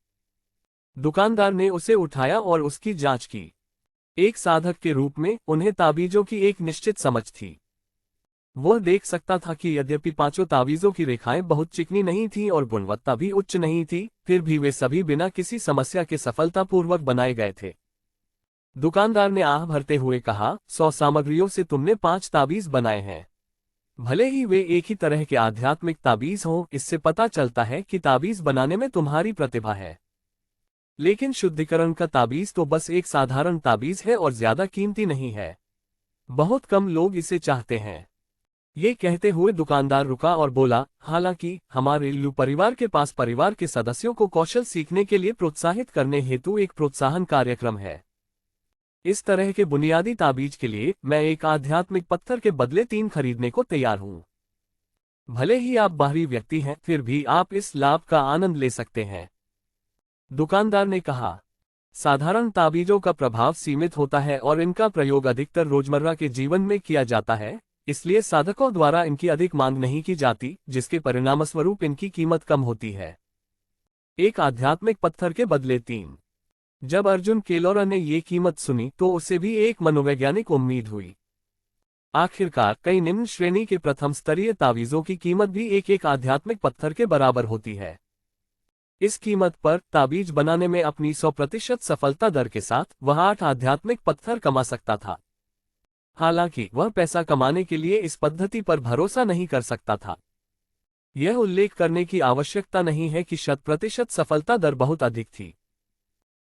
दुकानदार ने उसे उठाया और उसकी जांच की। एक साधक के रूप में उन्हें ताबीजों की एक निश्चित समझ थी। वह देख सकता था कि यद्यपि 5 ताबीजों की रेखाएं बहुत चिकनी नहीं थीं और गुणवत्ता भी उच्च नहीं थी, फिर भी वे सभी बिना किसी समस्या के सफलतापूर्वक बनाए गए थे। दुकानदार ने आह भरते हुए कहा, 100 सामग्रियों से तुमने 5 ताबीज बनाए हैं। भले ही वे एक ही तरह के आध्यात्मिक ताबीज हों, इससे पता चलता है कि ताबीज बनाने में तुम्हारी प्रतिभा है। लेकिन शुद्धिकरण का ताबीज तो बस एक साधारण ताबीज है और ज्यादा कीमती नहीं है। बहुत कम लोग इसे चाहते हैं। ये कहते हुए दुकानदार रुका और बोला, हालांकि हमारे लू परिवार के पास परिवार के सदस्यों को कौशल सीखने के लिए प्रोत्साहित करने हेतु एक प्रोत्साहन कार्यक्रम है। इस तरह के बुनियादी ताबीज के लिए मैं एक आध्यात्मिक पत्थर के बदले 3 खरीदने को तैयार हूं। भले ही आप बाहरी व्यक्ति हैं, फिर भी आप इस लाभ का आनंद ले सकते हैं। दुकानदार ने कहा, साधारण ताबीजों का प्रभाव सीमित होता है और इनका प्रयोग अधिकतर रोजमर्रा के जीवन में किया जाता है, इसलिए साधकों द्वारा इनकी अधिक मांग नहीं की जाती, जिसके परिणामस्वरूप इनकी कीमत कम होती है। एक आध्यात्मिक पत्थर के बदले 3। जब अर्जुन केलोरा ने ये कीमत सुनी तो उसे भी एक मनोवैज्ञानिक उम्मीद हुई। आखिरकार कई निम्न श्रेणी के प्रथम स्तरीय तावीजों की कीमत भी एक आध्यात्मिक पत्थर के बराबर होती है। इस कीमत पर ताबीज बनाने में अपनी 100% सफलता दर के साथ वह 8 आध्यात्मिक पत्थर कमा सकता था। हालांकि वह पैसा कमाने के लिए इस पद्धति पर भरोसा नहीं कर सकता था। यह उल्लेख करने की आवश्यकता नहीं है कि 100% सफलता दर बहुत अधिक थी।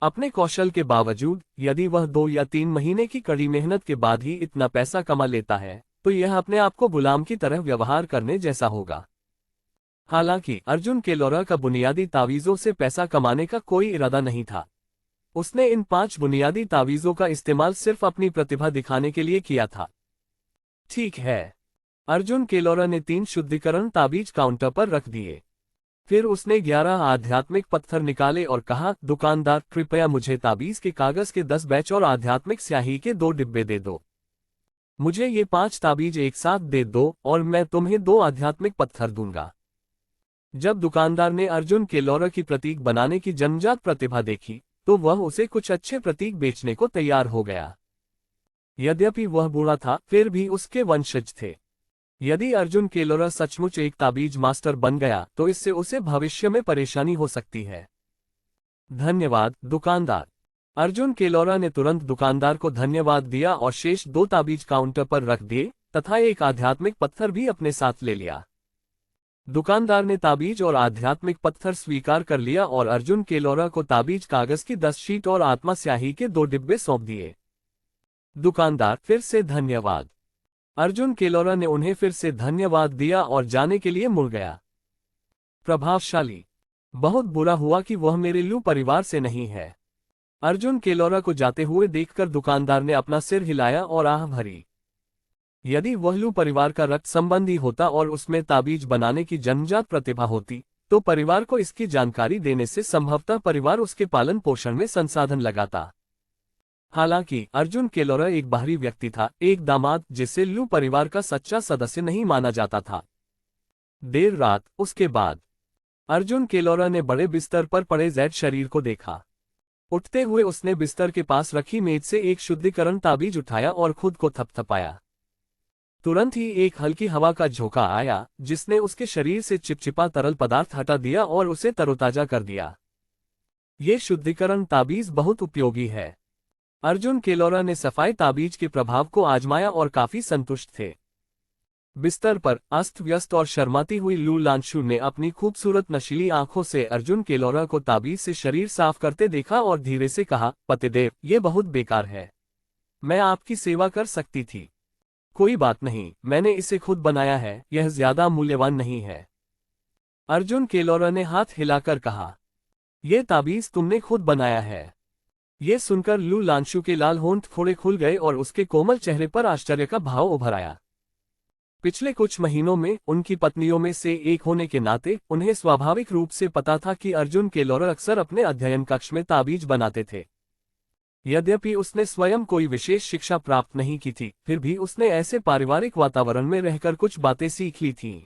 अपने कौशल के बावजूद यदि वह 2 या 3 महीने की कड़ी मेहनत के बाद ही इतना पैसा कमा लेता है, तो यह अपने आप को गुलाम की तरह व्यवहार करने जैसा होगा। हालांकि अर्जुन केलोरा का बुनियादी तावीजों से पैसा कमाने का कोई इरादा नहीं था। उसने इन 5 बुनियादी तावीजों का इस्तेमाल सिर्फ अपनी प्रतिभा दिखाने के लिए किया था। ठीक है। अर्जुन केलोरा ने 3 शुद्धिकरण ताबीज काउंटर पर रख दिए। फिर उसने 11 आध्यात्मिक पत्थर निकाले और कहा, दुकानदार, कृपया मुझे ताबीज के कागज के 10 बैच और आध्यात्मिक स्याही के 2 डिब्बे दे दो। मुझे ये 5 ताबीज एक साथ दे दो और मैं तुम्हें 2 आध्यात्मिक पत्थर दूंगा। जब दुकानदार ने अर्जुन केलोरा की प्रतीक बनाने की जन्मजात प्रतिभा देखी, तो वह उसे कुछ अच्छे प्रतीक बेचने को तैयार हो गया। यद्यपि वह बूढ़ा था, फिर भी उसके वंशज थे। यदि अर्जुन केलोरा सचमुच एक ताबीज मास्टर बन गया, तो इससे उसे भविष्य में परेशानी हो सकती है। धन्यवाद, दुकानदार। अर्जुन केलोरा ने तुरंत दुकानदार को धन्यवाद दिया और शेष 2 ताबीज काउंटर पर रख दिए तथा एक आध्यात्मिक पत्थर भी अपने साथ ले लिया। दुकानदार ने ताबीज और आध्यात्मिक पत्थर स्वीकार कर लिया और अर्जुन केलोरा को ताबीज कागज की 10 शीट और आत्मा स्याही के 2 डिब्बे सौंप दिए। दुकानदार, फिर से धन्यवाद। अर्जुन केलोरा ने उन्हें फिर से धन्यवाद दिया और जाने के लिए मुड़ गया। प्रभावशाली। बहुत बुरा हुआ कि वह मेरे लू परिवार से नहीं है। अर्जुन केलोरा को जाते हुए देखकर दुकानदार ने अपना सिर हिलाया और आह भरी। यदि वह लू परिवार का रक्त संबंधी होता और उसमें ताबीज बनाने की जन्मजात प्रतिभा होती, तो परिवार को इसकी जानकारी देने से संभवतः परिवार उसके पालन पोषण में संसाधन लगाता। हालांकि अर्जुन केलोरा एक बाहरी व्यक्ति था, एक दामाद जिसे लू परिवार का सच्चा सदस्य नहीं माना जाता था। देर रात, उसके बाद अर्जुन केलोरा ने बड़े बिस्तर पर पड़े जैड शरीर को देखा। उठते हुए उसने बिस्तर के पास रखी मेज से एक शुद्धिकरण ताबीज उठाया और खुद को थपथपाया। तुरंत ही एक हल्की हवा का झोंका आया, जिसने उसके शरीर से चिपचिपा तरल पदार्थ हटा दिया और उसे तरोताजा कर दिया। ये शुद्धिकरण ताबीज बहुत उपयोगी है। अर्जुन केलोरा ने सफाई ताबीज के प्रभाव को आजमाया और काफी संतुष्ट थे। बिस्तर पर अस्त व्यस्त और शर्माती हुई लू लांशु ने अपनी खूबसूरत नशीली आंखों से अर्जुन केलोरा को ताबीज से शरीर साफ करते देखा और धीरे से कहा, पतिदेव, ये बहुत बेकार है। मैं आपकी सेवा कर सकती थी। कोई बात नहीं, मैंने इसे खुद बनाया है, यह ज्यादा मूल्यवान नहीं है। अर्जुन केलोरा ने हाथ हिलाकर कहा, यह ताबीज तुमने खुद बनाया है। ये सुनकर लू लांशु के लाल होंठ थोड़े खुल गए और उसके कोमल चेहरे पर आश्चर्य का भाव उभर आया। पिछले कुछ महीनों में उनकी पत्नियों में से एक होने के नाते उन्हें स्वाभाविक रूप से पता था कि अर्जुन केलोरा अक्सर अपने अध्ययन कक्ष में ताबीज बनाते थे। यद्यपि उसने स्वयं कोई विशेष शिक्षा प्राप्त नहीं की थी, फिर भी उसने ऐसे पारिवारिक वातावरण में रहकर कुछ बातें सीख ली थीं।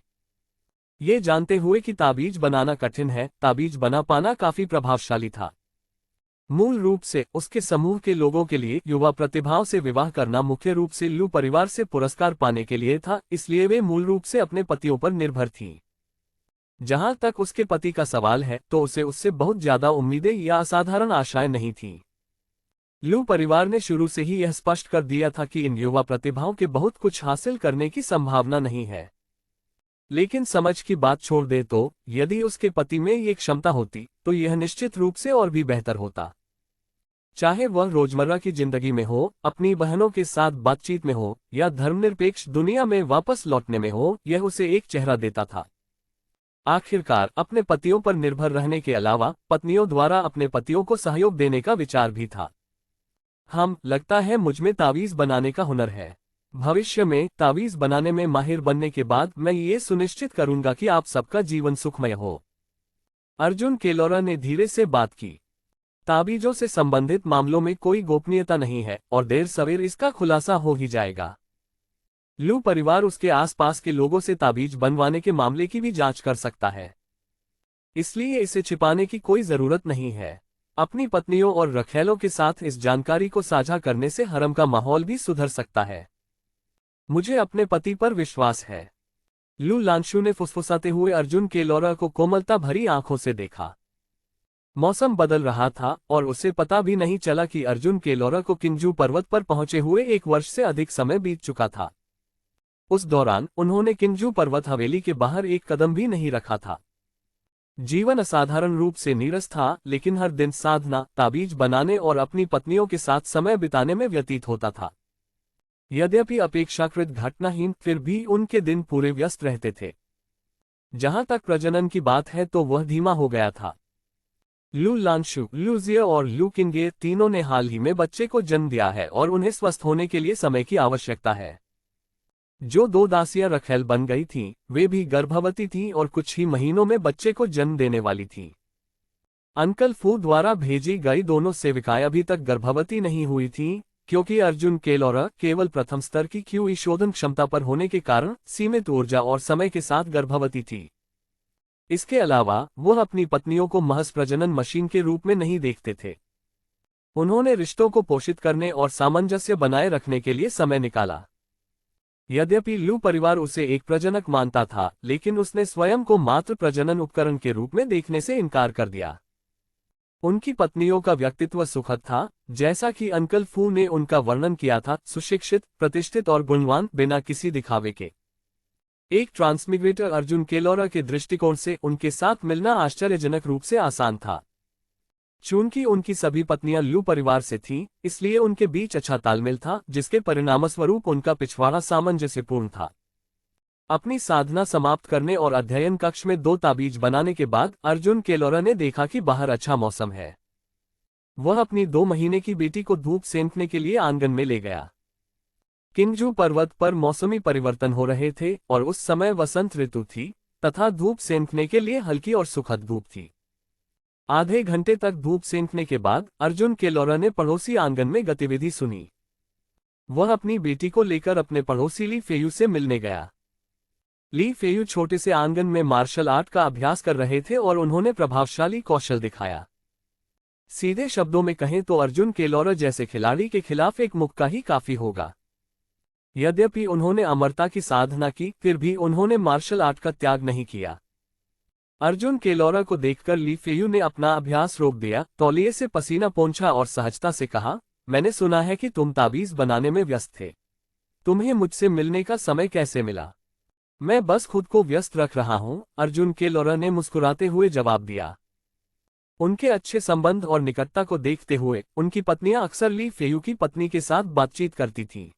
ये जानते हुए कि ताबीज बनाना कठिन है, ताबीज बना पाना काफी प्रभावशाली था। मूल रूप से उसके समूह के लोगों के लिए युवा प्रतिभाओं से विवाह करना मुख्य रूप से लू परिवार से पुरस्कार पाने के लिए था, इसलिए वे मूल रूप से अपने पतियों पर निर्भर थीं। जहां तक उसके पति का सवाल है, तो उसे उससे बहुत ज्यादा उम्मीदें या असाधारण आशाएं नहीं थीं। लू परिवार ने शुरू से ही यह स्पष्ट कर दिया था कि इन युवा प्रतिभाओं के बहुत कुछ हासिल करने की संभावना नहीं है। लेकिन समझ की बात छोड़ दे तो यदि उसके पति में ये क्षमता होती, तो यह निश्चित रूप से और भी बेहतर होता। चाहे वह रोजमर्रा की जिंदगी में हो, अपनी बहनों के साथ बातचीत में हो, या धर्मनिरपेक्ष दुनिया में वापस लौटने में हो, यह उसे एक चेहरा देता था। आखिरकार अपने पतियों पर निर्भर रहने के अलावा पत्नियों द्वारा अपने पतियों को सहयोग देने का विचार भी था। लगता है मुझमें तावीज बनाने का हुनर है। भविष्य में तावीज बनाने में माहिर बनने के बाद मैं ये सुनिश्चित करूंगा कि आप सबका जीवन सुखमय हो। अर्जुन केलोरा ने धीरे से बात की। ताबीजों से संबंधित मामलों में कोई गोपनीयता नहीं है और देर सवेर इसका खुलासा हो ही जाएगा। लू परिवार उसके आसपास के लोगों से ताबीज बनवाने के मामले की भी जांच कर सकता है, इसलिए इसे छिपाने की कोई जरूरत नहीं है। अपनी पत्नियों और रखैलों के साथ इस जानकारी को साझा करने से हरम का माहौल भी सुधर सकता है। मुझे अपने पति पर विश्वास है। लू लांशु ने फुसफुसाते हुए अर्जुन केलोरा को कोमलता भरी आंखों से देखा। मौसम बदल रहा था और उसे पता भी नहीं चला कि अर्जुन केलोरा को किंजू पर्वत पर पहुंचे हुए 1 वर्ष से अधिक समय बीत चुका था। उस दौरान उन्होंने किंजू पर्वत हवेली के बाहर एक कदम भी नहीं रखा था। जीवन असाधारण रूप से नीरस था, लेकिन हर दिन साधना, ताबीज बनाने और अपनी पत्नियों के साथ समय बिताने में व्यतीत होता था। यद्यपि अपेक्षाकृत घटनाहीन, फिर भी उनके दिन पूरे व्यस्त रहते थे। जहां तक प्रजनन की बात है तो वह धीमा हो गया था। लू लांशु, लू जिया और लू किंगे तीनों ने हाल ही में बच्चे को जन्म दिया है और उन्हें स्वस्थ होने के लिए समय की आवश्यकता है। जो 2 दासियां रखैल बन गई थीं, वे भी गर्भवती थीं और कुछ ही महीनों में बच्चे को जन्म देने वाली थीं। अंकल फू द्वारा भेजी गई दोनों सेविकाएं अभी तक गर्भवती नहीं हुई थीं, क्योंकि अर्जुन केलोरा केवल प्रथम स्तर की क्यूई शोधन क्षमता पर होने के कारण सीमित ऊर्जा और समय के साथ गर्भवती थी। इसके अलावा वह अपनी पत्नियों को महज प्रजनन मशीन के रूप में नहीं देखते थे। उन्होंने रिश्तों को पोषित करने और सामंजस्य बनाए रखने के लिए समय निकाला। यद्यपि लू परिवार उसे एक प्रजनक मानता था, लेकिन उसने स्वयं को मात्र प्रजनन उपकरण के रूप में देखने से इनकार कर दिया। उनकी पत्नियों का व्यक्तित्व सुखद था, जैसा कि अंकल फू ने उनका वर्णन किया था, सुशिक्षित, प्रतिष्ठित और गुणवान, बिना किसी दिखावे के। एक ट्रांसमिग्रेटर अर्जुन केलोरा के दृष्टिकोण से उनके साथ मिलना आश्चर्यजनक रूप से आसान था। चूंकि उनकी सभी पत्नियां लू परिवार से थीं, इसलिए उनके बीच अच्छा तालमेल था, जिसके परिणामस्वरूप उनका पिछवाड़ा सामंजस्यपूर्ण था। अपनी साधना समाप्त करने और अध्ययन कक्ष में 2 ताबीज बनाने के बाद अर्जुन केलोरा ने देखा कि बाहर अच्छा मौसम है। वह अपनी 2 महीने की बेटी को धूप सेंकने के लिए आंगन में ले गया। किंजू पर्वत पर मौसमी परिवर्तन हो रहे थे और उस समय वसंत ऋतु थी तथा धूप सेंकने के लिए हल्की और सुखद धूप थी। आधे घंटे तक धूप सेंकने के बाद अर्जुन केलोरा ने पड़ोसी आंगन में गतिविधि सुनी। वह अपनी बेटी को लेकर अपने पड़ोसी ली फेयू से मिलने गया। ली फेयू छोटे से आंगन में मार्शल आर्ट का अभ्यास कर रहे थे और उन्होंने प्रभावशाली कौशल दिखाया। सीधे शब्दों में कहें तो अर्जुन केलोरा जैसे खिलाड़ी के खिलाफ एक मुक्का ही काफी होगा। यद्यपि उन्होंने अमरता की साधना की, फिर भी उन्होंने मार्शल आर्ट का त्याग नहीं किया। अर्जुन केलोरा को देखकर ली फेयू ने अपना अभ्यास रोक दिया, तौलिए से पसीना पोंछा और सहजता से कहा, मैंने सुना है कि तुम ताबीज बनाने में व्यस्त थे। तुम्हें मुझसे मिलने का समय कैसे मिला? मैं बस खुद को व्यस्त रख रहा हूं, अर्जुन केलोरा ने मुस्कुराते हुए जवाब दिया। उनके अच्छे संबंध और निकटता को देखते हुए उनकी पत्नियां अक्सर ली फेयू की पत्नी के साथ बातचीत करती थीं।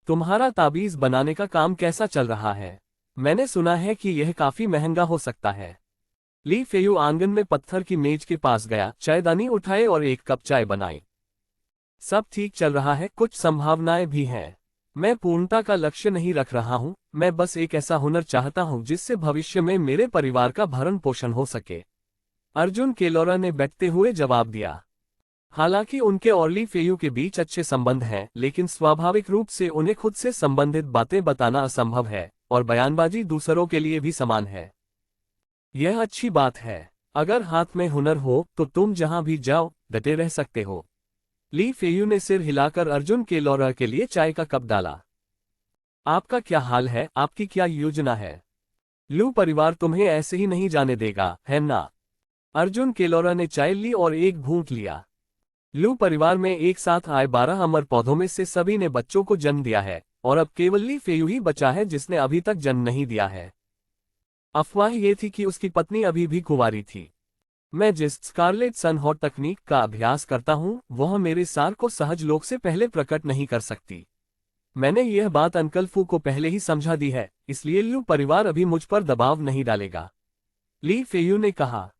तुम्हारा ताबीज बनाने का काम कैसा चल रहा है? मैंने सुना है कि यह काफी महंगा हो सकता है। ली फेयू आंगन में पत्थर की मेज के पास गया, चायदानी उठाए और 1 कप चाय बनाई। सब ठीक चल रहा है, कुछ संभावनाएं भी हैं। मैं पूर्णता का लक्ष्य नहीं रख रहा हूं, मैं बस एक ऐसा हुनर चाहता हूं जिससे भविष्य में मेरे परिवार का भरण पोषण हो सके, अर्जुन केलोरा ने बैठते हुए जवाब दिया। हालांकि उनके और ली फेयू के बीच अच्छे संबंध हैं, लेकिन स्वाभाविक रूप से उन्हें खुद से संबंधित बातें बताना असंभव है और बयानबाजी दूसरों के लिए भी समान है। यह अच्छी बात है। अगर हाथ में हुनर हो तो तुम जहां भी जाओ डटे रह सकते हो। ली फेयू ने सिर हिलाकर अर्जुन केलोरा के लिए चाय का कप डाला। आपका क्या हाल है? आपकी क्या योजना है? लू परिवार तुम्हें ऐसे ही नहीं जाने देगा, है ना? अर्जुन केलोरा ने चाय ली और एक घूंट लिया। लू परिवार में एक साथ आए 12 अमर पौधों में से सभी ने बच्चों को जन्म दिया है और अब केवल ली फेयू ही बचा है जिसने अभी तक जन्म नहीं दिया है। अफवाह ये थी कि उसकी पत्नी अभी भी कुंवारी थी। मैं जिस स्कारलेट सन हॉट तकनीक का अभ्यास करता हूं, वह मेरे सार को सहज लोक से पहले प्रकट नहीं कर सकती। मैंने यह बात अंकल फू को पहले ही समझा दी है, इसलिए लू परिवार अभी मुझ पर दबाव नहीं डालेगा, ली फेयू ने कहा।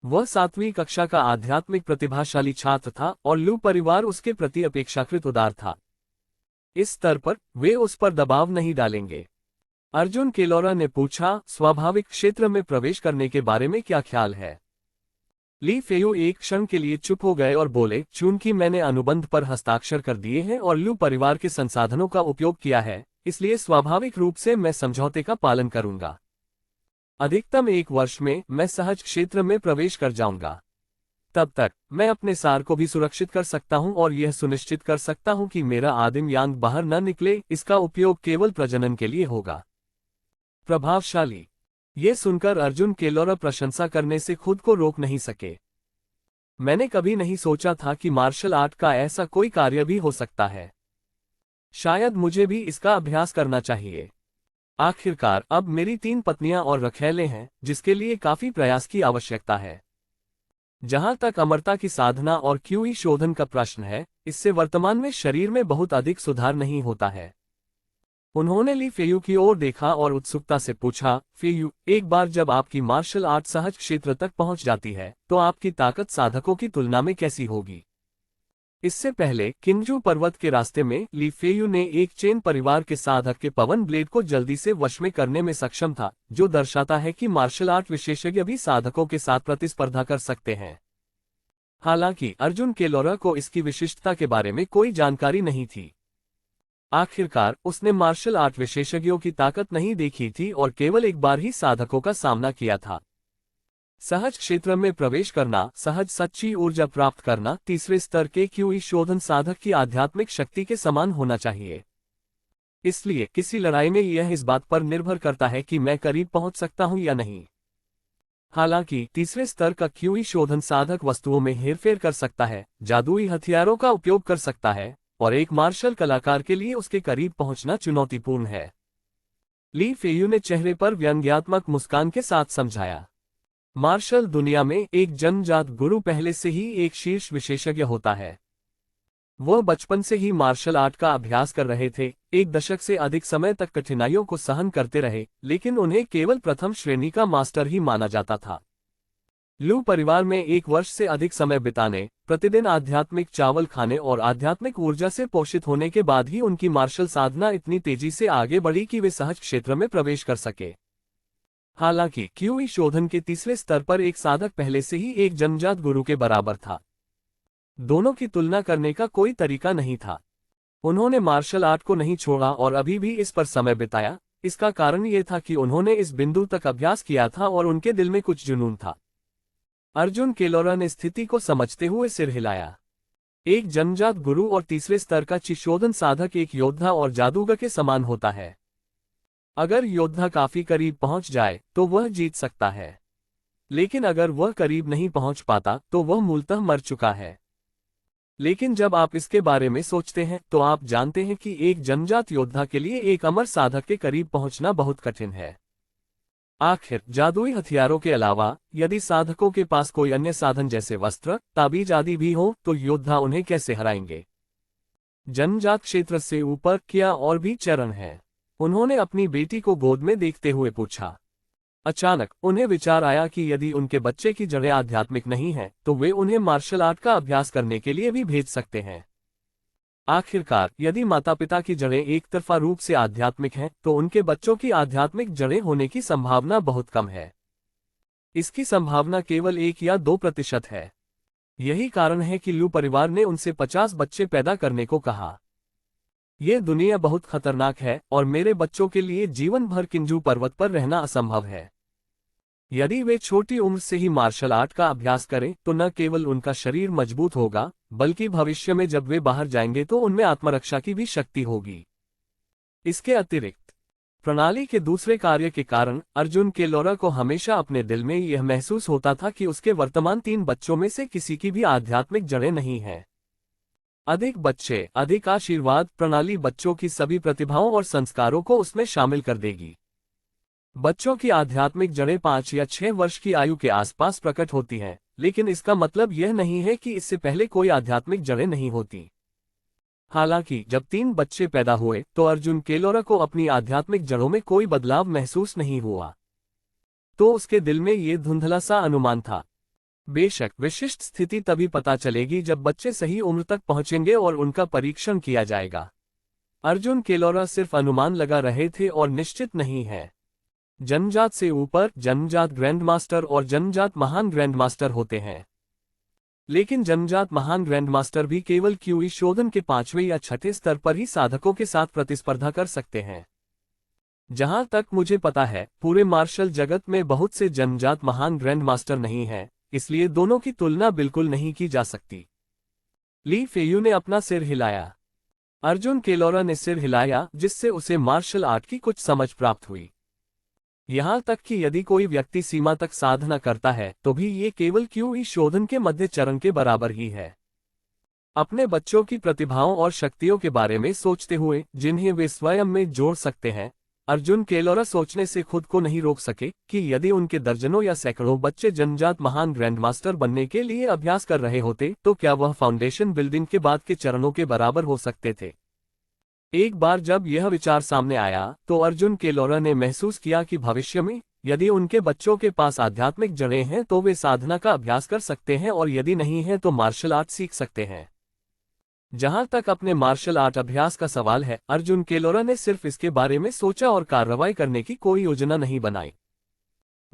वह 7वीं कक्षा का आध्यात्मिक प्रतिभाशाली छात्र था और लू परिवार उसके प्रति अपेक्षाकृत उदार था। इस स्तर पर वे उस पर दबाव नहीं डालेंगे। अर्जुन केलोरा ने पूछा, स्वाभाविक क्षेत्र में प्रवेश करने के बारे में क्या ख्याल है? ली फेयू एक क्षण के लिए चुप हो गए और बोले, चूंकि मैंने अनुबंध पर हस्ताक्षर कर दिए हैं और लू परिवार के संसाधनों का उपयोग किया है, इसलिए स्वाभाविक रूप से मैं समझौते का पालन करूंगा। अधिकतम 1 वर्ष में मैं सहज क्षेत्र में प्रवेश कर जाऊंगा। तब तक मैं अपने सार को भी सुरक्षित कर सकता हूं और यह सुनिश्चित कर सकता हूं कि मेरा आदिम यांग बाहर न निकले। इसका उपयोग केवल प्रजनन के लिए होगा। प्रभावशाली। ये सुनकर अर्जुन केलोरा प्रशंसा करने से खुद को रोक नहीं सके। मैंने कभी नहीं सोचा था कि मार्शल आर्ट का ऐसा कोई कार्य भी हो सकता है। शायद मुझे भी इसका अभ्यास करना चाहिए। आखिरकार अब मेरी 3 पत्नियां और रखैले हैं, जिसके लिए काफी प्रयास की आवश्यकता है। जहां तक अमरता की साधना और क्यूई शोधन का प्रश्न है, इससे वर्तमान में शरीर में बहुत अधिक सुधार नहीं होता है। उन्होंने ली फेयू की ओर देखा और उत्सुकता से पूछा, फेयू, एक बार जब आपकी मार्शल आर्ट सहज क्षेत्र तक पहुंच जाती है, तो आपकी ताकत साधकों की तुलना में कैसी होगी? इससे पहले किंजू पर्वत के रास्ते में ली फेयू ने एक चेन परिवार के साधक के पवन ब्लेड को जल्दी से वश में करने में सक्षम था, जो दर्शाता है कि मार्शल आर्ट विशेषज्ञ भी साधकों के साथ प्रतिस्पर्धा कर सकते हैं। हालांकि अर्जुन केलोरा को इसकी विशिष्टता के बारे में कोई जानकारी नहीं थी। आखिरकार उसने मार्शल आर्ट विशेषज्ञों की ताकत नहीं देखी थी और केवल एक बार ही साधकों का सामना किया था। सहज क्षेत्र में प्रवेश करना, सहज सच्ची ऊर्जा प्राप्त करना, तीसरे स्तर के क्यूई शोधन साधक की आध्यात्मिक शक्ति के समान होना चाहिए। इसलिए किसी लड़ाई में यह इस बात पर निर्भर करता है कि मैं करीब पहुंच सकता हूं या नहीं। हालांकि तीसरे स्तर का क्यूई शोधन साधक वस्तुओं में हेरफेर कर सकता है, जादुई हथियारों का उपयोग कर सकता है, और एक मार्शल कलाकार के लिए उसके करीब पहुंचना चुनौतीपूर्ण है। ली फेयू ने चेहरे पर व्यंग्यात्मक मुस्कान के साथ समझाया, मार्शल दुनिया में एक जन्मजात गुरु पहले से ही एक शीर्ष विशेषज्ञ होता है। वह बचपन से ही मार्शल आर्ट का अभ्यास कर रहे थे, 1 दशक से अधिक समय तक कठिनाइयों को सहन करते रहे, लेकिन उन्हें केवल प्रथम श्रेणी का मास्टर ही माना जाता था। लू परिवार में 1 वर्ष से अधिक समय बिताने, प्रतिदिन आध्यात्मिक चावल खाने और आध्यात्मिक ऊर्जा से पोषित होने के बाद ही उनकी मार्शल साधना इतनी तेजी से आगे बढ़ी कि वे सहज क्षेत्र में प्रवेश कर सके। हालांकि क्यूई शोधन के तीसरे स्तर पर एक साधक पहले से ही एक जन्मजात गुरु के बराबर था। दोनों की तुलना करने का कोई तरीका नहीं था। उन्होंने मार्शल आर्ट को नहीं छोड़ा और अभी भी इस पर समय बिताया। इसका कारण ये था कि उन्होंने इस बिंदु तक अभ्यास किया था और उनके दिल में कुछ जुनून था। अर्जुन केलोरा ने स्थिति को समझते हुए सिर हिलाया। एक जन्मजात गुरु और तीसरे स्तर का चिशोधन साधक एक योद्धा और जादूगर के समान होता है। अगर योद्धा काफी करीब पहुंच जाए तो वह जीत सकता है, लेकिन अगर वह करीब नहीं पहुंच पाता तो वह मूलतः मर चुका है। लेकिन जब आप इसके बारे में सोचते हैं तो आप जानते हैं कि एक जन्मजात योद्धा के लिए एक अमर साधक के करीब पहुंचना बहुत कठिन है। आखिर जादुई हथियारों के अलावा यदि साधकों के पास कोई अन्य साधन जैसे वस्त्र, ताबीज आदि भी हो तो योद्धा उन्हें कैसे हराएंगे? जन्मजात क्षेत्र से ऊपर क्या और भी चरण है? उन्होंने अपनी बेटी को गोद में देखते हुए पूछा। अचानक उन्हें विचार आया कि यदि उनके बच्चे की जड़ें आध्यात्मिक नहीं हैं, तो वे उन्हें मार्शल आर्ट का अभ्यास करने के लिए भी भेज सकते हैं। आखिरकार यदि माता पिता की जड़ें एक तरफा रूप से आध्यात्मिक हैं, तो उनके बच्चों की आध्यात्मिक जड़ें होने की संभावना बहुत कम है। इसकी संभावना केवल 1 या 2% है। यही कारण है कि लू परिवार ने उनसे 50 बच्चे पैदा करने को कहा। ये दुनिया बहुत खतरनाक है और मेरे बच्चों के लिए जीवन भर किंजू पर्वत पर रहना असंभव है। यदि वे छोटी उम्र से ही मार्शल आर्ट का अभ्यास करें तो न केवल उनका शरीर मजबूत होगा, बल्कि भविष्य में जब वे बाहर जाएंगे तो उनमें आत्मरक्षा की भी शक्ति होगी। इसके अतिरिक्त प्रणाली के दूसरे कार्य के कारण अर्जुन केलोरा को हमेशा अपने दिल में यह महसूस होता था कि उसके वर्तमान 3 बच्चों में से किसी की भी आध्यात्मिक जड़ें नहीं हैं। अधिक बच्चे, अधिक आशीर्वाद। प्रणाली बच्चों की सभी प्रतिभाओं और संस्कारों को उसमें शामिल कर देगी। बच्चों की आध्यात्मिक जड़ें 5 या 6 वर्ष की आयु के आसपास प्रकट होती हैं, लेकिन इसका मतलब यह नहीं है कि इससे पहले कोई आध्यात्मिक जड़ें नहीं होती। हालांकि जब 3 बच्चे पैदा हुए तो अर्जुन केलोरा को अपनी आध्यात्मिक जड़ों में कोई बदलाव महसूस नहीं हुआ। तो उसके दिल में ये धुंधला सा अनुमान था। बेशक विशिष्ट स्थिति तभी पता चलेगी जब बच्चे सही उम्र तक पहुंचेंगे और उनका परीक्षण किया जाएगा। अर्जुन केलोरा सिर्फ अनुमान लगा रहे थे और निश्चित नहीं है। जन्मजात से ऊपर जन्मजात ग्रैंडमास्टर और जन्मजात महान ग्रैंडमास्टर होते हैं। लेकिन जन्मजात महान ग्रैंडमास्टर भी केवल क्यूई शोधन के 5वें या 6ठे स्तर पर ही साधकों के साथ प्रतिस्पर्धा कर सकते हैं। जहां तक मुझे पता है, पूरे मार्शल जगत में बहुत से जन्मजात महान ग्रैंडमास्टर नहीं हैं, इसलिए दोनों की तुलना बिल्कुल नहीं की जा सकती। ली फेयू ने अपना सिर हिलाया। अर्जुन केलोरा ने सिर हिलाया, जिससे उसे मार्शल आर्ट की कुछ समझ प्राप्त हुई। यहां तक कि यदि कोई व्यक्ति सीमा तक साधना करता है तो भी ये केवल क्यूई शोधन के मध्य चरण के बराबर ही है। अपने बच्चों की प्रतिभाओं और शक्तियों के बारे में सोचते हुए, जिन्हें वे स्वयं में जोड़ सकते हैं, अर्जुन केलोरा सोचने से खुद को नहीं रोक सके कि यदि उनके दर्जनों या सैकड़ों बच्चे जन्मजात महान ग्रैंडमास्टर बनने के लिए अभ्यास कर रहे होते तो क्या वह फाउंडेशन बिल्डिंग के बाद के चरणों के बराबर हो सकते थे। एक बार जब यह विचार सामने आया तो अर्जुन केलोरा ने महसूस किया कि भविष्य में यदि उनके बच्चों के पास आध्यात्मिक जड़ें हैं तो वे साधना का अभ्यास कर सकते हैं, और यदि नहीं है तो मार्शल आर्ट सीख सकते हैं। जहां तक अपने मार्शल आर्ट अभ्यास का सवाल है, अर्जुन केलोरा ने सिर्फ इसके बारे में सोचा और कार्रवाई करने की कोई योजना नहीं बनाई।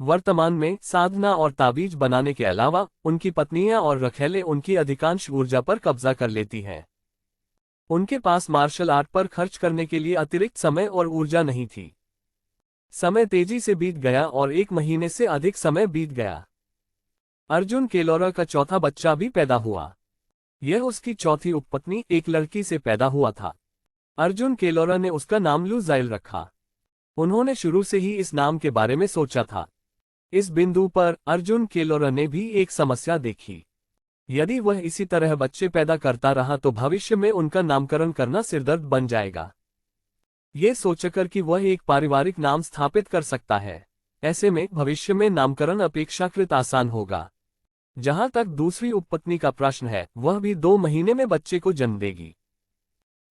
वर्तमान में साधना और ताबीज बनाने के अलावा उनकी पत्नियां और रखैले उनकी अधिकांश ऊर्जा पर कब्जा कर लेती हैं। उनके पास मार्शल आर्ट पर खर्च करने के लिए अतिरिक्त समय और ऊर्जा नहीं थी। समय तेजी से बीत गया और 1 महीने से अधिक समय बीत गया। अर्जुन केलोरा का चौथा बच्चा भी पैदा हुआ। यह उसकी चौथी उपपत्नी एक लड़की से पैदा हुआ था। अर्जुन केलोरा ने उसका नाम लू ज़ाइल रखा। उन्होंने शुरू से ही इस नाम के बारे में सोचा था। इस बिंदु पर अर्जुन केलोरा ने भी एक समस्या देखी। यदि वह इसी तरह बच्चे पैदा करता रहा तो भविष्य में उनका नामकरण करना सिरदर्द बन जाएगा। ये सोचकर कि वह एक पारिवारिक नाम स्थापित कर सकता है, ऐसे में भविष्य में नामकरण अपेक्षाकृत आसान होगा। जहां तक दूसरी उपपत्नी का प्रश्न है, वह भी 2 महीने में बच्चे को जन्म देगी।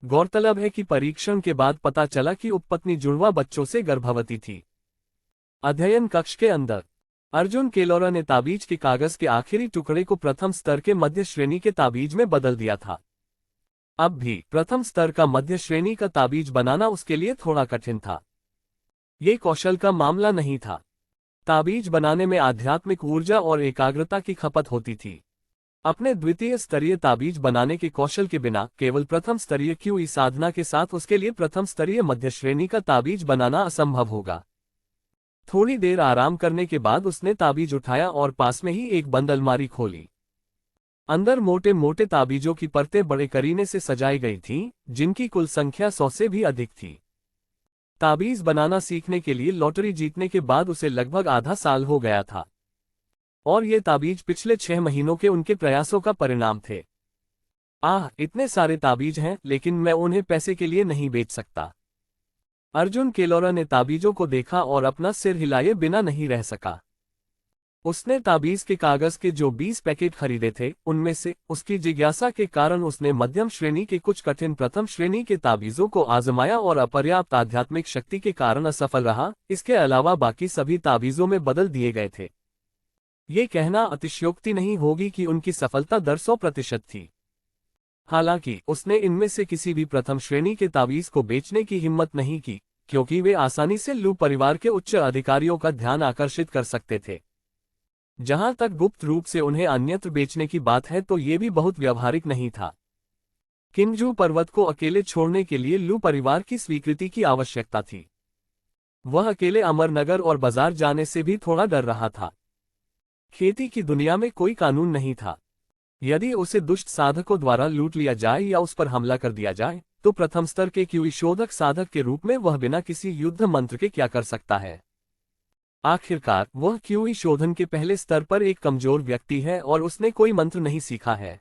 गौरतलब है कि परीक्षण के बाद पता चला कि उपपत्नी जुड़वा बच्चों से गर्भवती थी। अध्ययन कक्ष के अंदर अर्जुन केलोरा ने ताबीज के कागज के आखिरी टुकड़े को प्रथम स्तर के मध्य श्रेणी के ताबीज में बदल दिया था। अब भी प्रथम स्तर का मध्य श्रेणी का ताबीज बनाना उसके लिए थोड़ा कठिन था। ये कौशल का मामला नहीं था। ताबीज बनाने में आध्यात्मिक ऊर्जा और एकाग्रता की खपत होती थी। अपने द्वितीय स्तरीय ताबीज बनाने के कौशल के बिना केवल प्रथम स्तरीय क्यूई साधना के साथ उसके लिए प्रथम स्तरीय मध्य श्रेणी का ताबीज बनाना असंभव होगा। थोड़ी देर आराम करने के बाद उसने ताबीज उठाया और पास में ही एक बंद अलमारी खोली। अंदर मोटे मोटे ताबीजों की परतें बड़े करीने से सजाई गई थीं, जिनकी कुल संख्या 100 से भी अधिक थी। ताबीज बनाना सीखने के लिए लॉटरी जीतने के बाद उसे लगभग आधा साल हो गया था, और ये ताबीज पिछले 6 महीनों के उनके प्रयासों का परिणाम थे। इतने सारे ताबीज हैं, लेकिन मैं उन्हें पैसे के लिए नहीं बेच सकता। अर्जुन केलोरा ने ताबीजों को देखा और अपना सिर हिलाए बिना नहीं रह सका। उसने ताबीज के कागज के जो 20 पैकेट खरीदे थे, उनमें से उसकी जिज्ञासा के कारण उसने मध्यम श्रेणी के कुछ कठिन प्रथम श्रेणी के ताबीजों को आजमाया और अपर्याप्त आध्यात्मिक शक्ति के कारण असफल रहा। इसके अलावा बाकी सभी ताबीजों में बदल दिए गए थे। ये कहना अतिशयोक्ति नहीं होगी कि उनकी सफलता दर 100% थी। हालांकि उसने इनमें से किसी भी प्रथम श्रेणी के ताबीज को बेचने की हिम्मत नहीं की, क्योंकि वे आसानी से लू परिवार के उच्च अधिकारियों का ध्यान आकर्षित कर सकते थे। जहां तक गुप्त रूप से उन्हें अन्यत्र बेचने की बात है तो ये भी बहुत व्यावहारिक नहीं था। किंजू पर्वत को अकेले छोड़ने के लिए लू परिवार की स्वीकृति की आवश्यकता थी। वह अकेले अमरनगर और बाजार जाने से भी थोड़ा डर रहा था। खेती की दुनिया में कोई कानून नहीं था। यदि उसे दुष्ट साधकों द्वारा लूट लिया जाए या उस पर हमला कर दिया जाए तो प्रथम स्तर के क्यूई शोधक साधक के रूप में वह बिना किसी युद्ध मंत्र के क्या कर सकता है। आखिरकार वह क्यूई शोधन के पहले स्तर पर एक कमजोर व्यक्ति है और उसने कोई मंत्र नहीं सीखा है।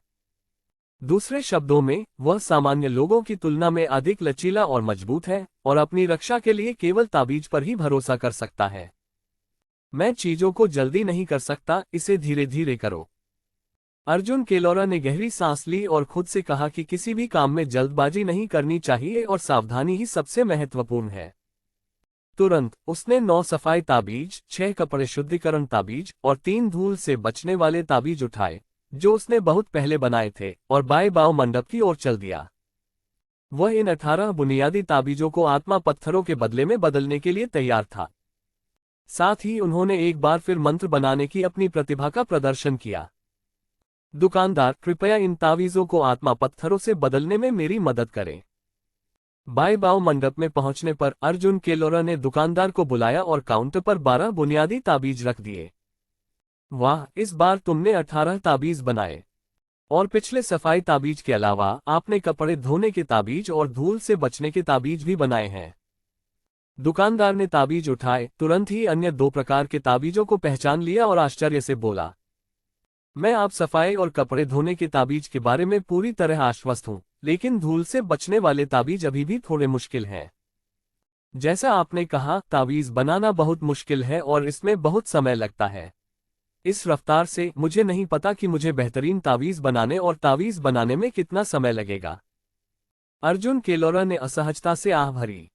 दूसरे शब्दों में, वह सामान्य लोगों की तुलना में अधिक लचीला और मजबूत है और अपनी रक्षा के लिए केवल ताबीज पर ही भरोसा कर सकता है। मैं चीजों को जल्दी नहीं कर सकता, इसे धीरे धीरे करो। अर्जुन केलोरा ने गहरी सांस ली और खुद से कहा कि किसी भी काम में जल्दबाजी नहीं करनी चाहिए और सावधानी ही सबसे महत्वपूर्ण है। तुरंत उसने 9 सफाई ताबीज, 6 कपड़े शुद्धिकरण ताबीज और 3 धूल से बचने वाले ताबीज उठाए, जो उसने बहुत पहले बनाए थे, और बाएं बाव मंडप की ओर चल दिया। वह इन 18 बुनियादी ताबीजों को आत्मा पत्थरों के बदले में बदलने के लिए तैयार था। साथ ही उन्होंने एक बार फिर मंत्र बनाने की अपनी प्रतिभा का प्रदर्शन किया। दुकानदार, कृपया इन तावीज़ों को आत्मा पत्थरों से बदलने में मेरी मदद करें। बाई बाओ मंडप में पहुंचने पर अर्जुन केलोरा ने दुकानदार को बुलाया और काउंटर पर 12 बुनियादी ताबीज रख दिए। वाह, इस बार तुमने 18 ताबीज बनाए। और पिछले सफाई ताबीज के अलावा आपने कपड़े धोने के ताबीज और धूल से बचने के ताबीज भी बनाए हैं। दुकानदार ने ताबीज उठाए, तुरंत ही अन्य 2 प्रकार के ताबीजों को पहचान लिया और आश्चर्य से बोला, मैं आप सफाई और कपड़े धोने के ताबीज के बारे में पूरी तरह आश्वस्त हूं, लेकिन धूल से बचने वाले ताबीज अभी भी थोड़े मुश्किल हैं। जैसा आपने कहा, ताबीज बनाना बहुत मुश्किल है और इसमें बहुत समय लगता है। इस रफ्तार से मुझे नहीं पता कि मुझे बेहतरीन तावीज बनाने और तावीज बनाने में कितना समय लगेगा। अर्जुन केलोरा ने असहजता से आह भरी।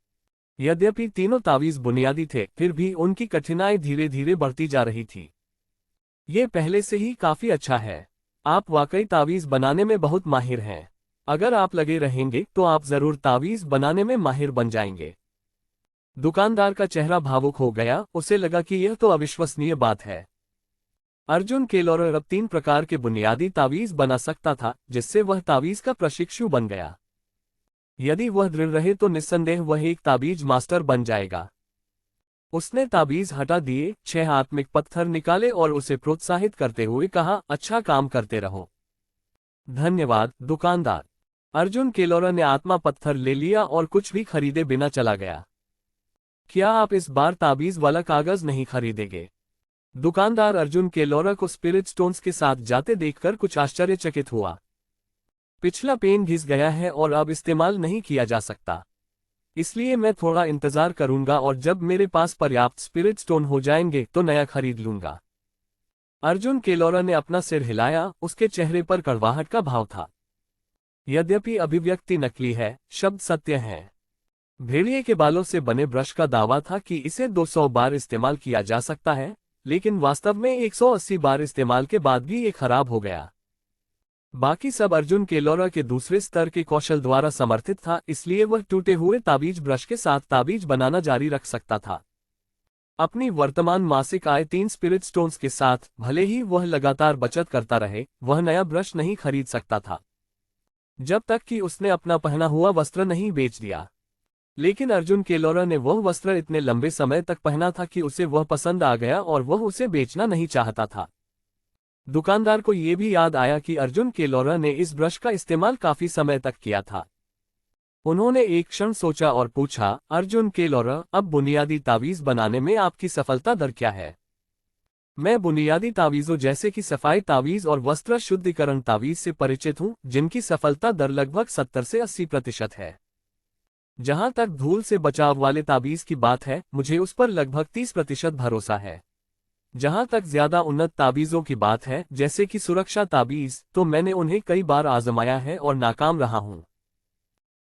यद्यपि तीनों तावीज बुनियादी थे, फिर भी उनकी कठिनाई धीरे धीरे बढ़ती जा रही थी। ये पहले से ही काफी अच्छा है। आप वाकई तावीज बनाने में बहुत माहिर हैं। अगर आप लगे रहेंगे तो आप जरूर तावीज बनाने में माहिर बन जाएंगे। दुकानदार का चेहरा भावुक हो गया, उसे लगा कि यह तो अविश्वसनीय बात है। अर्जुन केलोरा अब 3 प्रकार के बुनियादी तावीज बना सकता था, जिससे वह तावीज का प्रशिक्षु बन गया। यदि वह दृढ़ रहे तो निस्संदेह वह एक ताबीज मास्टर बन जाएगा। उसने ताबीज हटा दिए, 6 आत्मिक पत्थर निकाले और उसे प्रोत्साहित करते हुए कहा, अच्छा काम करते रहो। धन्यवाद दुकानदार। अर्जुन केलोरा ने आत्मा पत्थर ले लिया और कुछ भी खरीदे बिना चला गया। क्या आप इस बार ताबीज वाला कागज नहीं खरीदेंगे? दुकानदार अर्जुन केलोरा को स्पिरिट स्टोन्स के साथ जाते देखकर कुछ आश्चर्यचकित हुआ। पिछला पेन घिस गया है और अब इस्तेमाल नहीं किया जा सकता, इसलिए मैं थोड़ा इंतजार करूंगा और जब मेरे पास पर्याप्त स्पिरिट स्टोन हो जाएंगे तो नया खरीद लूंगा। अर्जुन केलोरा ने अपना सिर हिलाया, उसके चेहरे पर कड़वाहट का भाव था। यद्यपि अभिव्यक्ति नकली है, शब्द सत्य है। भेड़िए के बालों से बने ब्रश का दावा था कि इसे 200 बार इस्तेमाल किया जा सकता है, लेकिन वास्तव में 180 बार इस्तेमाल के बाद भी ये खराब हो गया। बाकी सब अर्जुन केलोरा के दूसरे स्तर के कौशल द्वारा समर्थित था, इसलिए वह टूटे हुए ताबीज ब्रश के साथ ताबीज बनाना जारी रख सकता था। अपनी वर्तमान मासिक आय 3 स्पिरिट स्टोन्स के साथ, भले ही वह लगातार बचत करता रहे, वह नया ब्रश नहीं खरीद सकता था, जब तक कि उसने अपना पहना हुआ वस्त्र नहीं बेच दिया। लेकिन अर्जुन केलोरा ने वह वस्त्र इतने लंबे समय तक पहना था कि उसे वह पसंद आ गया और वह उसे बेचना नहीं चाहता था। दुकानदार को यह भी याद आया कि अर्जुन केलोरा ने इस ब्रश का इस्तेमाल काफी समय तक किया था। उन्होंने एक क्षण सोचा और पूछा, अर्जुन केलोरा, अब बुनियादी तावीज बनाने में आपकी सफलता दर क्या है? मैं बुनियादी तावीजों जैसे कि सफाई तावीज और वस्त्र शुद्धिकरण तावीज से परिचित हूं, जिनकी सफलता दर लगभग 70 से 80% है। जहां तक धूल से बचाव वाले ताबीज की बात है, मुझे उस पर लगभग 30% भरोसा है। जहां तक ज्यादा उन्नत ताबीजों की बात है, जैसे कि सुरक्षा ताबीज, तो मैंने उन्हें कई बार आजमाया है और नाकाम रहा हूं।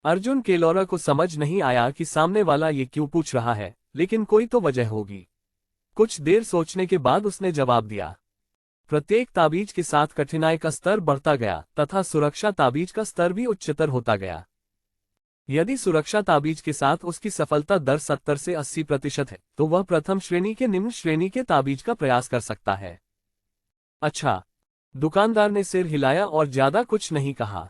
अर्जुन केलोरा को समझ नहीं आया कि सामने वाला ये क्यों पूछ रहा है, लेकिन कोई तो वजह होगी। कुछ देर सोचने के बाद उसने जवाब दिया। प्रत्येक ताबीज के साथ कठिनाई का स्तर बढ़ता गया तथा सुरक्षा ताबीज का स्तर भी उच्चतर होता गया। यदि सुरक्षा ताबीज के साथ उसकी सफलता दर 70 से 80% है, तो वह प्रथम श्रेणी के निम्न श्रेणी के ताबीज का प्रयास कर सकता है। अच्छा, दुकानदार ने सिर हिलाया और ज्यादा कुछ नहीं कहा।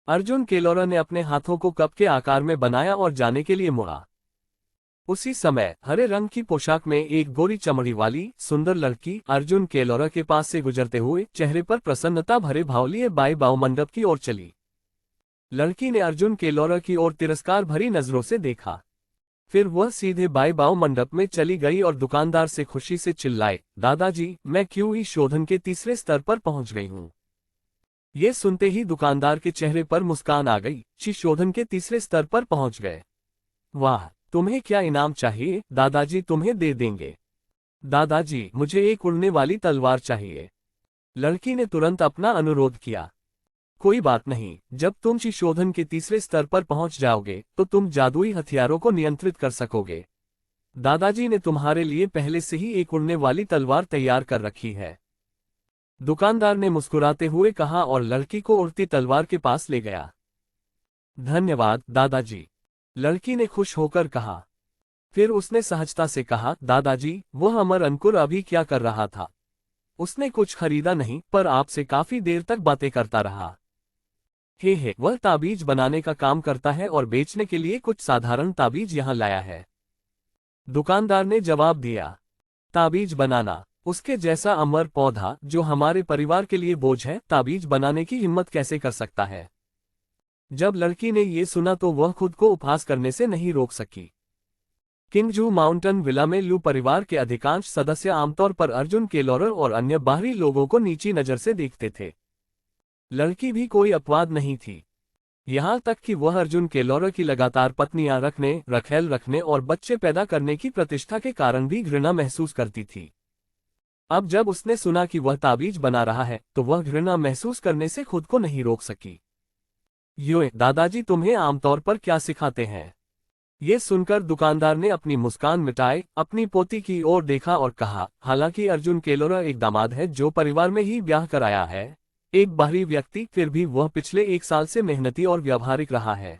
अर्जुन केलोरा ने अपने हाथों को कप के आकार में बनाया और जाने के लिए मुड़ा। उसी समय हरे रंग की पोशाक में एक गोरी चमड़ी वाली सुंदर लड़की अर्जुन केलोरा के पास से गुजरते हुए चेहरे पर प्रसन्नता भरे भाव लिए बाई बाओ मंडप की ओर चली। लड़की ने अर्जुन केलोरा की ओर तिरस्कार भरी नजरों से देखा। फिर वह सीधे बाई बाओ मंडप में चली गई और दुकानदार से खुशी से चिल्लाए, दादाजी, मैं क्यूई शोधन के 3रे स्तर पर पहुंच गई हूं। ये सुनते ही दुकानदार के चेहरे पर मुस्कान आ गई। ची शोधन के 3रे स्तर पर पहुंच गए। वाह, तुम्हें क्या इनाम चाहिए? दादाजी तुम्हें दे देंगे। दादाजी, मुझे एक उड़ने वाली तलवार चाहिए। लड़की ने तुरंत अपना अनुरोध किया। कोई बात नहीं, जब तुम ची शोधन के 3रे स्तर पर पहुंच जाओगे तो तुम जादुई हथियारों को नियंत्रित कर सकोगे। दादाजी ने तुम्हारे लिए पहले से ही एक उड़ने वाली तलवार तैयार कर रखी है। दुकानदार ने मुस्कुराते हुए कहा और लड़की को उड़ती तलवार के पास ले गया। धन्यवाद दादाजी, लड़की ने खुश होकर कहा। फिर उसने सहजता से कहा, दादाजी, वह अमर अंकुर अभी क्या कर रहा था? उसने कुछ खरीदा नहीं, पर आपसे काफी देर तक बातें करता रहा। हे, वह ताबीज बनाने का काम करता है और बेचने के लिए कुछ साधारण ताबीज यहाँ लाया है। दुकानदार ने जवाब दिया। ताबीज बनाना? उसके जैसा अमर पौधा जो हमारे परिवार के लिए बोझ है, ताबीज बनाने की हिम्मत कैसे कर सकता है? जब लड़की ने ये सुना तो वह खुद को उपहास करने से नहीं रोक सकी। किंगजू माउंटेन विला में लू परिवार के अधिकांश सदस्य आमतौर पर अर्जुन केलोरर और अन्य बाहरी लोगों को नीची नजर से देखते थे। लड़की भी कोई अपवाद नहीं थी। यहां तक कि वह अर्जुन केलोरर की लगातार पत्नियां रखने, रखेल रखने और बच्चे पैदा करने की प्रतिष्ठा के कारण भी घृणा महसूस करती थी। अब जब उसने सुना कि वह ताबीज बना रहा है, तो वह घृणा महसूस करने से खुद को नहीं रोक सकी। योए, दादाजी तुम्हें आमतौर पर क्या सिखाते हैं? ये सुनकर दुकानदार ने अपनी मुस्कान मिटाए, अपनी पोती की ओर देखा और कहा, हालांकि अर्जुन केलोरर एक दामाद है जो परिवार में ही ब्याह कराया है, एक बाहरी व्यक्ति, फिर भी वह पिछले 1 साल से मेहनती और व्यावहारिक रहा है।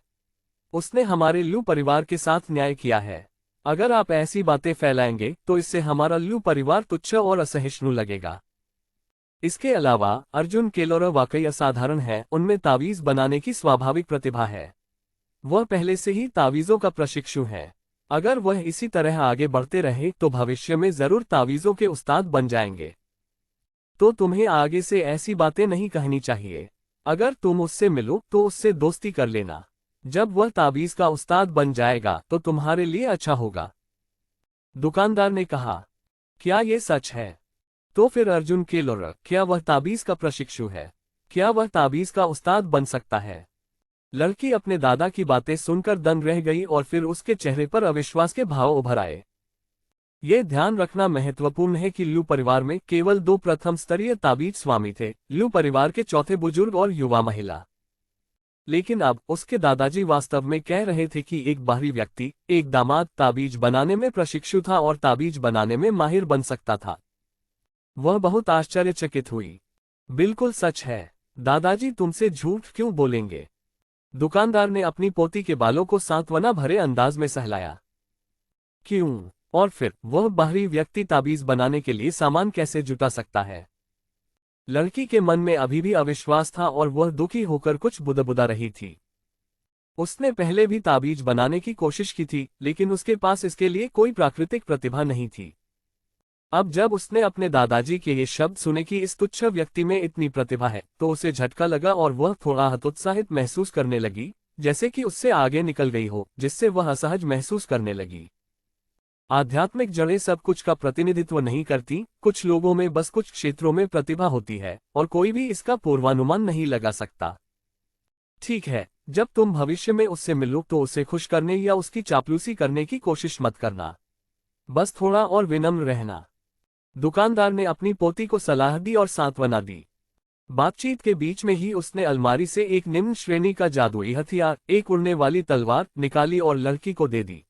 उसने हमारे लू परिवार के साथ न्याय किया है। अगर आप ऐसी बातें फैलाएंगे तो इससे हमारा लू परिवार तुच्छ और असहिष्णु लगेगा। इसके अलावा अर्जुन केलोरर वाकई असाधारण है, उनमें तावीज बनाने की स्वाभाविक प्रतिभा है। वह पहले से ही तावीज़ों का प्रशिक्षु है। अगर वह इसी तरह आगे बढ़ते रहे तो भविष्य में जरूर तावीज़ों के उस्ताद बन जाएंगे। तो तुम्हें आगे से ऐसी बातें नहीं कहनी चाहिए। अगर तुम उससे मिलो तो उससे दोस्ती कर लेना। जब वह तावीज़ का उस्ताद बन जाएगा तो तुम्हारे लिए अच्छा होगा। दुकानदार ने कहा। क्या यह सच है? तो फिर अर्जुन केलोरर, क्या वह ताबीज़ का प्रशिक्षु है? क्या वह ताबीज़ का उस्ताद बन सकता है? लड़की अपने दादा की बातें सुनकर दंग रह गई और फिर उसके चेहरे पर अविश्वास के भाव उभर आए। ये ध्यान रखना महत्वपूर्ण है कि लू परिवार में केवल 2 प्रथम स्तरीय ताबीज स्वामी थे, लू परिवार के चौथे बुजुर्ग और युवा महिला। लेकिन अब उसके दादाजी वास्तव में कह रहे थे कि एक बाहरी व्यक्ति, एक दामाद, ताबीज बनाने में प्रशिक्षु था और ताबीज बनाने में माहिर बन सकता था। वह बहुत आश्चर्यचकित हुई। बिल्कुल सच है दादाजी, तुमसे झूठ क्यों बोलेंगे? दुकानदार ने अपनी पोती के बालों को सांत्वना भरे अंदाज में सहलाया। क्यों? और फिर वह बाहरी व्यक्ति ताबीज बनाने के लिए सामान कैसे जुटा सकता है? लड़की के मन में अभी भी अविश्वास था और वह दुखी होकर कुछ बुदबुदा रही थी। उसने पहले भी ताबीज बनाने की कोशिश की थी, लेकिन उसके पास इसके लिए कोई प्राकृतिक प्रतिभा नहीं थी। अब जब उसने अपने दादाजी के ये शब्द सुने कि इस तुच्छ व्यक्ति में इतनी प्रतिभा है, तो उसे झटका लगा और वह थोड़ा हतोत्साहित महसूस करने लगी, जैसे कि उससे आगे निकल गई हो, जिससे वह असहज महसूस करने लगी। आध्यात्मिक जड़ें सब कुछ का प्रतिनिधित्व नहीं करती, कुछ लोगों में बस कुछ क्षेत्रों में प्रतिभा होती है और कोई भी इसका पूर्वानुमान नहीं लगा सकता। ठीक है, जब तुम भविष्य में उससे मिलो तो उसे खुश करने या उसकी चापलूसी करने की कोशिश मत करना। बस थोड़ा और विनम्र रहना। दुकानदार ने अपनी पोती को सलाह दी और सांत्वना दी। बातचीत के बीच में ही उसने अलमारी से एक निम्न श्रेणी का जादुई हथियार, एक उड़ने वाली तलवार, निकाली और लड़की को दे दी।